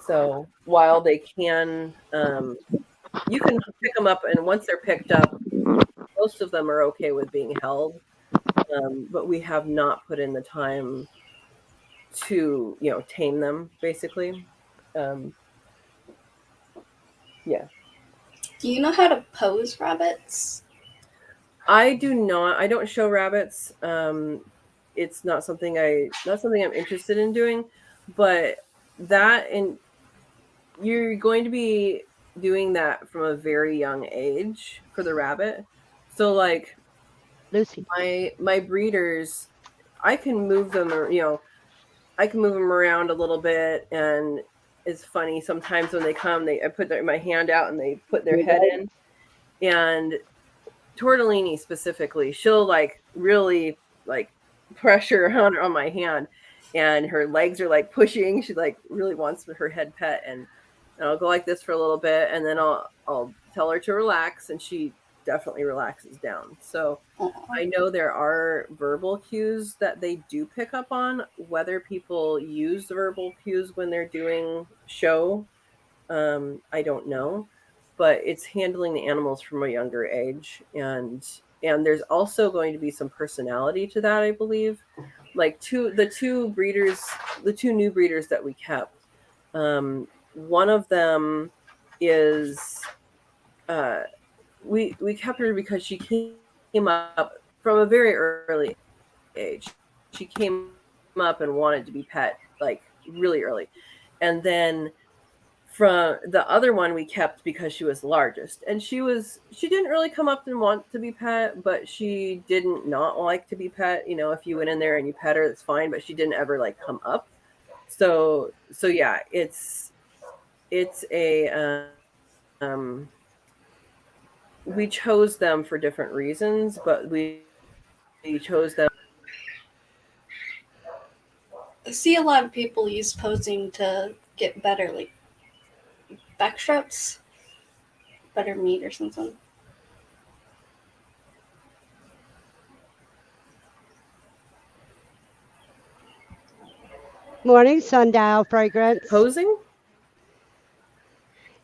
Speaker 15: So while they can, you can pick them up, and once they're picked up, most of them are okay with being held. But we have not put in the time to tame them, basically. Yeah.
Speaker 14: Do you know how to pose rabbits?
Speaker 15: I do not. I don't show rabbits. It's not something I'm interested in doing. But you're going to be doing that from a very young age for the rabbit. So like
Speaker 1: Lucy,
Speaker 15: my breeders, I can move them, I can move them around a little bit, and it's funny sometimes when they come, I put my hand out and they put their head in, and Tortellini specifically, she'll like really like pressure on my hand, and her legs are like pushing. She like really wants her head pet, and I'll go like this for a little bit, and then I'll tell her to relax, and she definitely relaxes down. So I know there are verbal cues that they do pick up on. Whether people use the verbal cues when they're doing show, I don't know, but it's handling the animals from a younger age, and there's also going to be some personality to that, I believe. Like the two new breeders that we kept, one of them is we kept her because she came up from a very early age. She came up and wanted to be pet like really early, and then from the other one we kept because she was the largest, and she didn't really come up and want to be pet, but she didn't not like to be pet. If you went in there and you pet her, that's fine, but she didn't ever like come up. So yeah, it's a we chose them for different reasons, but we chose them.
Speaker 14: I see a lot of people use posing to get better, like backstraps, better meat or something.
Speaker 1: morning, Sundial Fragrance.
Speaker 15: Posing?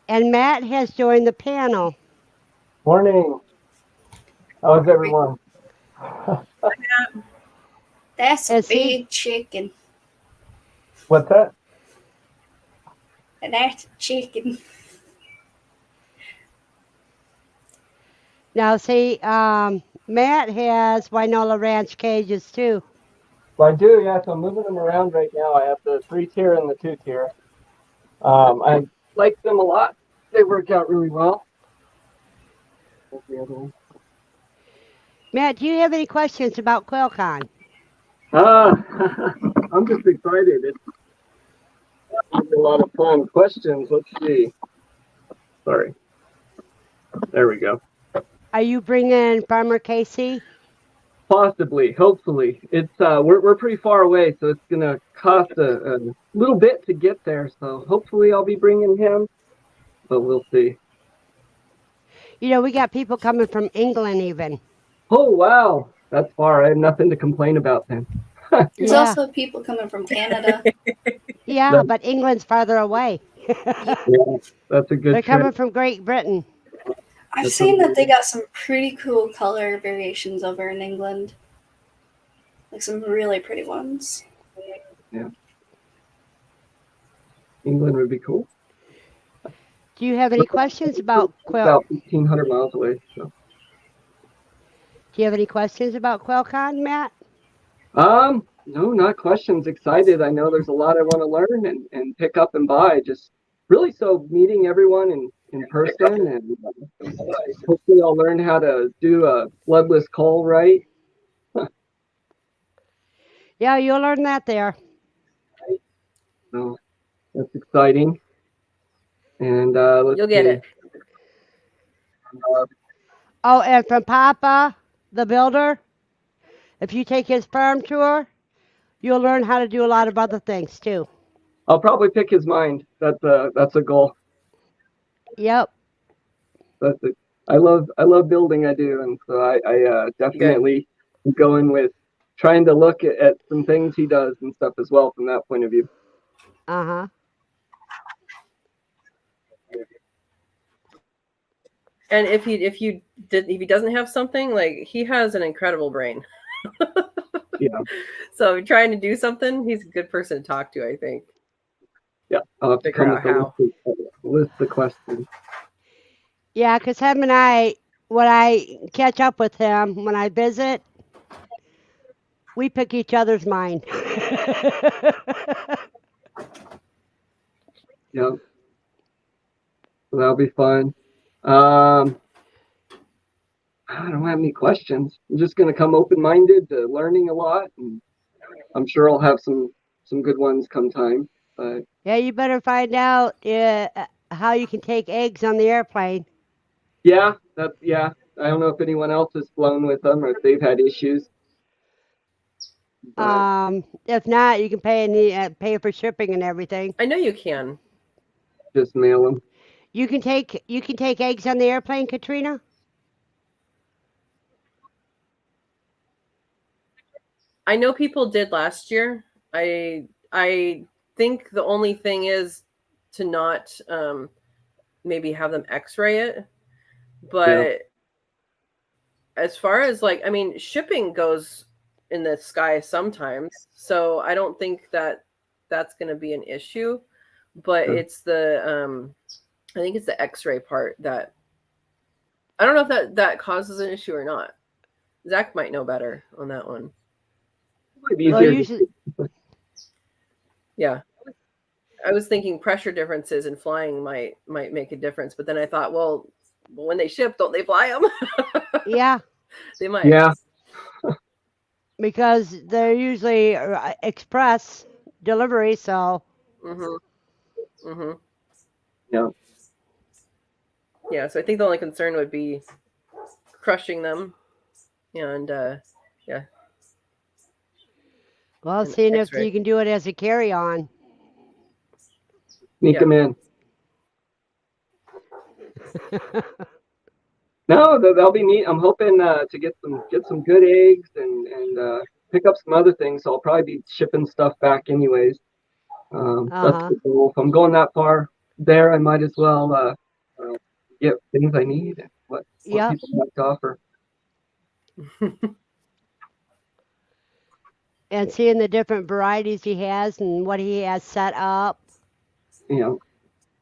Speaker 1: And Matt has joined the panel.
Speaker 16: Morning. How's everyone?
Speaker 14: That's a big chicken.
Speaker 16: What's that?
Speaker 14: That's a chicken.
Speaker 1: Now, see, Matt has Wynola Ranch cages too.
Speaker 16: Well, I do, yeah. So I'm moving them around right now. I have the 3-tier and the 2-tier. I like them a lot. They work out really well. What's the other one?
Speaker 1: Matt, do you have any questions about Quail Con?
Speaker 16: I'm just excited. It's a lot of fun. Questions. Let's see. Sorry. There we go.
Speaker 1: Are you bringing Farmer Casey?
Speaker 16: Possibly, hopefully. It's we're pretty far away, so it's gonna cost a little bit to get there. So hopefully I'll be bringing him, but we'll see.
Speaker 1: You know, we got people coming from England even.
Speaker 16: Oh wow, that's far. I have nothing to complain about then.
Speaker 14: There's
Speaker 1: Yeah.
Speaker 14: also people coming from Canada.
Speaker 1: Yeah, but England's farther away.
Speaker 16: Yeah, that's a good
Speaker 1: They're coming
Speaker 16: trip.
Speaker 1: from Great Britain.
Speaker 14: I've seen that they got some pretty cool color variations over in England. Like some really pretty ones.
Speaker 16: Yeah. England would be cool.
Speaker 1: Do you have any questions about Quail?
Speaker 16: About 1,500 miles away. So.
Speaker 1: Do you have any questions about QuailCon, Matt?
Speaker 16: No, not questions. Excited. I know there's a lot I want to learn and pick up and buy. Just really so meeting everyone in person, and hopefully I'll learn how to do a bloodless cull right.
Speaker 1: Yeah, you'll learn that there.
Speaker 16: So that's exciting. And let's
Speaker 15: You'll get
Speaker 16: see.
Speaker 15: it.
Speaker 1: Oh, and from Papa, the builder, if you take his farm tour, you'll learn how to do a lot of other things too.
Speaker 16: I'll probably pick his mind. That's a goal.
Speaker 1: Yep.
Speaker 16: That's it. I love building. I do, and so I definitely go in with trying to look at some things he does and stuff as well from that point of view.
Speaker 1: Uh-huh.
Speaker 15: And if he doesn't have something, like, he has an incredible brain.
Speaker 16: Yeah.
Speaker 15: So if you're trying to do something, he's a good person to talk to, I think.
Speaker 16: Yeah, I'll have to
Speaker 15: Figure
Speaker 16: come
Speaker 15: out
Speaker 16: with
Speaker 15: how.
Speaker 16: a list of questions.
Speaker 1: Yeah, 'cause him and I, when I catch up with him, when I visit, we pick each other's mind.
Speaker 16: Yeah. So that'll be fun. I don't have any questions. I'm just gonna come open-minded to learning a lot, and I'm sure I'll have some good ones come time. But
Speaker 1: Yeah, you better find out how you can take eggs on the airplane.
Speaker 16: yeah. I don't know if anyone else has flown with them or if they've had issues. But
Speaker 1: If not, you can pay for shipping and everything.
Speaker 15: I know you can.
Speaker 16: Just mail them.
Speaker 1: You can take eggs on the airplane, Katrina?
Speaker 15: I know people did last year. I think the only thing is to not maybe have them x-ray it. But as far as, like, I mean, shipping goes in the sky sometimes. So I don't think that that's going to be an issue, but it's the I think it's the x-ray part that I don't know if that causes an issue or not. Zach might know better on that one.
Speaker 1: Well, usually,
Speaker 15: yeah. I was thinking pressure differences in flying might make a difference, but then I thought, well, when they ship, don't they fly them?
Speaker 1: yeah.
Speaker 15: They might.
Speaker 16: Yeah.
Speaker 1: Because they're usually express delivery, so.
Speaker 15: Mm-hmm. Mm-hmm.
Speaker 16: Yeah.
Speaker 15: Yeah, so I think the only concern would be crushing them, and yeah.
Speaker 1: Well, seeing if you can do it as a carry-on.
Speaker 16: Sneak them in. No, that'll be neat. I'm hoping to get some good eggs and pick up some other things. So I'll probably be shipping stuff back anyways. That's the goal. If I'm going that far there, I might as well get things I need and what people have to offer.
Speaker 1: And seeing the different varieties he has and what he has set up.
Speaker 16: Yeah.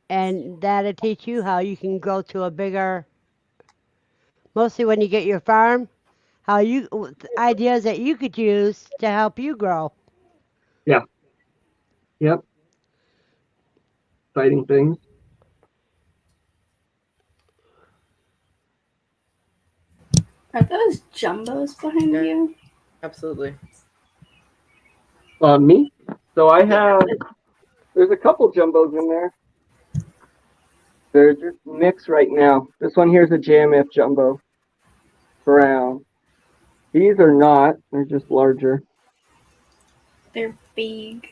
Speaker 1: And that'll teach you how you can go to a bigger mostly when you get your farm, how you ideas that you could use to help you grow.
Speaker 16: Yeah. Yep. Exciting things.
Speaker 14: Are those jumbos behind you?
Speaker 15: Absolutely.
Speaker 16: Me? So I have, there's a couple jumbos in there. They're just mixed right now. This one here's a JMF jumbo, brown. These are not, they're just larger.
Speaker 14: They're big.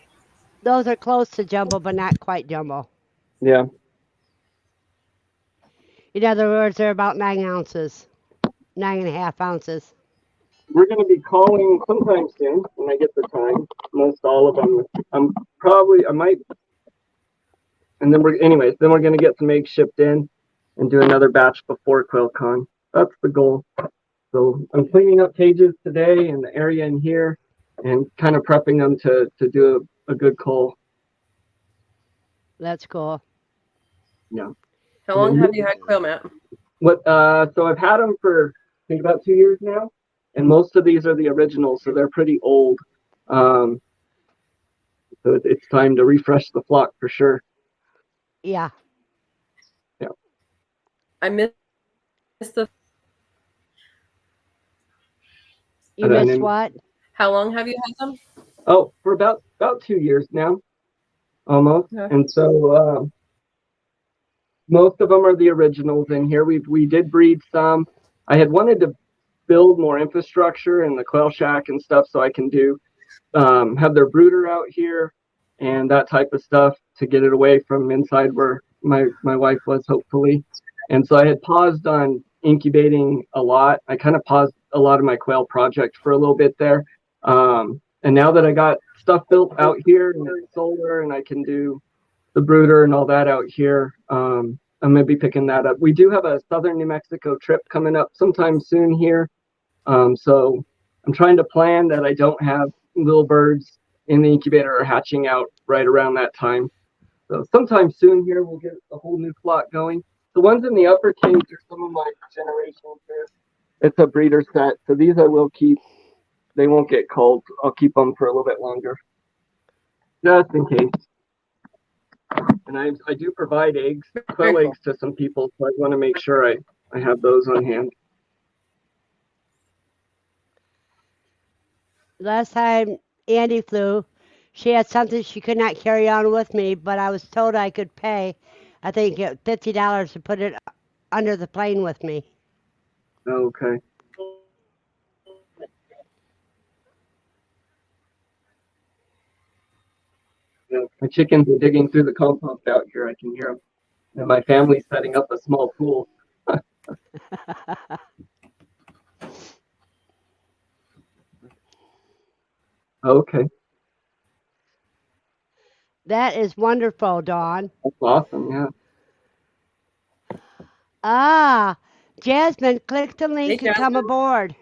Speaker 1: Those are close to jumbo, but not quite jumbo.
Speaker 16: Yeah.
Speaker 1: In other words, they're about 9 ounces, 9.5 ounces.
Speaker 16: We're going to be calling sometime soon when I get the time. Most all of them. I might, and then then we're going to get some eggs shipped in and do another batch before Quail Con. That's the goal. So I'm cleaning up cages today in the area in here and kind of prepping them to do a good cull.
Speaker 1: That's cool.
Speaker 16: Yeah.
Speaker 15: How long have you had quail, Matt?
Speaker 16: So I've had them for I think about 2 years now, and most of these are the originals, so they're pretty old. So it's time to refresh the flock for sure.
Speaker 1: Yeah.
Speaker 16: Yeah.
Speaker 15: I missed the.
Speaker 1: You missed what?
Speaker 15: How long have you had them?
Speaker 16: Oh, for about 2 years now, almost.
Speaker 15: Okay.
Speaker 16: And so most of them are the originals in here. We did breed some. I had wanted to build more infrastructure in the quail shack and stuff so I can do have their brooder out here and that type of stuff to get it away from inside where my wife was, hopefully. And so I had paused on incubating a lot. I kind of paused a lot of my quail project for a little bit there. And now that I got stuff built out here and it's solar and I can do the brooder and all that out here, I'm going to be picking that up. We do have a southern New Mexico trip coming up sometime soon here. So I'm trying to plan that I don't have little birds in the incubator or hatching out right around that time. So sometime soon here, we'll get a whole new flock going. The ones in the upper cage are some of my generations here. It's a breeder set. So these I will keep. They won't get cold. I'll keep them for a little bit longer. Just in case. And I do provide eggs, quail eggs to some people. So I want to make sure I have those on hand.
Speaker 1: Last time Andy flew, she had something she could not carry on with me, but I was told I could pay, I think, $50 to put it under the plane with me.
Speaker 16: Okay. Yeah, my chickens are digging through the compost out here. I can hear them. And my family's setting up a small pool. Okay.
Speaker 1: That is wonderful, Dawn.
Speaker 16: That's awesome, yeah.
Speaker 1: Ah, Jasmine, click the link
Speaker 15: Hey,
Speaker 1: and come aboard.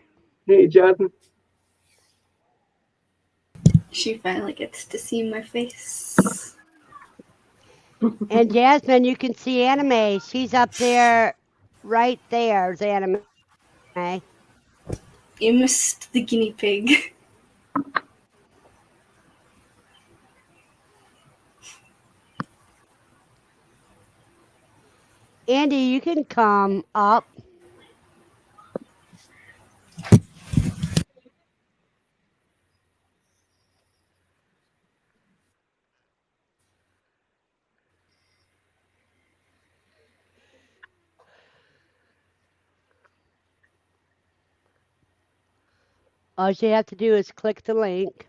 Speaker 16: Hey, Jasmine.
Speaker 14: She finally gets to see my face.
Speaker 1: And Jasmine, you can see Anime. She's up there, right there's Anime.
Speaker 14: You missed the guinea pig.
Speaker 1: Andy, you can come up. All you have to do is click the link.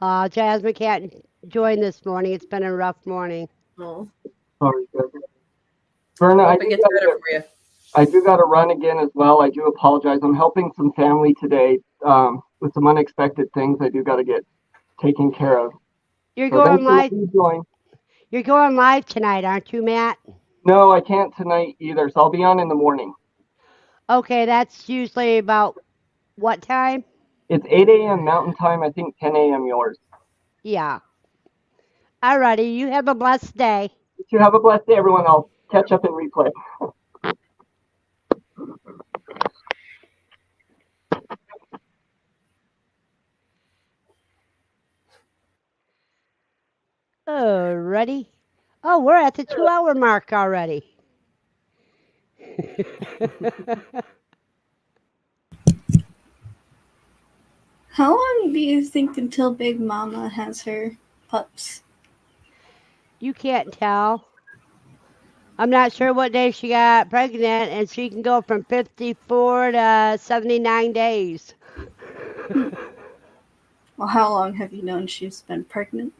Speaker 1: Jasmine can't join this morning. It's been a rough morning.
Speaker 15: Oh.
Speaker 16: Sorry, Jasmine. Verna,
Speaker 15: Hope it gets better for you.
Speaker 16: I do got to run again as well. I do apologize. I'm helping some family today with some unexpected things I do got to get taken care of.
Speaker 1: You're going live.
Speaker 16: Join.
Speaker 1: You're going live tonight, aren't you, Matt?
Speaker 16: No, I can't tonight either. So I'll be on in the morning.
Speaker 1: Okay, that's usually about what time?
Speaker 16: It's 8 a.m. Mountain Time. I think 10 a.m. yours.
Speaker 1: Yeah. Alrighty, you have a blessed day.
Speaker 16: You have a blessed day, everyone. I'll catch up and replay.
Speaker 1: already? Oh, we're at the 2 hour mark already.
Speaker 14: How long do you think until Big Mama has her pups?
Speaker 1: You can't tell. I'm not sure what day she got pregnant, and she can go from 54 to 79 days.
Speaker 14: Well, how long have you known she's been pregnant?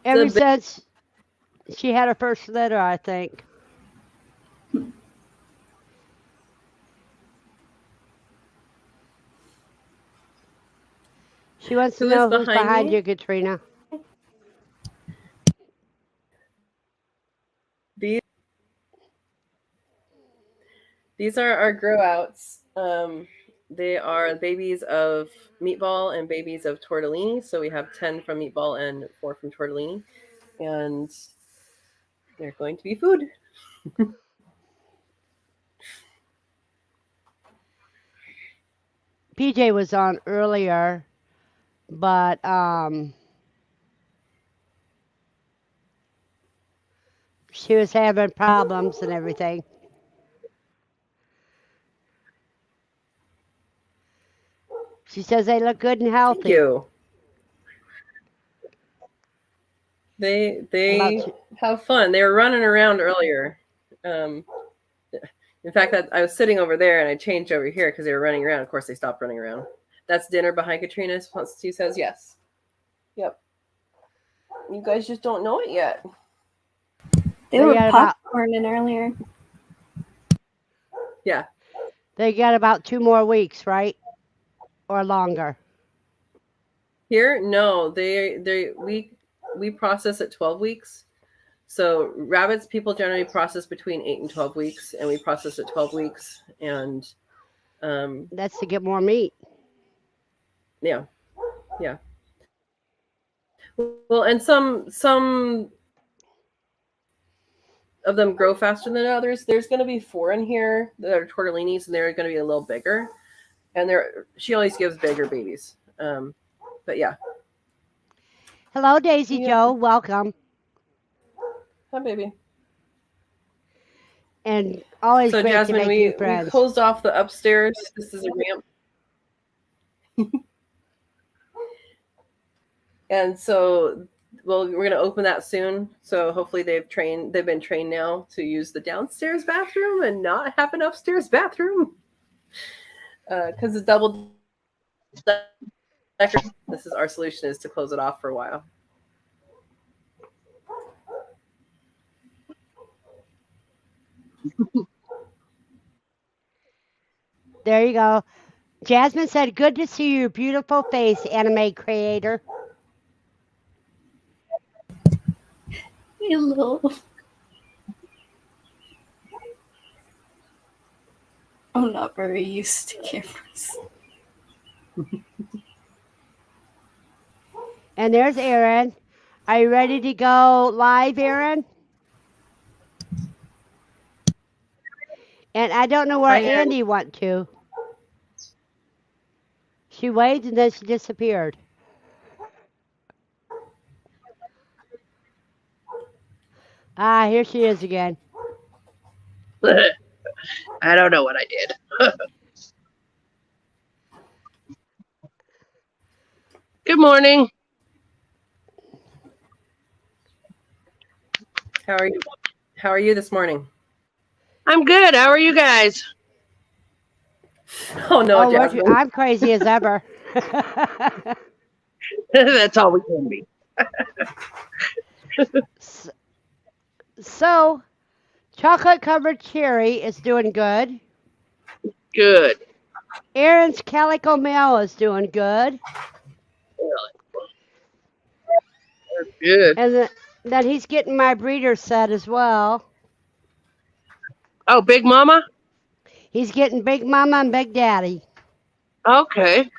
Speaker 1: Ever since she had her first litter, I think. She wants to
Speaker 15: Who is
Speaker 1: know who's
Speaker 15: behind
Speaker 1: behind
Speaker 15: me?
Speaker 1: you, Katrina.
Speaker 15: These are our grow outs. They are babies of meatball and babies of tortellini. So we have 10 from meatball and 4 from tortellini. And they're going to be food.
Speaker 1: PJ was on earlier, but she was having problems and everything. She says they look good and healthy.
Speaker 15: Thank you. They have fun. They were running around earlier. In fact, I was sitting over there and I changed over here because they were running around. Of course, they stopped running around. That's dinner behind Katrina. She says yes. Yep. You guys just don't know it yet.
Speaker 14: They were popcorning earlier.
Speaker 15: Yeah.
Speaker 1: They got about 2 more weeks, right? Or longer.
Speaker 15: Here, no. We process at 12 weeks. So rabbits, people generally process between 8 and 12 weeks, and we process at 12 weeks. And
Speaker 1: that's to get more meat.
Speaker 15: Yeah. Yeah. Well, and some of them grow faster than others. There's going to be 4 in here that are tortellinis, and they're going to be a little bigger. And she always gives bigger babies. But yeah.
Speaker 1: Hello, Daisy Joe. Welcome.
Speaker 15: Hi, baby.
Speaker 1: And always
Speaker 15: so
Speaker 1: great
Speaker 15: Jasmine,
Speaker 1: to make new friends.
Speaker 15: We closed off the upstairs. This is a ramp. And so we're going to open that soon. So hopefully they've been trained now to use the downstairs bathroom and not have an upstairs bathroom. Because it's double decker. This is our solution, is to close it off for a while.
Speaker 1: There you go. Jasmine said, good to see your beautiful face, anime creator.
Speaker 14: Hello. I'm not very used to cameras.
Speaker 1: And there's Aaron. Are you ready to go live, Aaron? And I don't know where Andy went to. She waved and then she disappeared. Ah, here she is again.
Speaker 17: I don't know what I did. Good morning.
Speaker 15: How are you? How are you this morning?
Speaker 17: I'm good. How are you guys?
Speaker 15: Oh no, Jasmine.
Speaker 1: I'm crazy as ever.
Speaker 17: That's all we can be.
Speaker 1: So, chocolate covered cherry is doing good.
Speaker 17: Good.
Speaker 1: Aaron's calico male is doing good.
Speaker 17: Good.
Speaker 1: And then he's getting my breeder set as well.
Speaker 17: Oh, Big Mama?
Speaker 1: He's getting Big Mama and Big Daddy.
Speaker 17: Okay.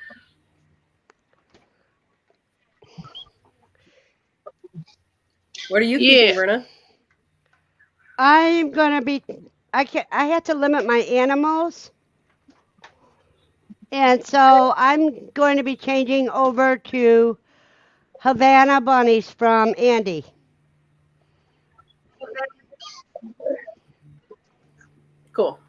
Speaker 15: What are you keeping, Verna?
Speaker 1: I'm gonna be. I have to limit my animals, and so I'm going to be changing over to Havana bunnies from Andy.
Speaker 15: Cool.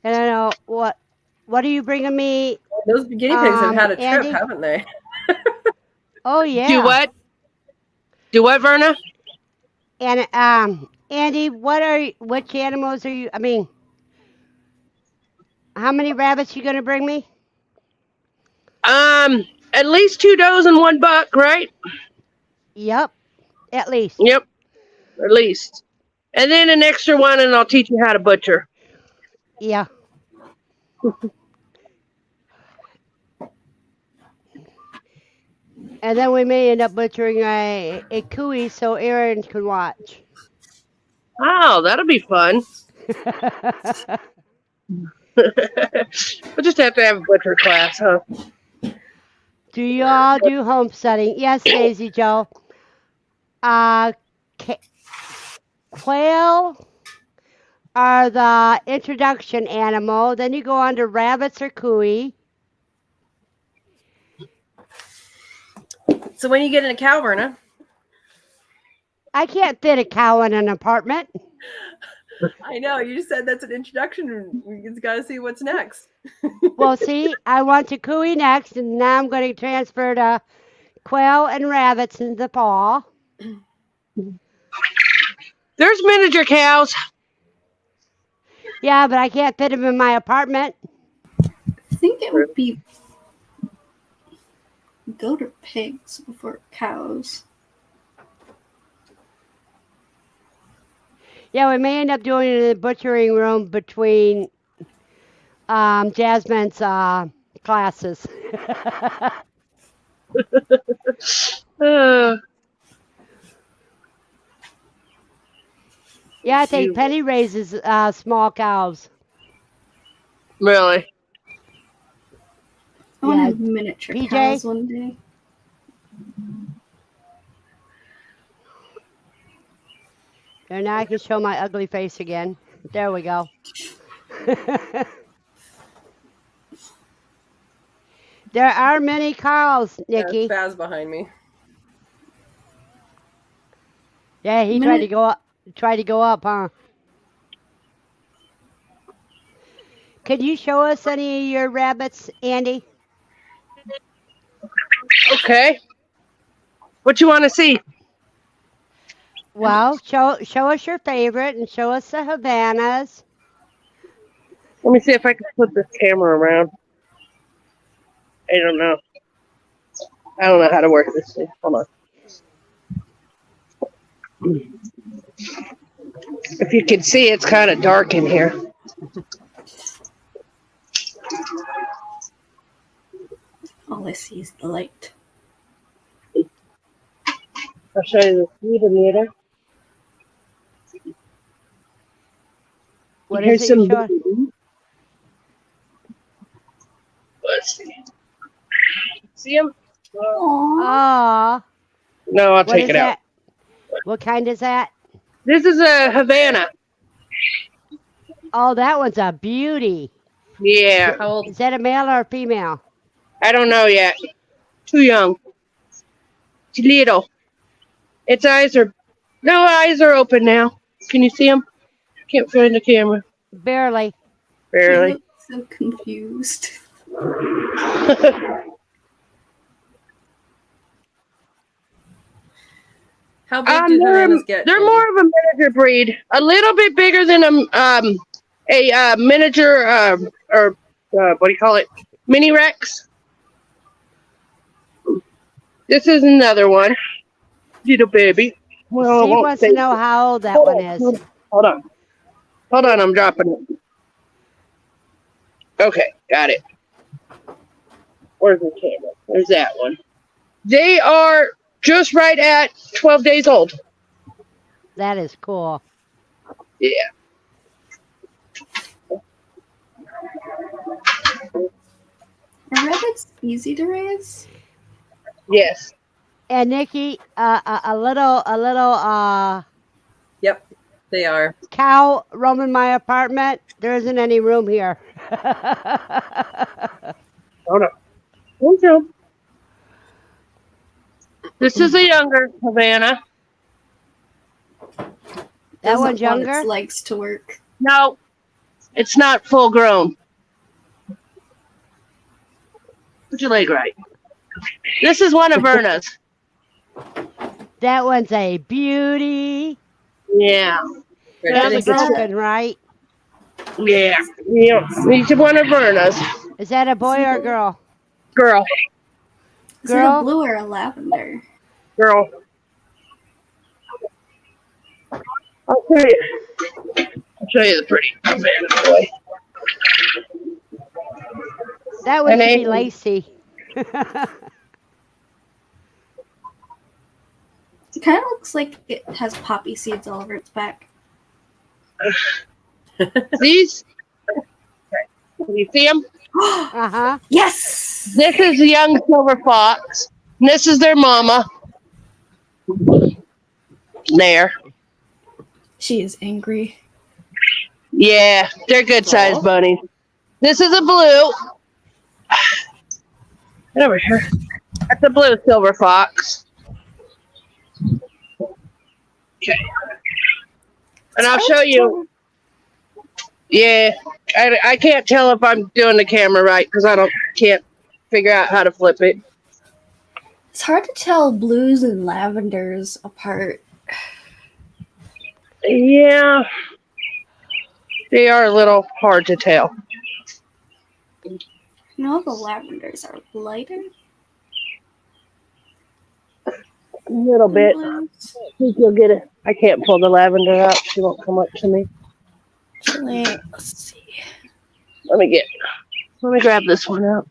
Speaker 1: And I know what are you bringing me?
Speaker 15: Those guinea pigs have had a trip,
Speaker 1: Andy?
Speaker 15: haven't they?
Speaker 1: Oh yeah.
Speaker 17: Do what? Do what, Verna?
Speaker 1: And Andy, which animals are you? I mean, how many rabbits you gonna bring me?
Speaker 17: At least 2 does and 1 buck, right?
Speaker 1: Yep, at least.
Speaker 17: Yep, at least. And then an extra one, and I'll teach you how to butcher.
Speaker 1: Yeah. And then we may end up butchering a cuy so Aaron can watch.
Speaker 17: Oh, that'll be fun. We'll just have to have a butcher class, huh?
Speaker 1: Do you all do homesteading? Yes, Daisy Joe. Quail are the introduction animal. Then you go on to rabbits or cuy.
Speaker 15: So when you get in a cow, Verna?
Speaker 1: I can't fit a cow in an apartment.
Speaker 15: I know, you just said that's an introduction. We just got to see what's next.
Speaker 1: Well, see, I want to cuy next, and now I'm going to transfer to quail and rabbits in the fall.
Speaker 17: There's miniature cows.
Speaker 1: Yeah, but I can't fit them in my apartment.
Speaker 14: I think it would be goat or pigs before cows.
Speaker 1: Yeah, we may end up doing it in the butchering room between Jasmine's classes. Yeah, I think Penny raises small cows.
Speaker 17: Really?
Speaker 14: I want to have miniature
Speaker 1: PJ?
Speaker 14: cows one day.
Speaker 1: There, now I can show my ugly face again. There we go. There are many cows, Nikki.
Speaker 15: Baz behind me.
Speaker 1: Yeah, he tried to go up. Tried to go up, huh? Could you show us any of your rabbits, Andy?
Speaker 17: Okay. What you want to see?
Speaker 1: Well, show us your favorite and show us the Havanas.
Speaker 17: Let me see if I can flip this camera around. I don't know. I don't know how to work this thing. Hold on. If you can see, it's kind of dark in here.
Speaker 14: All I see is the light.
Speaker 17: I'll show you the speed meter.
Speaker 1: What
Speaker 17: Here's
Speaker 1: is it you're
Speaker 17: some.
Speaker 1: showing?
Speaker 17: Let's see. See them?
Speaker 1: Aww.
Speaker 17: No, I'll take it out.
Speaker 1: What kind is that?
Speaker 17: This is a Havana.
Speaker 1: Oh, that one's a beauty.
Speaker 17: Yeah.
Speaker 15: How old?
Speaker 1: Is that a male or a female?
Speaker 17: I don't know yet. Too young. It's little. Its eyes are open now. Can you see them? Can't find the camera.
Speaker 1: Barely.
Speaker 17: Barely.
Speaker 14: You look so confused.
Speaker 15: How big do Havanas get?
Speaker 17: They're more of a miniature breed. A little bit bigger than a miniature or what do you call it? Mini Rex. This is another one. Little baby. Well,
Speaker 1: Steve wants to know how old that one is.
Speaker 17: Hold on, I'm dropping it. Okay, got it. Where's the camera? There's that one. They are just right at 12 days old.
Speaker 1: That is cool.
Speaker 17: Yeah.
Speaker 14: Are rabbits easy to raise?
Speaker 17: Yes.
Speaker 1: And Nikki, a little.
Speaker 15: Yep, They are.
Speaker 1: Cow roaming my apartment. There isn't any room here.
Speaker 17: Hold on. Okay. This is a younger Havana.
Speaker 1: That one's
Speaker 14: Doesn't want its
Speaker 1: younger?
Speaker 14: legs to work.
Speaker 17: No, it's not full grown. Put your leg right. This is one of Verna's.
Speaker 1: That one's a beauty.
Speaker 17: Yeah.
Speaker 1: Barely broken, right?
Speaker 17: Yeah. Yeah. Each one of Verna's.
Speaker 1: Is that a boy or a girl?
Speaker 17: Girl.
Speaker 14: Is it a
Speaker 1: Girl?
Speaker 14: blue or a lavender?
Speaker 17: Girl. I'll show you. I'll show you the pretty Havana boy.
Speaker 1: That one
Speaker 17: And
Speaker 1: should be
Speaker 17: Amy.
Speaker 1: Lacey.
Speaker 14: It kind of looks like it has poppy seeds all over its back.
Speaker 17: These. Can you see them?
Speaker 1: Uh-huh.
Speaker 14: Yes!
Speaker 17: This is a young silver fox. And this is their mama. There.
Speaker 14: She is angry.
Speaker 17: Yeah, they're good sized bunnies. This is a blue. Get over here. That's a blue silver fox. Okay. And I'll show you. Yeah, I can't tell if I'm doing the camera right because can't figure out how to flip it.
Speaker 14: It's hard to tell blues and lavenders apart.
Speaker 17: Yeah, they are a little hard to tell.
Speaker 14: No, the lavenders are lighter.
Speaker 17: A little bit. I think you'll get it. I can't pull the lavender out. She won't come up to me.
Speaker 14: Let's see.
Speaker 17: Let me grab this one out.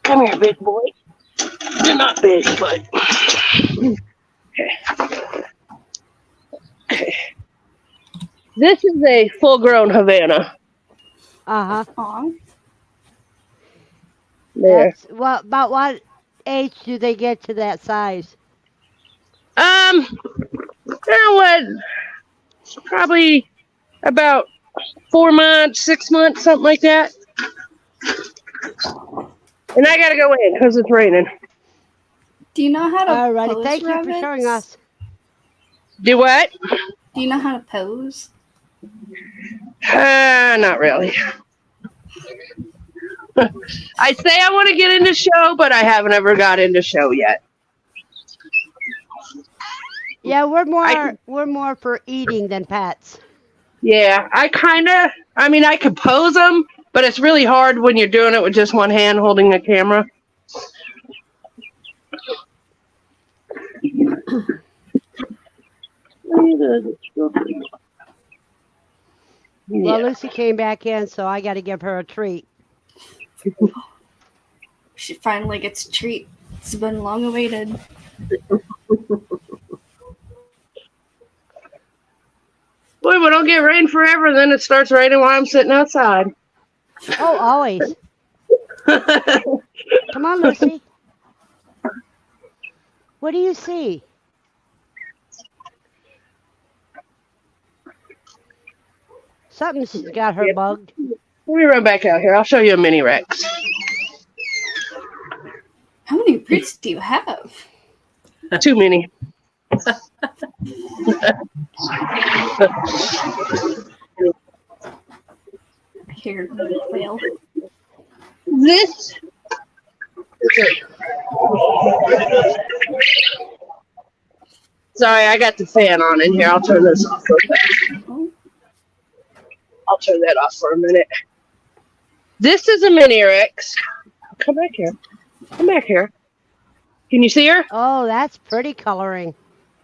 Speaker 17: Come here, big boy. You're not big, but okay. Okay. This is a full-grown Havana.
Speaker 1: Uh-huh.
Speaker 17: There.
Speaker 1: About what age do they get to that size?
Speaker 17: You know what? Probably about 4 months, 6 months, something like that. And I gotta go in because it's raining.
Speaker 14: Do you know how to
Speaker 1: Alrighty,
Speaker 14: pose
Speaker 1: thank you for
Speaker 14: rabbits?
Speaker 1: showing us.
Speaker 17: Do what?
Speaker 14: Do you know how to pose?
Speaker 17: Not really. I say I want to get into show, but I haven't ever got into show yet.
Speaker 1: Yeah, we're more for eating than pets.
Speaker 17: Yeah, I could pose them, but it's really hard when you're doing it with just one hand holding the camera.
Speaker 1: Well, Lucy came back in, so I got to give her a treat.
Speaker 14: She finally gets a treat. It's been long awaited.
Speaker 17: Boy, we don't get rain forever, then it starts raining while I'm sitting outside.
Speaker 1: Oh, always. Come on, Lucy. What do you see? Something's got her bugged.
Speaker 17: Let me run back out here. I'll show you a mini Rex.
Speaker 14: How many breeds do you have?
Speaker 17: Too many.
Speaker 14: Here, Quail.
Speaker 17: This. Sorry, I got the fan on in here. I'll turn this off for a second. I'll turn that off for a minute. This is a mini Rex. Come back here. Come back here. Can you see her?
Speaker 1: Oh, that's pretty coloring.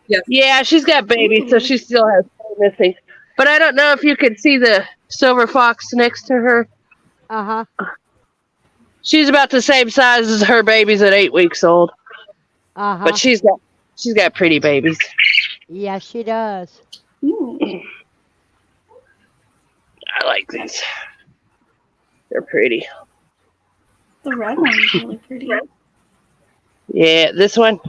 Speaker 17: Yes. Yeah, she's got babies, so she still has missing. But I don't know if you could see the silver fox next to her.
Speaker 1: Uh-huh.
Speaker 17: She's about the same size as her babies at 8 weeks old.
Speaker 1: Uh-huh.
Speaker 17: But she's got pretty babies.
Speaker 1: Yes, she does.
Speaker 14: Ooh.
Speaker 17: I like these. They're pretty.
Speaker 14: The red one's really pretty.
Speaker 17: Yeah, this one.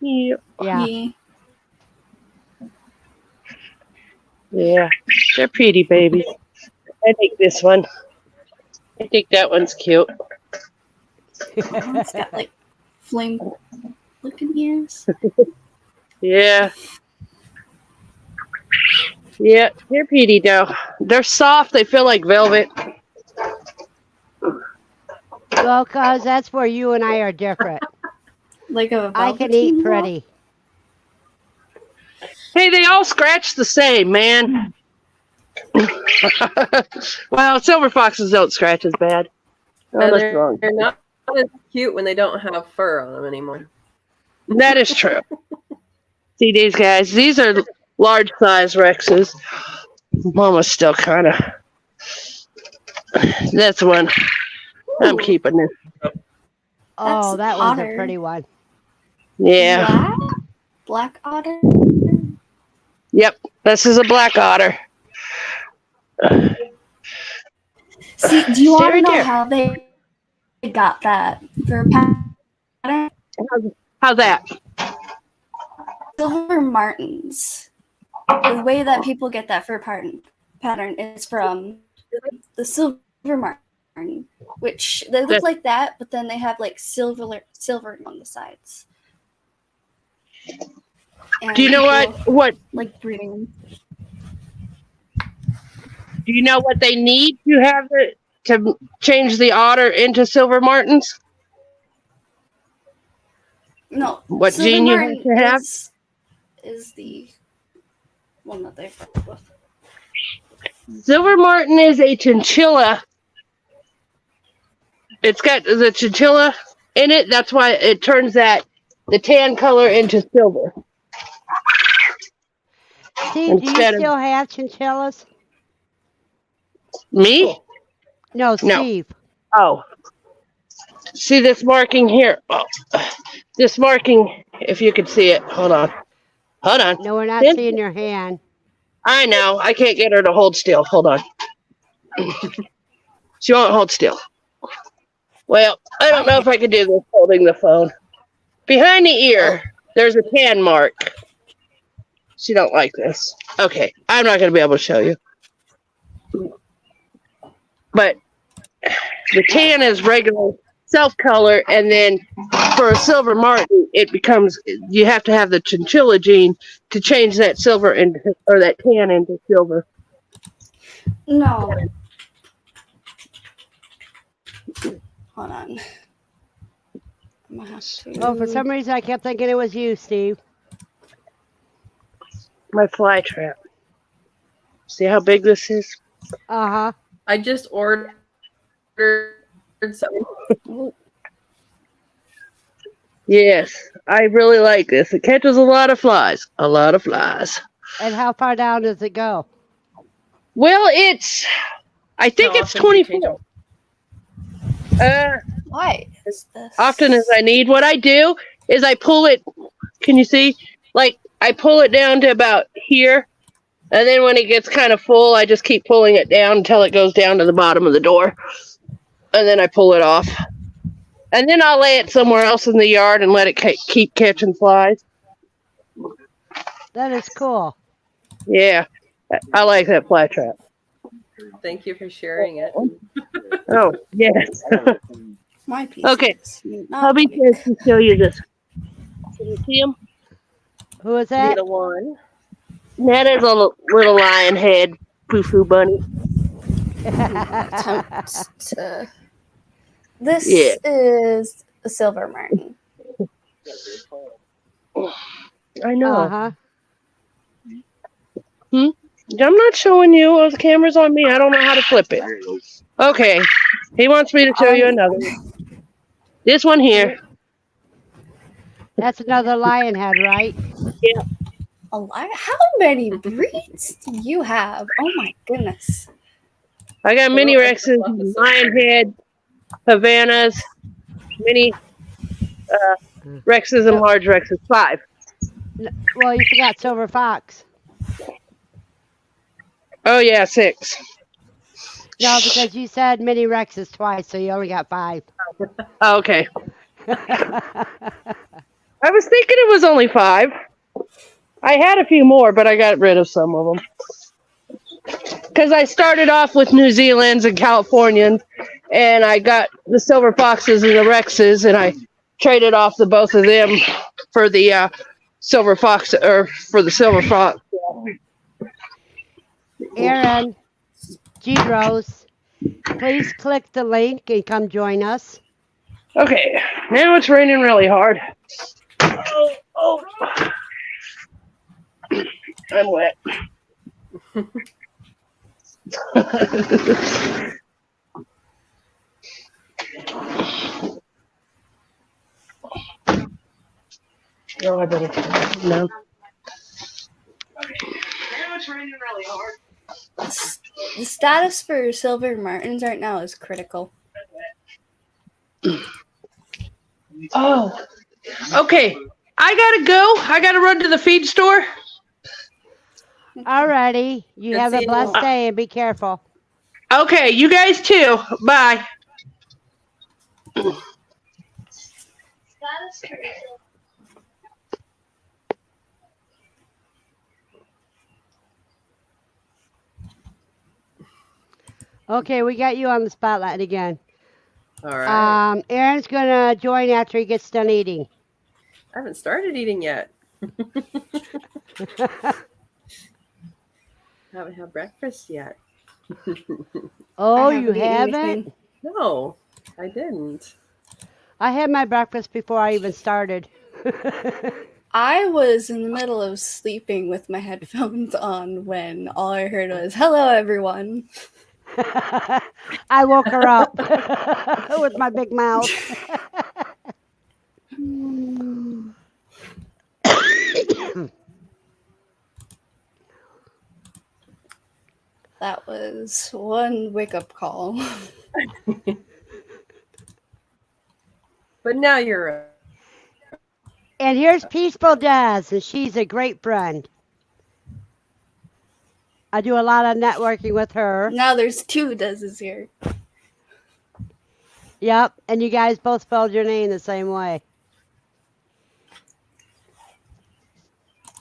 Speaker 17: Yeah.
Speaker 1: Yeah.
Speaker 14: Yeah.
Speaker 17: Yeah, they're pretty babies. I think this one. I think that one's cute.
Speaker 14: It's got like flame looking ears.
Speaker 17: Yeah. Yeah, they're pretty though. They're soft. They feel like velvet.
Speaker 1: Well, cause that's where you and I are different.
Speaker 14: Like a
Speaker 1: I can eat
Speaker 14: velveteen ball?
Speaker 1: pretty.
Speaker 17: Hey, they all scratch the same, man. Well, silver foxes don't scratch as bad. Oh,
Speaker 15: And
Speaker 17: that's wrong.
Speaker 15: they're not as cute when they don't have fur on them anymore.
Speaker 17: That is true. See these guys? These are large size Rexes. Mama's still kind of. That's one. I'm keeping this.
Speaker 1: Oh, that one's a
Speaker 14: otter.
Speaker 1: pretty one.
Speaker 17: Yeah.
Speaker 14: Black otter?
Speaker 17: Yep. This is a black otter.
Speaker 14: See, do you want to
Speaker 17: right
Speaker 14: know
Speaker 17: there.
Speaker 14: how they got that fur pattern?
Speaker 17: How's that?
Speaker 14: Silver martins. The way that people get that fur pattern is from the silver martin, which they look like that, but then they have like silver on the sides. And
Speaker 17: Do you know what
Speaker 14: like breeding?
Speaker 17: Do you know what they need to have to change the otter into silver martins?
Speaker 14: No.
Speaker 17: What
Speaker 14: silver
Speaker 17: gene you
Speaker 14: martin
Speaker 17: have to have?
Speaker 14: is the one that they fuck with.
Speaker 17: Silver martin is a chinchilla. It's got the chinchilla in it. That's why it turns the tan color into silver.
Speaker 1: Steve, do you still have chinchillas?
Speaker 17: Me?
Speaker 1: No, Steve.
Speaker 17: Oh. See this marking here? Oh. This marking, if you could see it. Hold on.
Speaker 1: No, we're not seeing your hand.
Speaker 17: I know. I can't get her to hold still. Hold on. She won't hold still. Well, I don't know if I could do this holding the phone. Behind the ear, there's a tan mark. She don't like this. Okay, I'm not going to be able to show you. But the tan is regular self-color, and then for a silver martin, you have to have the chinchilla gene to change that silver or that tan into silver.
Speaker 14: No. Hold on. I'm gonna have to.
Speaker 1: Oh, for some reason I kept thinking it was you, Steve.
Speaker 17: My fly trap. See how big this is?
Speaker 1: Uh-huh.
Speaker 15: I just ordered something.
Speaker 17: Yes, I really like this. It catches a lot of flies. A lot of flies.
Speaker 1: And how far down does it go?
Speaker 17: Well, I think it's 24.
Speaker 14: Why is this?
Speaker 17: Often as I need. What I do is I pull it. Can you see? Like, I pull it down to about here. And then when it gets kind of full, I just keep pulling it down until it goes down to the bottom of the door. And then I pull it off. And then I'll lay it somewhere else in the yard and let it keep catching flies.
Speaker 1: That is cool.
Speaker 17: Yeah. I like that fly trap.
Speaker 15: Thank you for sharing it.
Speaker 17: Oh, yes.
Speaker 14: My piece.
Speaker 17: Okay. Hubby says to show you this. Can you see him?
Speaker 1: Who is that?
Speaker 17: Little one. That is a little lion head foo-foo bunny.
Speaker 14: This is a silver martin.
Speaker 17: I know.
Speaker 1: Uh-huh.
Speaker 17: I'm not showing you. The camera's on me. I don't know how to flip it. Okay. He wants me to show you another one. This one here.
Speaker 1: That's another lion head, right?
Speaker 17: Yeah.
Speaker 14: A lion? How many breeds do you have? Oh my goodness.
Speaker 17: I got mini Rexes, lion head, Havanas, mini Rexes, and large Rexes. 5.
Speaker 1: Well, you forgot silver fox.
Speaker 17: Oh, yeah, 6.
Speaker 1: No, because you said mini Rexes twice, so you only got 5.
Speaker 17: Oh, okay. I was thinking it was only 5. I had a few more, but I got rid of some of them. because I started off with New Zealand's and Californians, and I got the silver foxes and the Rexes, and I traded off the both of them for the silver fox or for the silver fox.
Speaker 1: Aaron, Rose, please click the link and come join us.
Speaker 17: Okay, now it's raining really hard. Oh. I'm wet. Oh, I better no.
Speaker 14: Now it's raining really hard. The status for silver martins right now is critical.
Speaker 17: Oh, okay. I gotta go. I gotta run to the feed store.
Speaker 1: Alrighty. You have a blessed day and be careful.
Speaker 17: Okay, you guys too. Bye.
Speaker 1: Okay, we got you on the spotlight again.
Speaker 15: All right.
Speaker 1: Aaron's gonna join after he gets done eating.
Speaker 15: I haven't started eating yet. Haven't had breakfast yet.
Speaker 1: Oh, you haven't?
Speaker 14: Anything.
Speaker 15: No, I didn't.
Speaker 1: I had my breakfast before I even started.
Speaker 14: I was in the middle of sleeping with my headphones on when all I heard was, "Hello, everyone."
Speaker 1: I woke her up with my big mouth.
Speaker 14: That was one wake-up call.
Speaker 15: But now you're.
Speaker 1: And here's Peaceful Des, and she's a great friend. I do a lot of networking with her.
Speaker 14: Now there's two Deses here.
Speaker 1: Yep, and you guys both spelled your name the same way.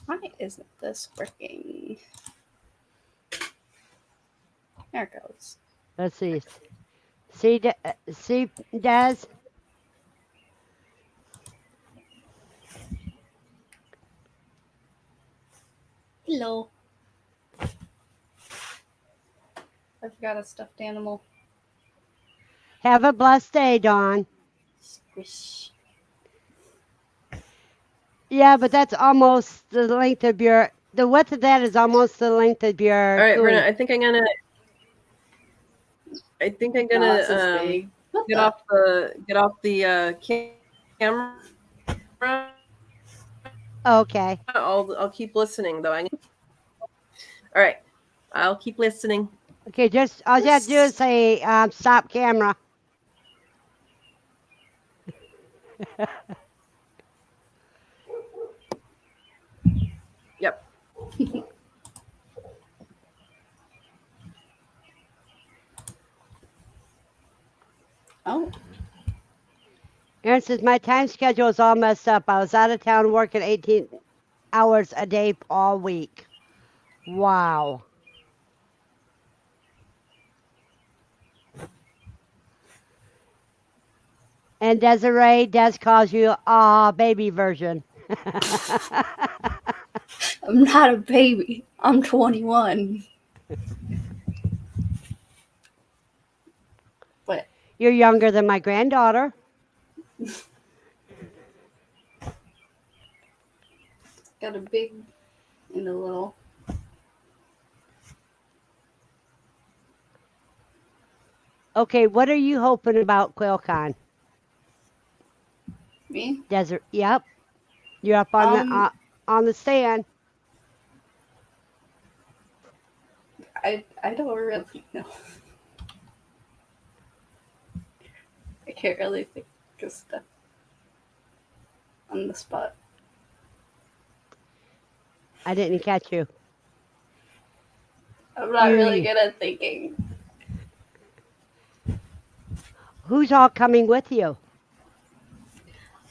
Speaker 14: Why isn't this working? There it goes.
Speaker 1: Let's see. See, Des?
Speaker 14: Hello. I forgot a stuffed animal.
Speaker 1: Have a blessed day, Dawn.
Speaker 14: Squish.
Speaker 1: Yeah, but that's almost the length of the width of that is almost the length of your.
Speaker 15: All right,
Speaker 1: cooling.
Speaker 15: Verna, I think I'm gonna get off the camera.
Speaker 1: Okay.
Speaker 15: I'll keep listening though. All right, I'll keep listening.
Speaker 1: Okay, all you have to do is say stop camera.
Speaker 15: Yep.
Speaker 14: Oh.
Speaker 1: Aaron says, my time schedule is all messed up. I was out of town working 18 hours a day all week. Wow. And Desiree, Des calls you baby version.
Speaker 14: I'm not a baby. I'm 21. But
Speaker 1: you're younger than my granddaughter.
Speaker 14: Got a big and a little.
Speaker 1: Okay, what are you hoping about Quail Con?
Speaker 14: Me?
Speaker 1: Desert. Yep. You're up on the stand.
Speaker 14: I don't really know. I can't really think of stuff on the spot.
Speaker 1: I didn't catch you.
Speaker 14: I'm not really good at thinking.
Speaker 1: Who's all coming with you?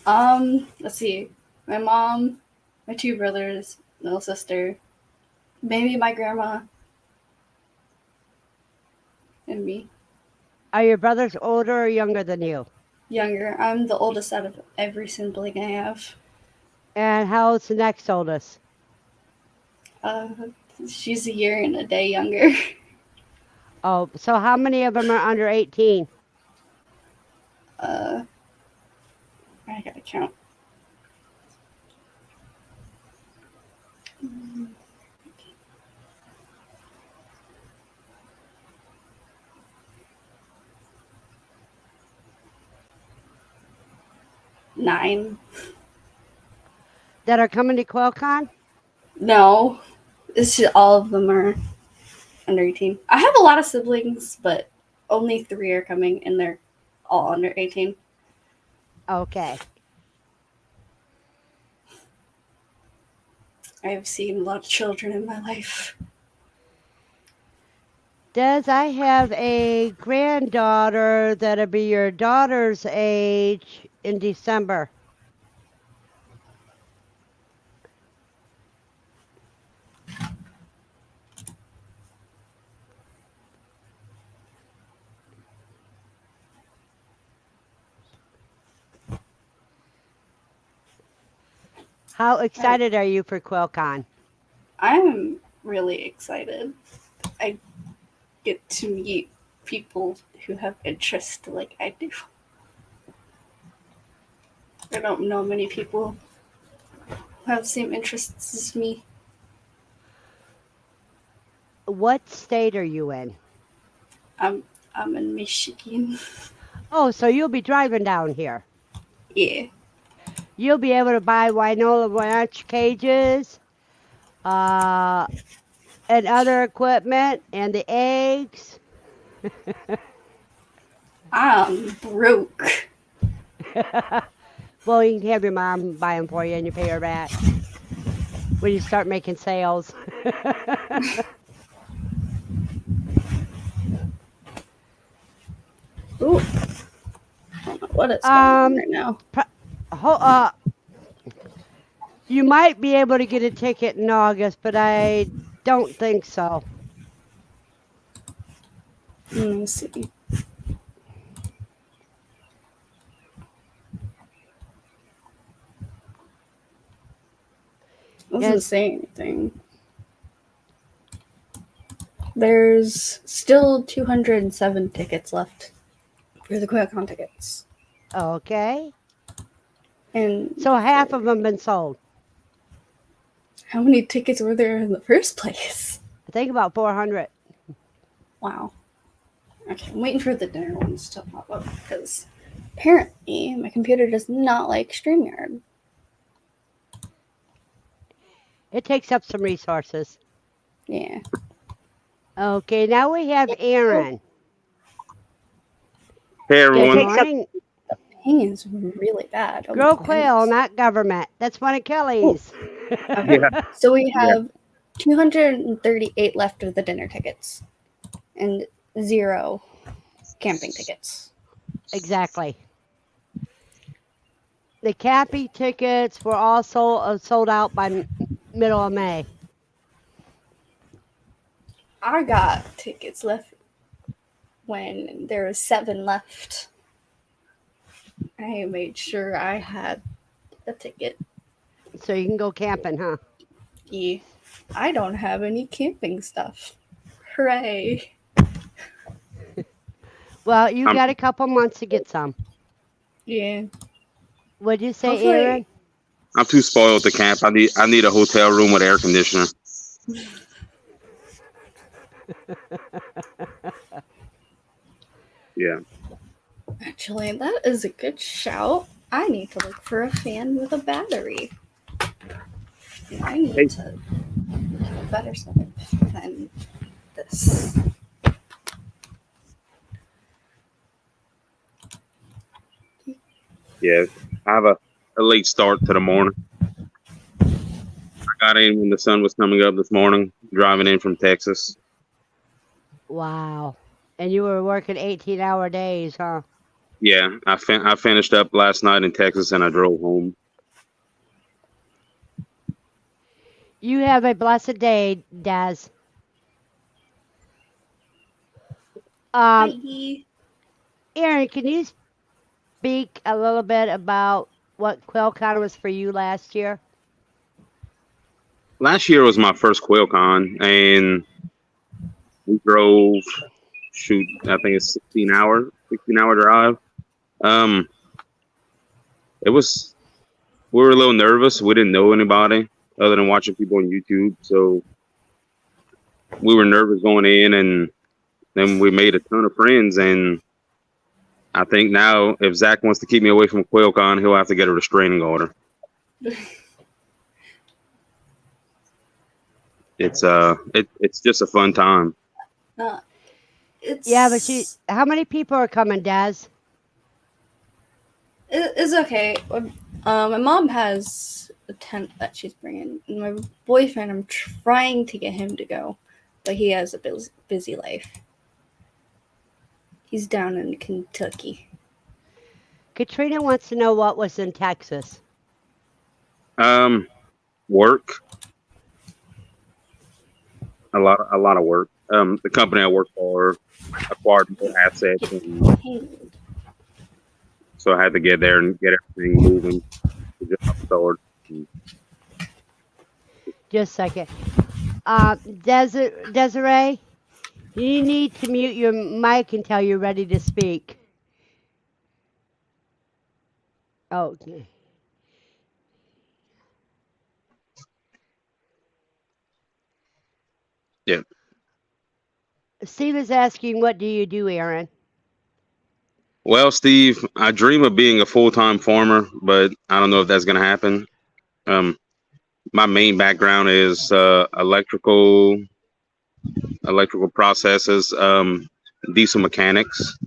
Speaker 14: Let's see. My mom, my two brothers, little sister, maybe my grandma. and me.
Speaker 1: Are your brothers older or younger than you?
Speaker 14: Younger. I'm the oldest out of every sibling I have.
Speaker 1: And how's the next oldest?
Speaker 14: She's a year and a day younger.
Speaker 1: Oh, so how many of them are under 18?
Speaker 14: I gotta count. Nine.
Speaker 1: That are coming to Quail Con?
Speaker 14: No, it's just, all of them are under 18. I have a lot of siblings, but only 3 are coming, and they're all under 18.
Speaker 1: Okay.
Speaker 14: I've seen a lot of children in my life.
Speaker 1: Des, I have a granddaughter that'll be your daughter's age in December. How excited are you for Quail Con?
Speaker 14: I'm really excited. I get to meet people who have interests like I do. I don't know many people who have the same interests as me.
Speaker 1: What state are you in?
Speaker 14: I'm in Michigan.
Speaker 1: Oh, so you'll be driving down here.
Speaker 14: Yeah.
Speaker 1: You'll be able to buy Wynola Ranch cages, and other equipment, and the eggs.
Speaker 14: I'm broke.
Speaker 1: Well, you can have your mom buy them for you and you pay her back when you start making sales.
Speaker 14: Ooh. I don't know what is going on right now.
Speaker 1: You might be able to get a ticket in August, but I don't think so.
Speaker 14: Let me see. Doesn't say anything. There's still 207 tickets left for the Quail Con tickets.
Speaker 1: Okay.
Speaker 14: And
Speaker 1: so half of them been sold.
Speaker 14: How many tickets were there in the first place?
Speaker 1: I think about 400.
Speaker 14: Wow. Okay, I'm waiting for the dinner ones to pop up because apparently my computer does not like StreamYard.
Speaker 1: It takes up some resources.
Speaker 14: Yeah.
Speaker 1: Okay, now we have Aaron.
Speaker 18: Hey everyone.
Speaker 1: Good morning.
Speaker 14: Ping is really bad. Oh
Speaker 1: Grow
Speaker 14: my
Speaker 1: quail,
Speaker 14: goodness.
Speaker 1: not government. That's one of Kelly's.
Speaker 14: Okay. So we have 238 left of the dinner tickets and 0 camping tickets.
Speaker 1: Exactly. The camping tickets were all sold out by middle of May.
Speaker 14: I got tickets left when there was 7 left. I made sure I had a ticket.
Speaker 1: So you can go camping, huh?
Speaker 14: Yeah. I don't have any camping stuff. Hooray.
Speaker 1: Well, you got a couple months to get some.
Speaker 14: Yeah.
Speaker 1: What'd you say,
Speaker 14: Hopefully-
Speaker 1: Aaron?
Speaker 18: I'm too spoiled to camp. I need a hotel room with air conditioner. Yeah.
Speaker 14: Actually, that is a good shout. I need to look for a fan with a battery. I need to have a better setup than this.
Speaker 18: Yeah. I have a late start to the morning. I got in when the sun was coming up this morning, driving in from Texas.
Speaker 1: Wow. And you were working 18-hour days, huh?
Speaker 18: Yeah, I finished up last night in Texas and I drove home.
Speaker 1: You have a blessed day, Daz.
Speaker 14: Bye.
Speaker 1: Aaron, can you speak a little bit about what Quail Con was for you last year?
Speaker 18: Last year was my first Quail Con, and we drove. Shoot, I think it's 16-hour drive. It was. We were a little nervous. We didn't know anybody other than watching people on YouTube, so we were nervous going in, and then we made a ton of friends. And I think now, if Zach wants to keep me away from Quail Con, he'll have to get a restraining order. It's just a fun time.
Speaker 1: Yeah, but how many people are coming, Daz?
Speaker 14: It's okay. My mom has a tent that she's bringing, and my boyfriend, I'm trying to get him to go, but he has a busy life. He's down in Kentucky.
Speaker 1: Katrina wants to know what was in Texas.
Speaker 18: Work. A lot of work. The company I work for acquired more assets, and so I had to get there and get everything moving.
Speaker 1: Just a second. Desiree, you need to mute your mic until you're ready to speak. Okay.
Speaker 18: Yeah.
Speaker 1: Steve is asking, what do you do, Aaron?
Speaker 18: Well, Steve, I dream of being a full-time farmer, but I don't know if that's going to happen. My main background is electrical processes, diesel mechanics.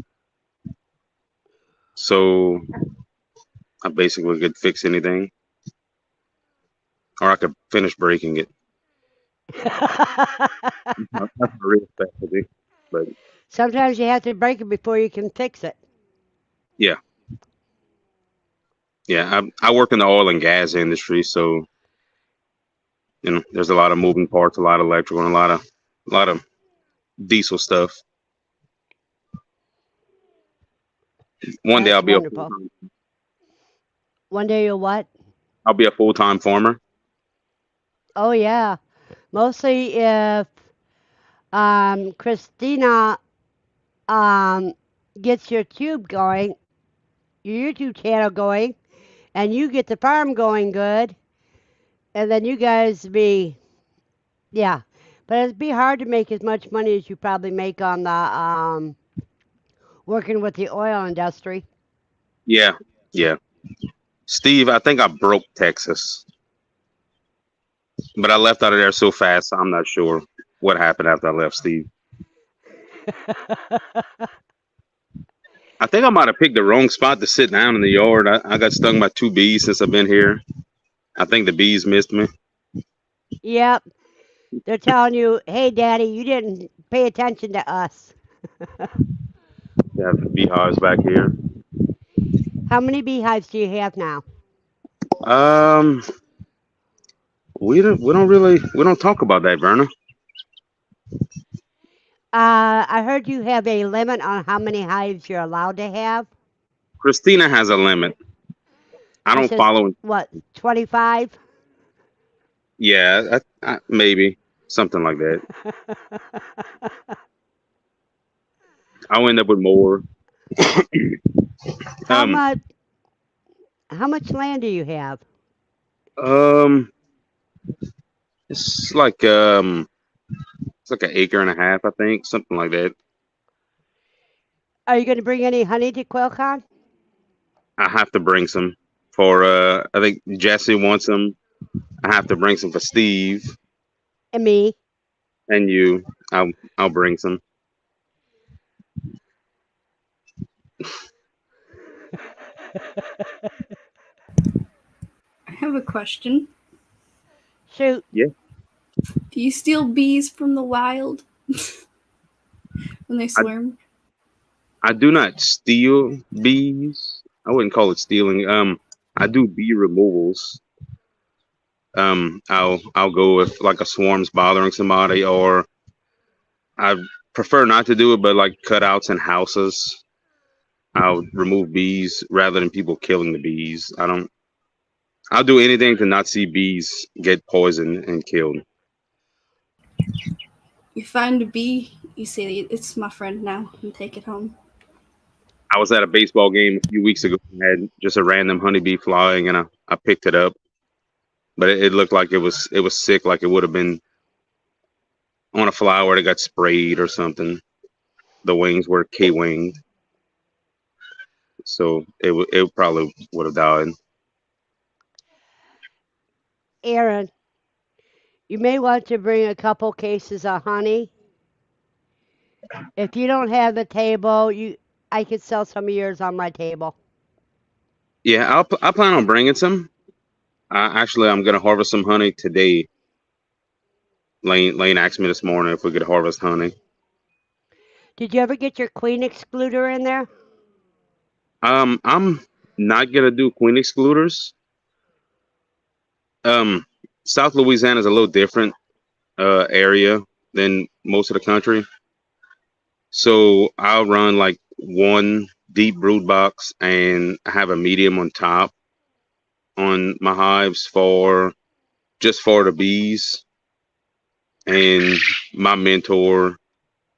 Speaker 18: So I basically could fix anything, or I could finish breaking it. That's a real specialty, but
Speaker 1: sometimes you have to break it before you can fix it.
Speaker 18: yeah. I work in the oil and gas industry, so there's a lot of moving parts, a lot of electrical, and a lot of diesel stuff. One day I'll be
Speaker 1: wonderful. One day you'll what?
Speaker 18: I'll be a full-time farmer.
Speaker 1: Oh yeah, mostly if Christina gets your YouTube channel going, and you get the farm going good, and then you guys yeah. But it'd be hard to make as much money as you probably make on the working with the oil industry.
Speaker 18: Yeah. Steve, I think I broke Texas, but I left out of there so fast, I'm not sure what happened after I left, Steve. I think I might have picked the wrong spot to sit down in the yard. I got stung by 2 bees since I've been here. I think the bees missed me.
Speaker 1: Yep. They're telling you, hey, Daddy, you didn't pay attention to us.
Speaker 18: We have beehives back here.
Speaker 1: How many beehives do you have now?
Speaker 18: We don't talk about that, Verna.
Speaker 1: I heard you have a limit on how many hives you're allowed to have.
Speaker 18: Christina has a limit. I don't follow it.
Speaker 1: What, 25?
Speaker 18: Yeah, maybe something like that. I'll end up with more.
Speaker 1: How much land do you have?
Speaker 18: It's like an acre and a half, I think, something like that.
Speaker 1: Are you going to bring any honey to Quail Con?
Speaker 18: I have to bring some for I think Jesse wants some. I have to bring some for Steve.
Speaker 1: And me.
Speaker 18: And you. I'll bring some.
Speaker 14: I have a question.
Speaker 1: Shoot.
Speaker 18: Yeah.
Speaker 14: Do you steal bees from the wild when they swarm?
Speaker 18: I do not steal bees. I wouldn't call it stealing. I do bee removals. I'll go if like a swarm's bothering somebody, or prefer not to do it, but like cutouts in houses, I'll remove bees rather than people killing the bees. I'll do anything to not see bees get poisoned and killed.
Speaker 14: You find a bee, you say it's my friend now, and take it home.
Speaker 18: I was at a baseball game a few weeks ago and had just a random honeybee flying, and I picked it up, but it looked like it was sick, like it would have been on a flower that got sprayed or something. The wings were K-winged, so it probably would have died.
Speaker 1: Aaron, you may want to bring a couple cases of honey. If you don't have a table, I could sell some of yours on my table.
Speaker 18: Yeah, I plan on bringing some. Actually, I'm gonna harvest some honey today. Lane asked me this morning if we could harvest honey.
Speaker 1: Did you ever get your queen excluder in there?
Speaker 18: I'm not gonna do queen excluders. South Louisiana is a little different area than most of the country, so I'll run like one deep brood box and have a medium on top on my hives for the bees. And my mentor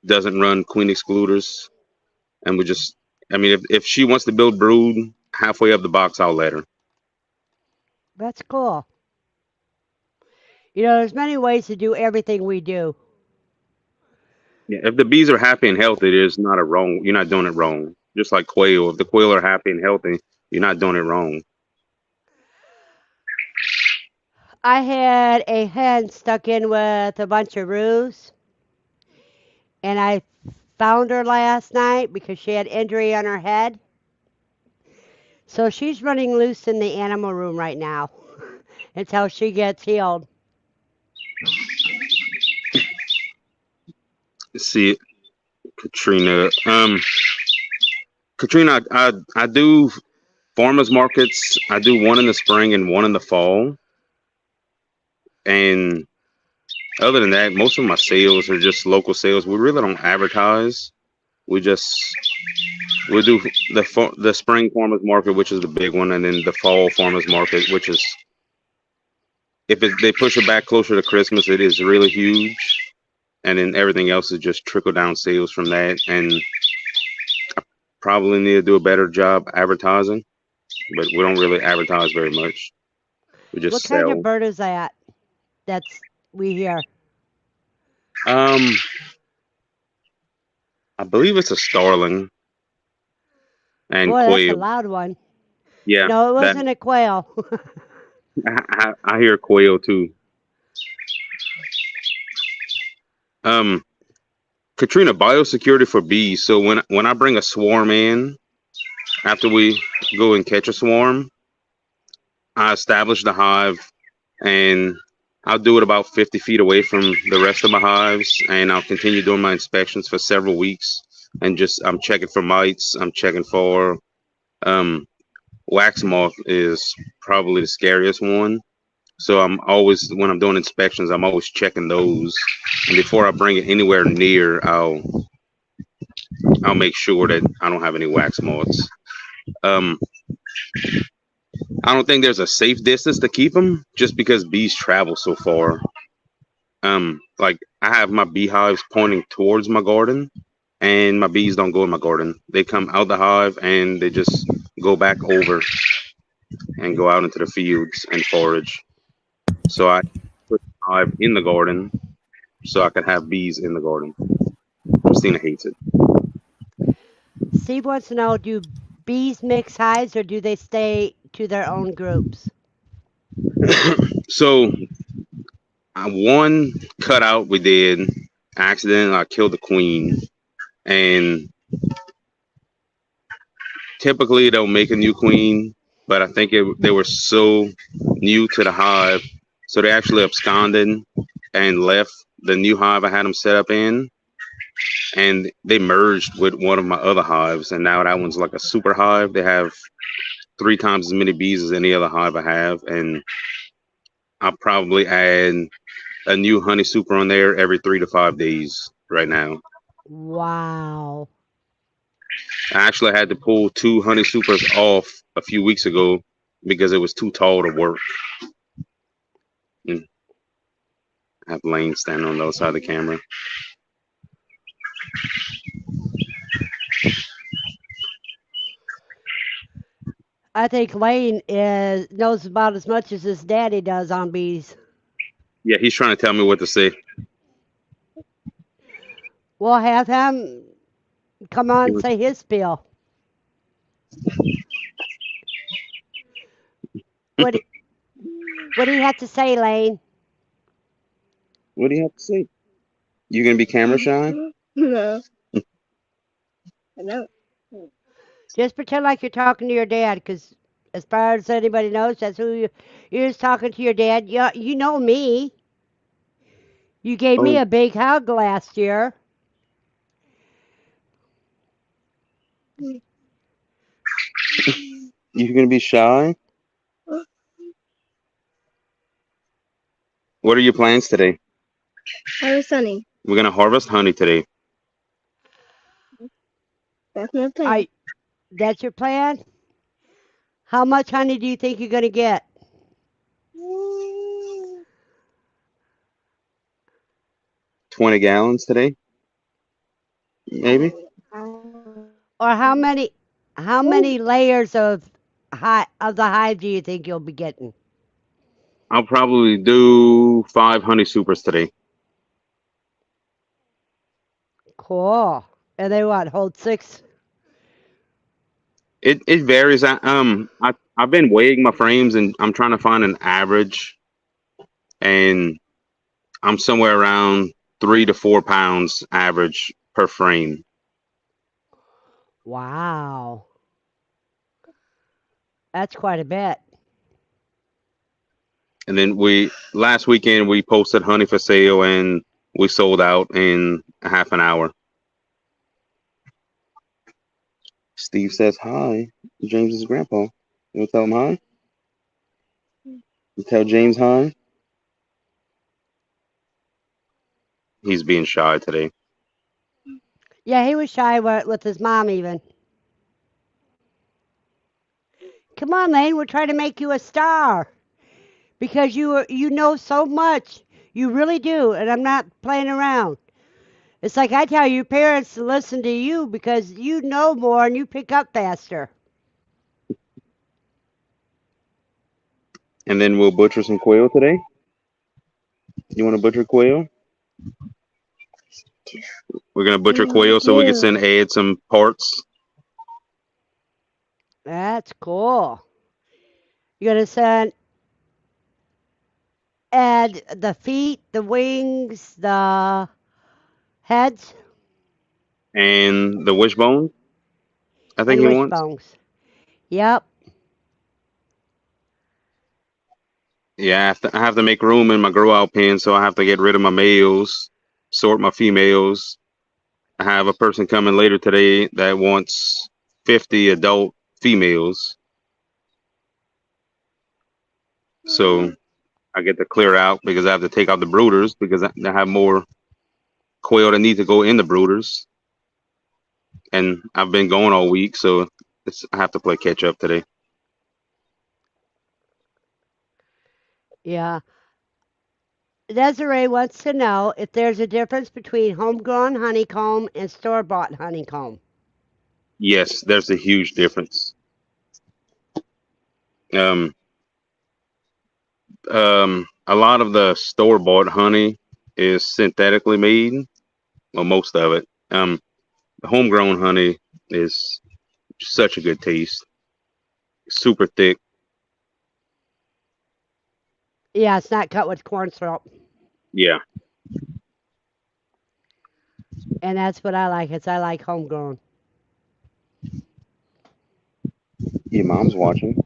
Speaker 18: doesn't run queen excluders, and if she wants to build brood halfway up the box, I'll let her.
Speaker 1: That's cool. You know, there's many ways to do everything we do.
Speaker 18: Yeah, if the bees are happy and healthy, there's not a wrong. You're not doing it wrong. Just like quail, if the quail are happy and healthy, you're not doing it wrong.
Speaker 1: I had a hen stuck in with a bunch of roos, and I found her last night because she had injury on her head. So she's running loose in the animal room right now until she gets healed.
Speaker 18: See, Katrina. Katrina, I do farmers markets. I do one in the spring and one in the fall. And other than that, most of my sales are just local sales. We really don't advertise. We do the spring farmers market, which is the big one, and then the fall farmers market, which is, they push it back closer to Christmas, it is really huge. And then everything else is just trickle down sales from that. And I probably need to do a better job advertising, but we don't really advertise very much. We just
Speaker 1: What
Speaker 18: sell.
Speaker 1: kind of bird is that? We hear.
Speaker 18: I believe it's a starling. And
Speaker 1: boy,
Speaker 18: quail.
Speaker 1: That's a loud one.
Speaker 18: Yeah.
Speaker 1: No, it wasn't a quail.
Speaker 18: I hear quail too. Katrina, biosecurity for bees. So when I bring a swarm in, after we go and catch a swarm, I establish the hive, and I'll do it about 50 feet away from the rest of my hives, and I'll continue doing my inspections for several weeks. And I'm checking for mites. I'm checking for wax moth is probably the scariest one. So when I'm doing inspections, I'm always checking those. And before I bring it anywhere near, I'll make sure that I don't have any wax moths. I don't think there's a safe distance to keep them, just because bees travel so far. Like I have my beehives pointing towards my garden, and my bees don't go in my garden. They come out the hive and they just go back over and go out into the fields and forage. So I put the hive in the garden so I could have bees in the garden. Christina hates it.
Speaker 1: Steve wants to know, do bees mix hives or do they stay to their own groups?
Speaker 18: So one cutout we did, accidentally I killed the queen, and typically they'll make a new queen, but I think they were so new to the hive, so they actually absconded and left the new hive I had them set up in, and they merged with one of my other hives, and now that one's like a super hive. They have 3 times as many bees as any other hive I have, and I'll probably add a new honey super on there every 3 to 5 days right now.
Speaker 1: Wow.
Speaker 18: I actually had to pull 2 honey supers off a few weeks ago because it was too tall to work. And I have Lane standing on the other side of the camera.
Speaker 1: I think Lane knows about as much as his daddy does on bees.
Speaker 18: Yeah, he's trying to tell me what to say.
Speaker 1: We'll have him come on and say his spiel. What do you have to say, Lane?
Speaker 18: What do you have to say? You gonna be camera shy?
Speaker 13: No. No.
Speaker 1: Just pretend like you're talking to your dad, because as far as anybody knows, that's who you're just talking to your dad. You know me. You gave me
Speaker 18: Oh.
Speaker 1: a big hug last year.
Speaker 18: You gonna be shy? What are your plans today?
Speaker 13: Harvest honey.
Speaker 18: We're gonna harvest honey today.
Speaker 13: That's my plan.
Speaker 1: That's your plan? How much honey do you think you're going to get?
Speaker 18: 20 gallons today? Maybe?
Speaker 1: Or how many layers of the hive do you think you'll be getting?
Speaker 18: I'll probably do 5 honey supers today.
Speaker 1: Cool. And they hold 6?
Speaker 18: It varies. I've been weighing my frames and I'm trying to find an average, and I'm somewhere around 3 to 4 pounds average per frame.
Speaker 1: Wow. That's quite a bit.
Speaker 18: And then last weekend we posted honey for sale and we sold out in a half an hour. Steve says hi. James's grandpa. You want to tell him hi? You tell James hi? He's being shy today.
Speaker 1: Yeah, he was shy with his mom even. Come on, Lane, we're trying to make you a star. Because you know so much. You really do, and I'm not playing around. It's like I tell your parents to listen to you because you know more and you pick up faster.
Speaker 18: And then we'll butcher some quail today. You want to butcher quail? We're going to butcher quail so we can add some parts.
Speaker 1: That's cool. You're going to add the feet, the wings, the heads?
Speaker 18: And the wishbone, I think
Speaker 1: and
Speaker 18: he wants.
Speaker 1: Wishbones. Yep.
Speaker 18: Yeah, I have to make room in my grow out pen, so I have to get rid of my males, sort my females. I have a person coming later today that wants 50 adult females. So I get to clear out because I have to take out the brooders because I have more quail that need to go in the brooders. And I've been going all week, so I have to play catch up today.
Speaker 1: Yeah. Desiree wants to know if there's a difference between homegrown honeycomb and store-bought honeycomb.
Speaker 18: Yes, there's a huge difference. A lot of the store-bought honey is synthetically made. Well, most of it. The homegrown honey is such a good taste. Super thick.
Speaker 1: Yeah, it's not cut with corn syrup.
Speaker 18: Yeah.
Speaker 1: And that's what I like. I like homegrown.
Speaker 18: Your mom's watching.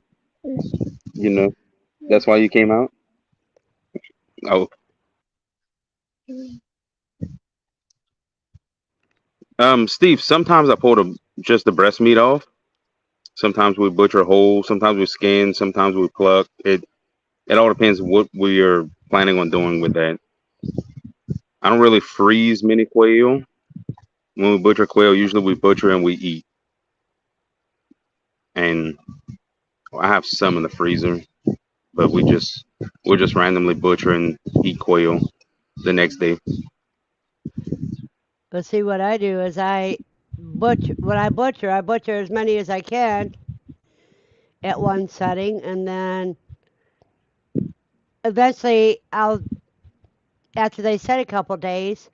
Speaker 18: You know, that's why you came out. Oh. Steve, sometimes I pull just the breast meat off. Sometimes we butcher whole. Sometimes we skin. Sometimes we pluck. It all depends what we are planning on doing with that. I don't really freeze many quail. when we butcher quail, usually we butcher and we eat. And I have some in the freezer, but we're just randomly butcher and eat quail the next day.
Speaker 1: But see, what I do is when I butcher as many as I can at one setting, and then eventually after they set a couple days,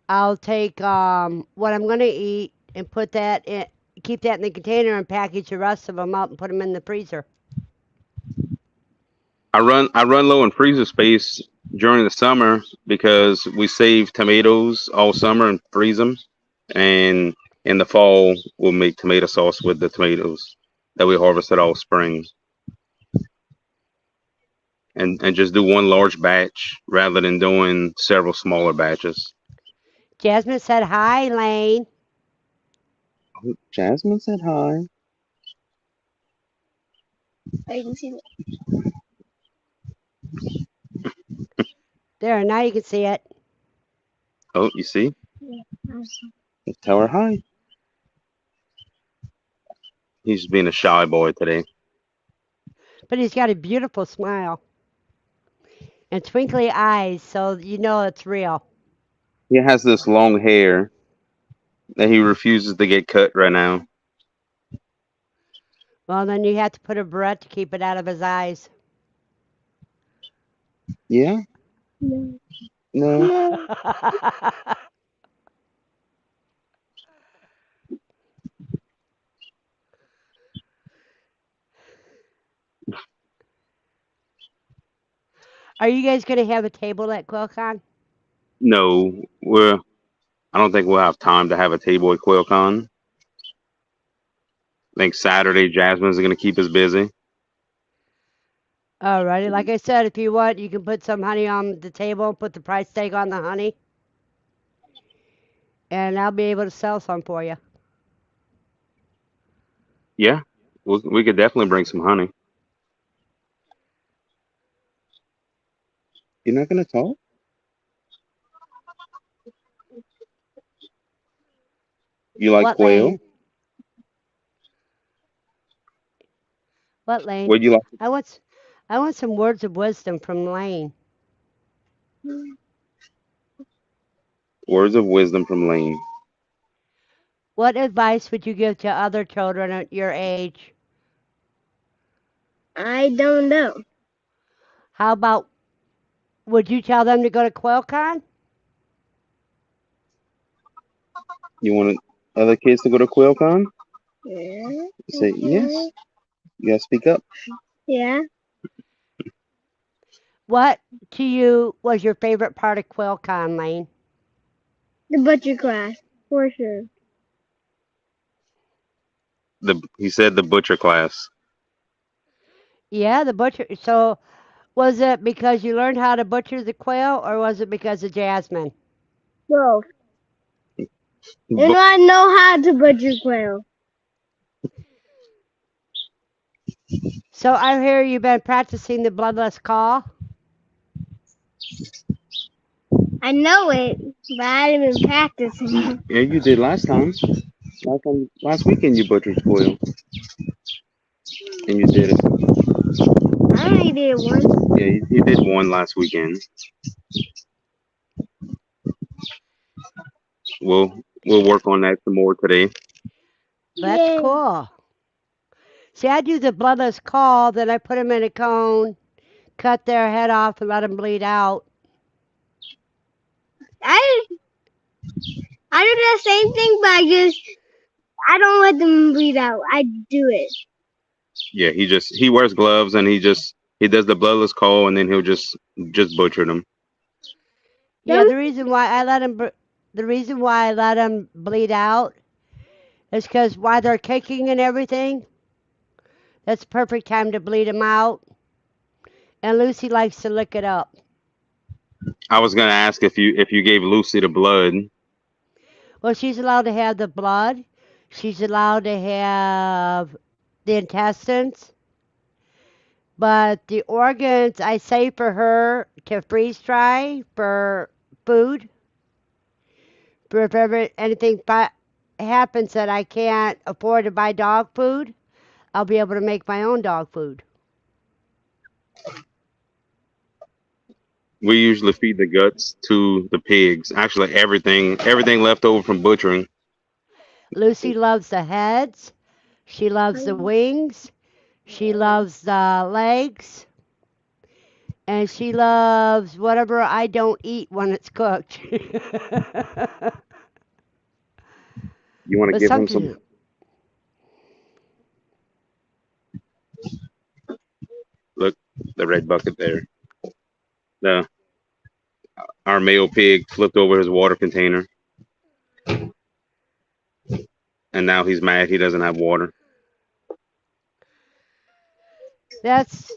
Speaker 1: I'll take what I'm gonna eat and keep that in the container and package the rest of them up and put them in the freezer.
Speaker 18: I run low on freezer space during the summer because we save tomatoes all summer and freeze them, and in the fall we'll make tomato sauce with the tomatoes that we harvested all spring, and just do one large batch rather than doing several smaller batches.
Speaker 1: Jasmine said hi, Lane.
Speaker 18: Jasmine said hi.
Speaker 13: I can see that.
Speaker 1: There, now you can see it.
Speaker 18: Oh, you see?
Speaker 13: Yeah.
Speaker 18: Let's tell her hi. He's being a shy boy today.
Speaker 1: But he's got a beautiful smile and twinkly eyes, so you know it's real.
Speaker 18: He has this long hair that he refuses to get cut right now.
Speaker 1: Well, then you have to put a barrette to keep it out of his eyes.
Speaker 18: Yeah?
Speaker 13: No.
Speaker 18: No.
Speaker 1: Are you guys going to have a table at Quail Con?
Speaker 18: No, I don't think we'll have time to have a table at Quail Con. I think Saturday Jasmine's gonna keep us busy.
Speaker 1: Alrighty, like I said, if you want, you can put some honey on the table and put the price tag on the honey. And I'll be able to sell some for you.
Speaker 18: Yeah, we could definitely bring some honey. You're not gonna talk? You like
Speaker 1: What,
Speaker 18: quail?
Speaker 1: Lane? What, Lane?
Speaker 18: What do you like?
Speaker 1: I want some words of wisdom from Lane.
Speaker 18: Words of wisdom from Lane.
Speaker 1: What advice would you give to other children at your age?
Speaker 13: I don't know.
Speaker 1: How about, would you tell them to go to Quail Con?
Speaker 18: You want other kids to go to Quail Con?
Speaker 13: Yeah.
Speaker 18: Say yes. You gotta speak up.
Speaker 13: Yeah.
Speaker 1: What to you was your favorite part of Quail Con, Lane?
Speaker 13: The butcher class, for sure.
Speaker 18: He said the butcher class.
Speaker 1: Yeah, the butcher. So, was it because you learned how to butcher the quail, or was it because of Jasmine?
Speaker 13: Both. And I know how to butcher quail.
Speaker 1: So I hear you've been practicing the bloodless call.
Speaker 13: I know it, but I haven't been practicing.
Speaker 18: Yeah, you did last time. Last weekend you butchered quail, and you did it.
Speaker 13: I only did it once.
Speaker 18: Yeah, you did one last weekend. We'll work on that some more today.
Speaker 1: That's cool. See, I do the bloodless call, then I put them in a cone, cut their head off, and let them bleed out.
Speaker 13: I do the same thing, but I don't let them bleed out. I do it.
Speaker 18: Yeah, he wears gloves and he does the bloodless call and then he'll just butcher them.
Speaker 1: Yeah, the reason why I let them bleed out is because while they're kicking and everything, that's the perfect time to bleed them out. And Lucy likes to lick it up.
Speaker 18: I was gonna ask if you gave Lucy the blood.
Speaker 1: Well, she's allowed to have the blood. She's allowed to have the intestines. But the organs, I save for her to freeze dry for food if ever anything happens that I can't afford to buy dog food, I'll be able to make my own dog food.
Speaker 18: We usually feed the guts to the pigs. Actually, everything left over from butchering.
Speaker 1: Lucy loves the heads. She loves the wings. She loves the legs. And she loves whatever I don't eat when it's cooked.
Speaker 18: You want to
Speaker 1: But
Speaker 18: give him
Speaker 1: something.
Speaker 18: some? Look, the red bucket there. The Our male pig flipped over his water container, and now he's mad he doesn't have water.
Speaker 1: That's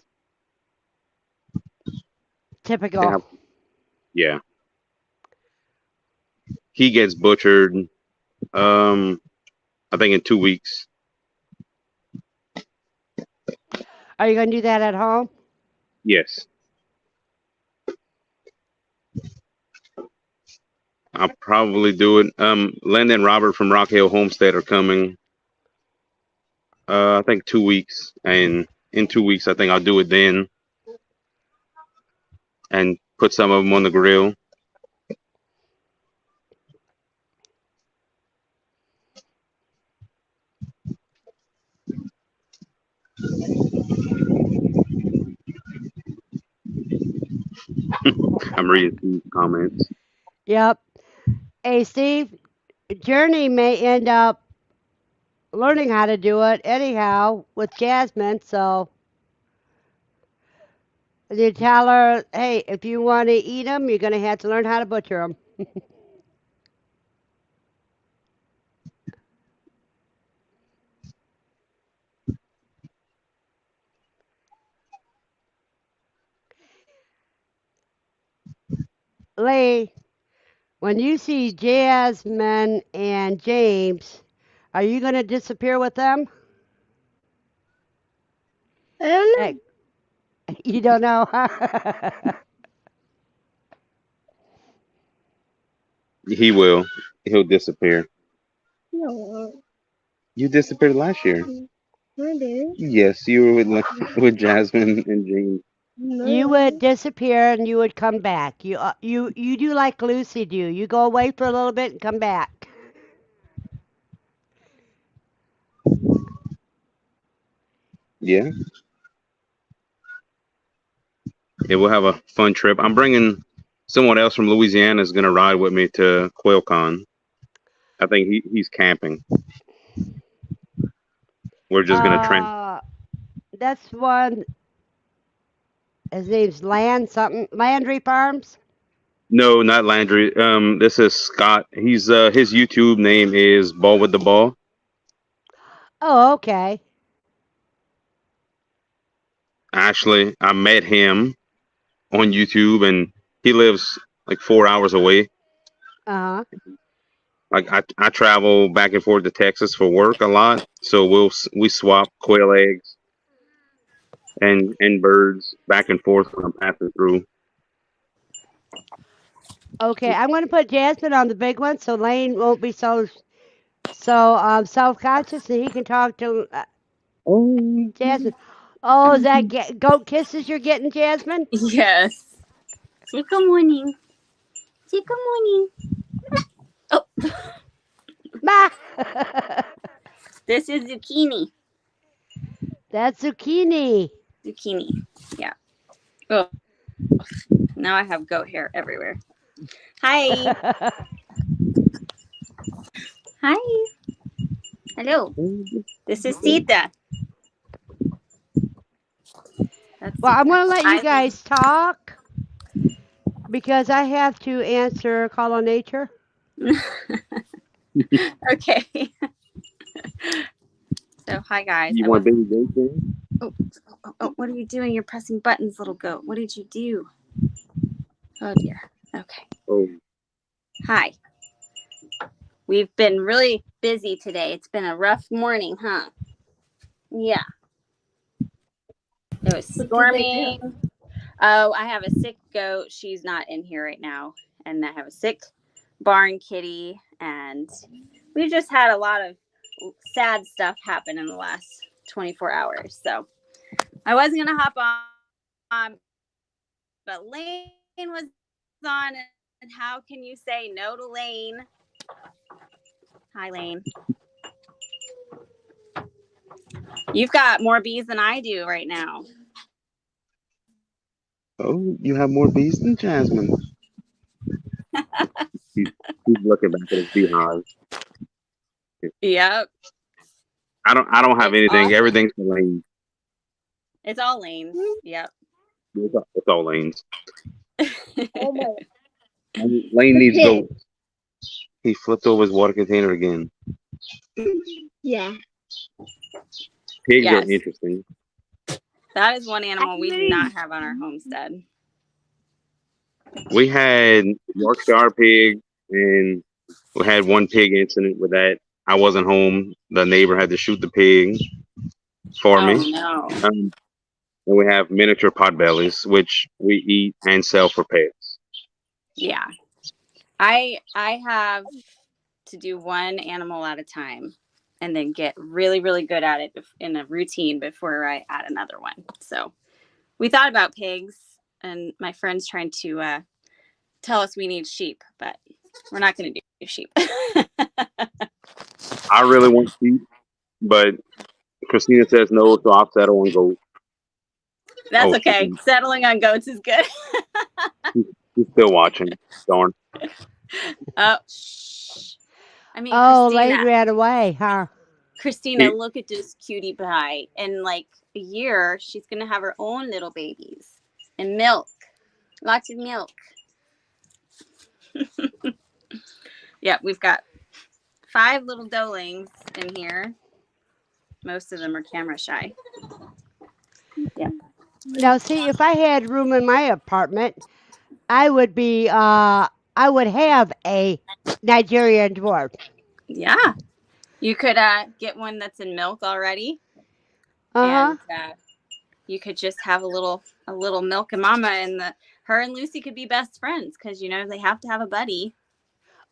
Speaker 1: typical.
Speaker 18: Yeah. He gets butchered. I think in 2 weeks.
Speaker 1: Are you going to do that at home?
Speaker 18: Yes. I'll probably do it. Linda and Robert from Rock Hill Homestead are coming. I think 2 weeks, and in 2 weeks, I think I'll do it then, and put some of them on the grill. I'm reading some comments.
Speaker 1: Yep. Hey, Steve, Journey may end up learning how to do it anyhow with Jasmine, so you tell her, hey, if you want to eat them, you're going to have to learn how to butcher them. Lee, when you see Jasmine and James, are you going to disappear with them?
Speaker 13: I don't know.
Speaker 1: Hey, you don't know?
Speaker 18: He will. He'll disappear.
Speaker 13: No.
Speaker 18: You disappeared last year.
Speaker 13: I did.
Speaker 18: Yes, you were with Jasmine and James.
Speaker 1: You would disappear and you would come back. You do like Lucy do. You go away for a little bit and come back.
Speaker 18: Yeah. Yeah, we'll have a fun trip. I'm bringing someone else from Louisiana is going to ride with me to Quail Con. I think he's camping. We're just going to
Speaker 1: That's one. His name's Landry Farms.
Speaker 18: No, not Landry. This is Scott. He's his YouTube name is Ball with the Ball.
Speaker 1: Oh, okay.
Speaker 18: Actually, I met him on YouTube, and he lives like 4 hours away.
Speaker 1: Uh-huh.
Speaker 18: Like I travel back and forth to Texas for work a lot, so we swap quail eggs and birds back and forth when I'm passing through.
Speaker 1: Okay, I'm going to put Jasmine on the big one so Lane won't be so self-conscious and he can talk to Jasmine. Oh, is that goat kisses you're getting, Jasmine?
Speaker 19: Yes. Say good morning. Say good morning. Oh.
Speaker 1: Ma.
Speaker 19: This is zucchini.
Speaker 1: That's zucchini.
Speaker 19: Zucchini. Yeah. Oh. Now I have goat hair everywhere. Hi. Hi. Hello. This is Tita.
Speaker 1: Well, I'm going to let you guys talk because I have to answer Call on Nature.
Speaker 19: Okay. So, hi, guys.
Speaker 18: You want baby bacon?
Speaker 19: Oh, what are you doing? You're pressing buttons, little goat. What did you do? Oh, dear. Okay.
Speaker 18: Oh.
Speaker 19: Hi. We've been really busy today. It's been a rough morning, huh? Yeah. It was storming. Oh, I have a sick goat. She's not in here right now. And I have a sick barn kitty, and we've just had a lot of sad stuff happen in the last 24 hours. So I wasn't gonna hop on, but Lane was on, and how can you say no to Lane? Hi, Lane. You've got more bees than I do right now.
Speaker 18: Oh, you have more bees than Jasmine. he's looking back at his beehive.
Speaker 19: Yep.
Speaker 18: I don't have anything.
Speaker 19: Awesome.
Speaker 18: Everything's Lane.
Speaker 19: It's all Lane's. Yep.
Speaker 18: It's all Lane's. Lane needs goats. He flipped over his water container again.
Speaker 13: Yeah.
Speaker 18: Pigs
Speaker 19: Yes.
Speaker 18: are interesting.
Speaker 19: That is one animal we do not have on our homestead.
Speaker 18: We had Yorkshire pig, and we had one pig incident with that. I wasn't home. The neighbor had to shoot the pig for me.
Speaker 19: No.
Speaker 18: And we have miniature potbellies, which we eat and sell for pets.
Speaker 19: Yeah. I have to do one animal at a time and then get really, really good at it in a routine before I add another one. So we thought about pigs, and my friend's trying to tell us we need sheep, but we're not going to do sheep.
Speaker 18: I really want sheep, but Christina says no, so I'll settle on goat.
Speaker 19: That's okay. Settling on goats is good.
Speaker 18: She's still watching. Darn.
Speaker 19: Oh, shh. I mean,
Speaker 1: Lane ran away, huh?
Speaker 19: Christina, look at this cutie pie. In like a year, she's going to have her own little babies and milk. Lots of milk. Yeah, we've got 5 little doelings in here. Most of them are camera shy. Yeah.
Speaker 1: Now, see, if I had room in my apartment, I would have a Nigerian dwarf.
Speaker 19: Yeah. You could get one that's in milk already.
Speaker 1: Uh-huh.
Speaker 19: And you could just have a little milk and mama, and her and Lucy could be best friends because they have to have a buddy.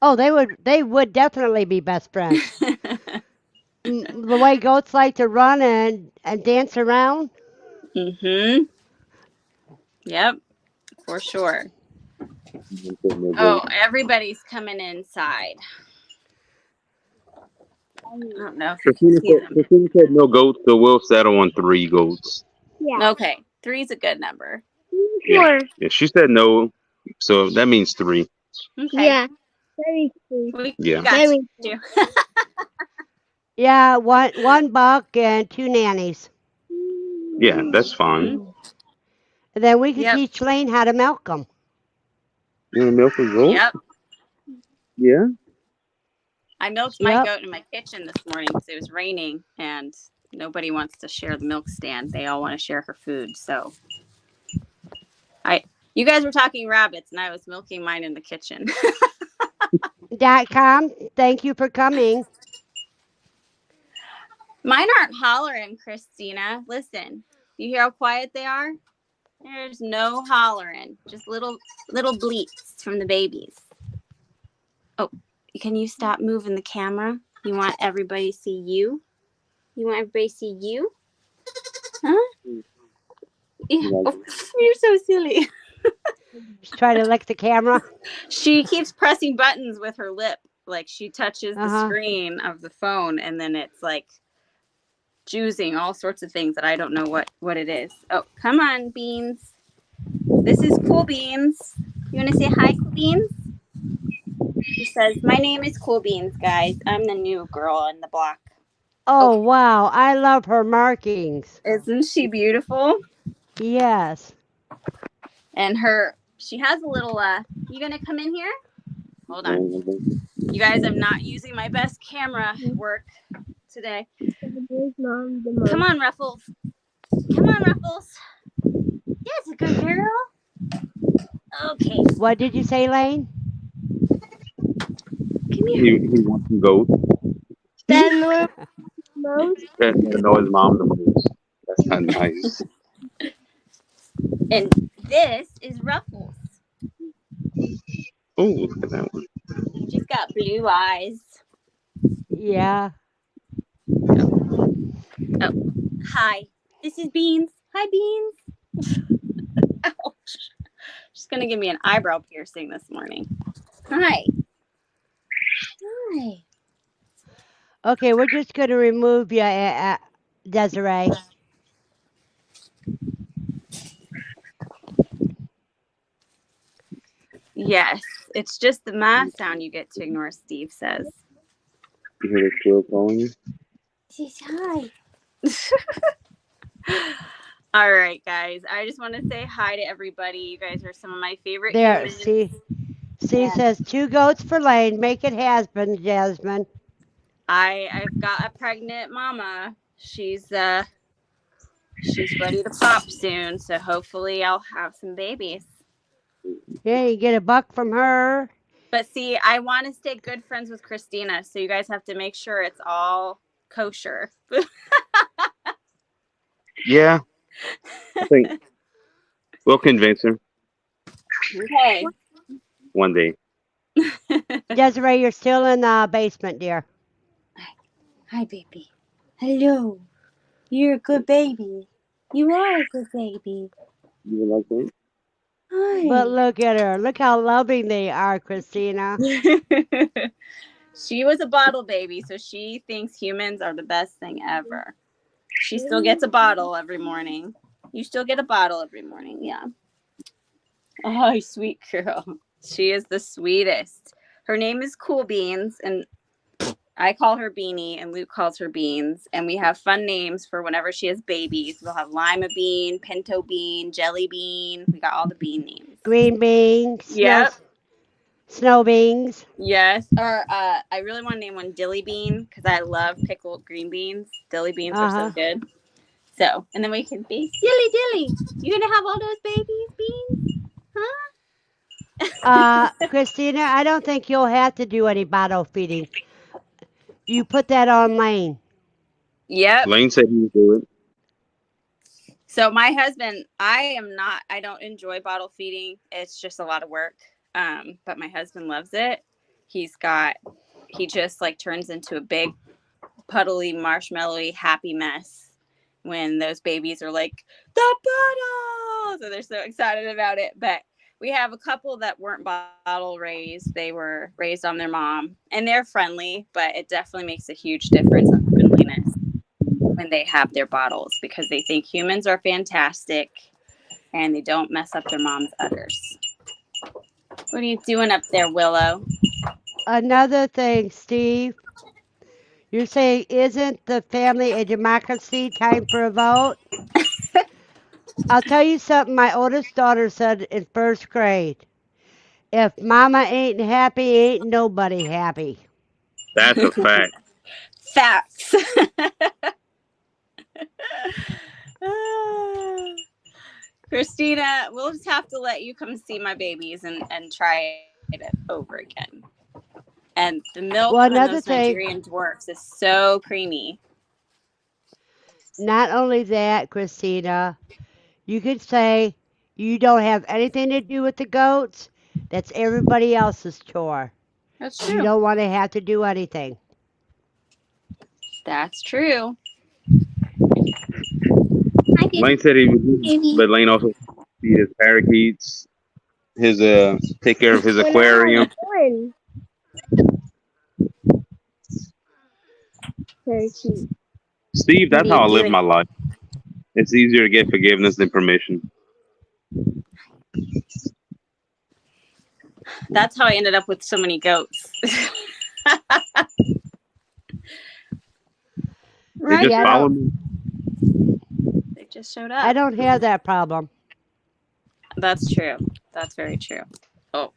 Speaker 1: Oh, they would definitely be best friends. The way goats like to run and dance around.
Speaker 19: Mm-hmm. Yep, for sure. Oh, everybody's coming inside. I don't know if
Speaker 18: Christina said no goats, so we'll settle on 3 goats.
Speaker 13: Yeah.
Speaker 19: Okay, 3 is a good number.
Speaker 18: Yeah, she said no, so that means 3.
Speaker 19: Okay.
Speaker 13: Yeah. Very sweet.
Speaker 19: We got you.
Speaker 1: Yeah, one buck and 2 nannies.
Speaker 18: Yeah, that's fine.
Speaker 1: And then we could teach Lane how to milk them.
Speaker 18: You want to milk a goat?
Speaker 19: Yep.
Speaker 18: Yeah.
Speaker 19: I milked my goat in my kitchen this morning because it was raining and nobody wants to share the milk stand. They all want to share her food. So you guys were talking rabbits and I was milking mine in the kitchen.
Speaker 1: .com, thank you for coming.
Speaker 19: Mine aren't hollering, Christina. Listen, you hear how quiet they are? There's no hollering, just little bleats from the babies. Oh, can you stop moving the camera? You want everybody to see you? You want everybody to see you? Huh? Yeah. Oh, you're so silly.
Speaker 1: She's trying to lick the camera.
Speaker 19: She keeps pressing buttons with her lip. Like she touches the screen of the phone and then it's like juicing all sorts of things that I don't know what it is. Oh, come on, Beans. This is Cool Beans. You want to say hi, Cool Beans? She says, my name is Cool Beans, guys. I'm the new girl on the block.
Speaker 1: Oh, wow. I love her markings.
Speaker 19: Isn't she beautiful?
Speaker 1: Yes.
Speaker 19: And she has a little, you going to come in here? Hold on. You guys, I'm not using my best camera work today. Come on, Ruffles. Come on, Ruffles. Yes, a good girl. Okay.
Speaker 1: What did you say, Lane?
Speaker 19: Come here.
Speaker 18: He wants some goat.
Speaker 13: That most.
Speaker 18: That annoys mom the most. That's not nice.
Speaker 19: And this is Ruffles.
Speaker 18: Oh, look at that one.
Speaker 19: She's got blue eyes.
Speaker 1: Yeah.
Speaker 19: Oh, hi. This is Beans. Hi, Beans. Ouch. She's gonna give me an eyebrow piercing this morning. Hi. Hi.
Speaker 1: Okay, we're just going to remove you, Desiree.
Speaker 19: Yes, it's just the math sound you get to ignore, Steve says.
Speaker 18: You hear the quail calling you?
Speaker 19: She's hi. All right, guys. I just want to say hi to everybody. You guys are some of my favorite
Speaker 1: There,
Speaker 19: humans.
Speaker 1: see
Speaker 19: Yeah.
Speaker 1: says 2 goats for Lane. Make it has-been, Jasmine.
Speaker 19: I've got a pregnant mama. She's ready to pop soon, so hopefully I'll have some babies.
Speaker 1: Yeah, you get a buck from her.
Speaker 19: But see, I want to stay good friends with Christina, so you guys have to make sure it's all kosher.
Speaker 18: Yeah, I think we'll convince her
Speaker 19: Okay.
Speaker 18: one day.
Speaker 1: Desiree, you're still in the basement, dear.
Speaker 19: Hi, baby. Hello. You're a good baby. You are a good baby.
Speaker 18: You would like that?
Speaker 19: Hi.
Speaker 1: But look at her. Look how loving they are, Christina.
Speaker 19: She was a bottle baby, so she thinks humans are the best thing ever. She still gets a bottle every morning. You still get a bottle every morning, yeah. Oh, sweet girl. She is the sweetest. Her name is Cool Beans, and I call her Beanie, and Luke calls her Beans. And we have fun names for whenever she has babies. We'll have Lima Bean, Pinto Bean, Jelly Bean. We got all the bean names.
Speaker 1: Green beans.
Speaker 19: Yep.
Speaker 1: Snow beans.
Speaker 19: Yes. Or I really want to name one Dilly Bean because I love pickled green beans. Dilly beans are so good. So, and then we can be silly dilly. You gonna have all those babies, Beans? Huh?
Speaker 1: Christina, I don't think you'll have to do any bottle feeding. You put that on Lane.
Speaker 19: Yep.
Speaker 18: Lane said he would do it.
Speaker 19: So my husband, I don't enjoy bottle feeding. It's just a lot of work. But my husband loves it. He just like turns into a big puddly, marshmallowy, happy mess when those babies are like, the bottle! So they're so excited about it. But we have a couple that weren't bottle raised. They were raised on their mom, and they're friendly, but it definitely makes a huge difference in friendliness when they have their bottles because they think humans are fantastic and they don't mess up their mom's udders. What are you doing up there, Willow?
Speaker 1: Another thing, Steve. You're saying, isn't the family a democracy? Time for a vote? I'll tell you something my oldest daughter said in first grade. If mama ain't happy, ain't nobody happy.
Speaker 18: That's a fact.
Speaker 19: Facts. Christina, we'll just have to let you come see my babies and try it over again. And the milk on those Nigerian dwarfs is so creamy.
Speaker 1: Not only that, Christina, you could say you don't have anything to do with the goats. That's everybody else's chore.
Speaker 19: That's true.
Speaker 1: You don't want to have to do anything.
Speaker 19: That's true.
Speaker 18: Lane said he would, but Lane also feed his parakeets, take care of his aquarium. Steve, that's how I live my life. It's easier to get forgiveness than permission.
Speaker 19: That's how I ended up with so many goats.
Speaker 18: They just follow me.
Speaker 19: They just showed up.
Speaker 1: I don't have that problem.
Speaker 19: That's true. That's very true. Oh,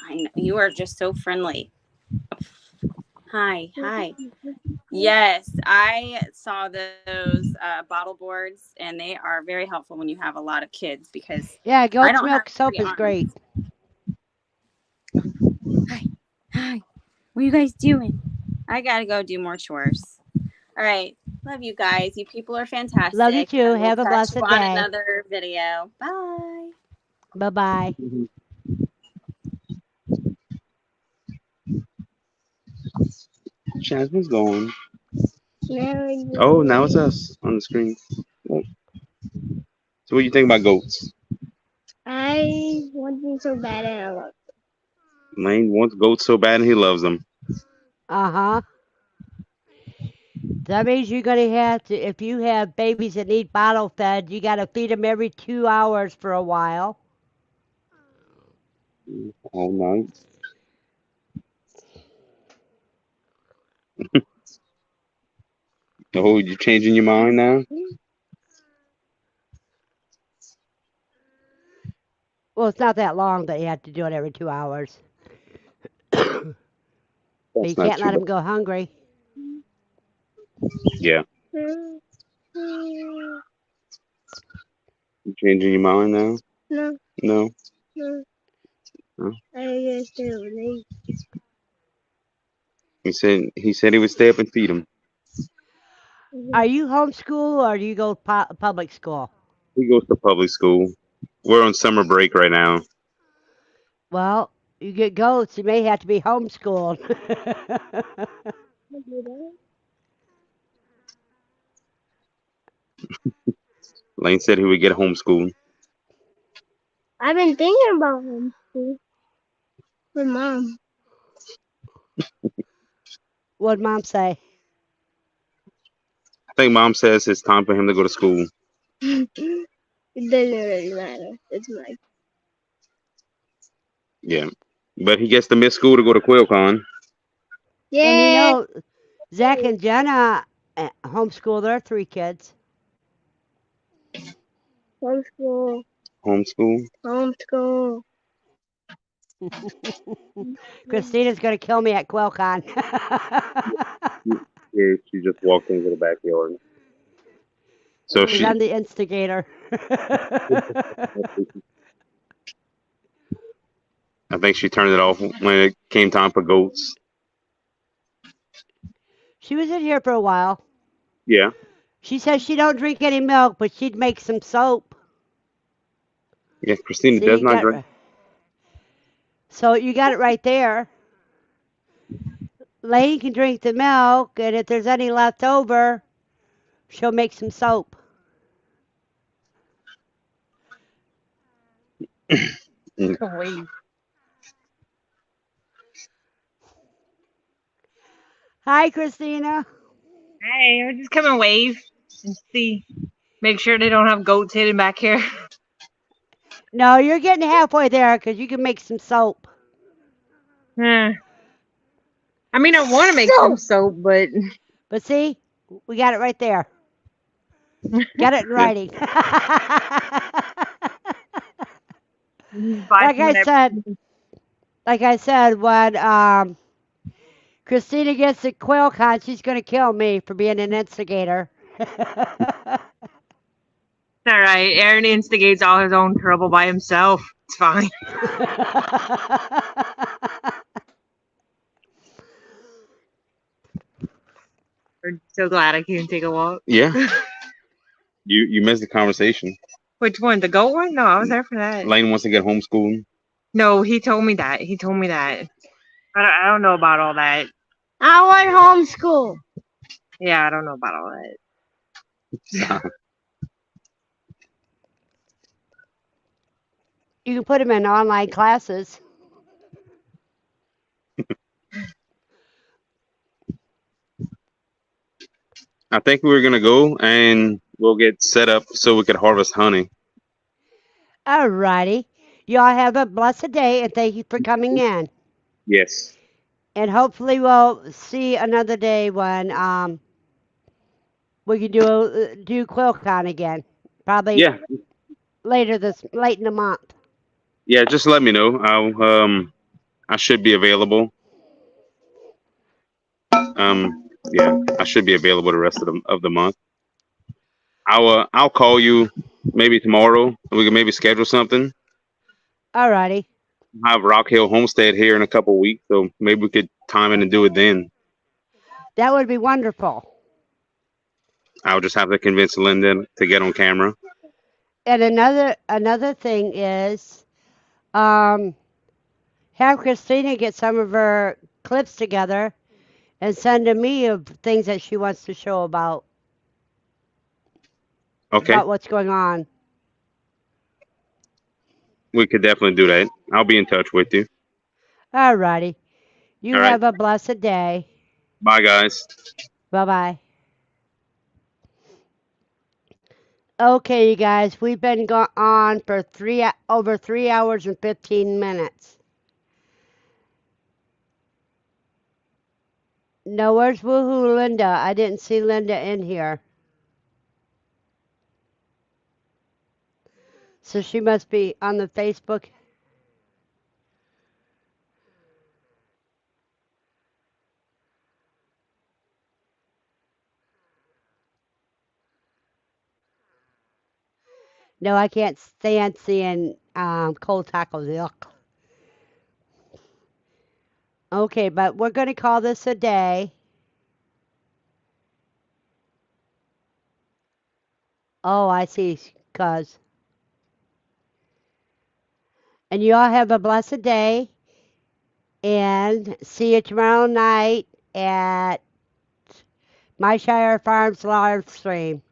Speaker 19: I know. You are just so friendly. Hi. Yes, I saw those bottle boards, and they are very helpful when you have a lot of kids because
Speaker 1: goat's milk soap is great.
Speaker 19: Hi. What are you guys doing? I gotta go do more chores. All right. Love you guys. You people are fantastic.
Speaker 1: Love you too.
Speaker 19: We'll
Speaker 1: Have a blessed
Speaker 19: on
Speaker 1: day.
Speaker 19: another video. Bye.
Speaker 1: Bye-bye.
Speaker 18: Jasmine's going. Oh, now it's us on the screen. Oh. So what do you think about goats?
Speaker 13: I want them so bad and I love
Speaker 18: Lane wants goats so bad and he loves them.
Speaker 1: Uh-huh. That means you're going to have to, if you have babies that need bottle fed, you got to feed them every 2 hours for a while.
Speaker 18: All night. Oh, you changing your mind now?
Speaker 1: Well, it's not that long that you have to do it every 2 hours. But you
Speaker 18: That's not
Speaker 1: can't
Speaker 18: too
Speaker 1: let
Speaker 18: bad.
Speaker 1: them go hungry.
Speaker 18: Yeah.
Speaker 13: them.
Speaker 18: You changing your mind now?
Speaker 13: No,
Speaker 18: No.
Speaker 13: no.
Speaker 18: Huh?
Speaker 13: I guess they're late.
Speaker 18: He said he would stay up and feed him.
Speaker 1: Are you homeschool or do you go public school?
Speaker 18: He goes to public school. We're on summer break right now.
Speaker 1: Well, you get goats, you may have to be homeschooled.
Speaker 18: Lane said he would get homeschooled.
Speaker 13: I've been thinking about homeschool with mom.
Speaker 1: What'd Mom say?
Speaker 18: I think Mom says it's time for him to go to school.
Speaker 13: It doesn't really matter. It's my
Speaker 18: Yeah. But he gets to miss school to go to Quail Con.
Speaker 1: And you
Speaker 13: yay
Speaker 1: know, Zach and Jenna homeschool their 3 kids.
Speaker 13: homeschool.
Speaker 18: Homeschool.
Speaker 13: Homeschool.
Speaker 1: Christina's going to kill me at QuailCon.
Speaker 18: Yeah, she just walked into the backyard. So
Speaker 1: Because I'm the instigator.
Speaker 18: I think she turned it off when it came time for goats.
Speaker 1: She was in here for a while.
Speaker 18: Yeah.
Speaker 1: She says she don't drink any milk, but she'd make some soap.
Speaker 18: Yeah, Christina
Speaker 1: See,
Speaker 18: does
Speaker 1: you
Speaker 18: not
Speaker 1: got,
Speaker 18: drink.
Speaker 1: so you got it right there. Lane can drink the milk, and if there's any left over, she'll make some soap.
Speaker 12: Wait.
Speaker 1: Hi, Christina.
Speaker 12: Hey, I just come and wave and see. Make sure they don't have goats hidden back here.
Speaker 1: No, you're getting halfway there because you can make some soap.
Speaker 12: I mean, I want to make some soap, but
Speaker 1: see, we got it right there. Got it in writing. like I said, when Christina gets to Quail Con, she's going to kill me for being an instigator.
Speaker 12: It's all right. Aaron instigates all his own trouble by himself. It's fine. I'm so glad I came take a walk.
Speaker 18: Yeah. You missed the conversation.
Speaker 12: Which one? The goat one? No, I was there for that.
Speaker 18: Lane wants to get homeschooled.
Speaker 12: No, he told me that. I don't know about all that.
Speaker 13: I want homeschool.
Speaker 12: Yeah, I don't know about all that.
Speaker 1: You can put them in online classes.
Speaker 18: I think we were gonna go and we'll get set up so we could harvest honey.
Speaker 1: All righty. Y'all have a blessed day, and thank you for coming in.
Speaker 18: Yes.
Speaker 1: And hopefully we'll see another day when we can do QuailCon again. Probably late in the month.
Speaker 18: Yeah, just let me know. I should be available. Yeah, I should be available the rest of the month. I'll call you maybe tomorrow and we can maybe schedule something.
Speaker 1: All righty.
Speaker 18: I have Rock Hill Homestead here in a couple weeks, so maybe we could time it and do it then.
Speaker 1: That would be wonderful.
Speaker 18: I'll just have to convince Linda to get on camera.
Speaker 1: And another thing is, have Christina get some of her clips together and sending me of things that she wants to show about
Speaker 18: Okay,
Speaker 1: what's going on.
Speaker 18: we could definitely do that. I'll be in touch with you.
Speaker 1: All righty. You
Speaker 18: All right.
Speaker 1: have a blessed day.
Speaker 18: Bye, guys.
Speaker 1: Bye bye. Okay, you guys, we've been on for over 3 hours and 15 minutes. No, where's Woohoo Linda? I didn't see Linda in here. So she must be on the Facebook. No, I can't stand seeing cold tacos. Yuck. Okay, but we're going to call this a day. Oh, I see, cuz. And you all have a blessed day. And see you tomorrow night at My Shire Farms live stream.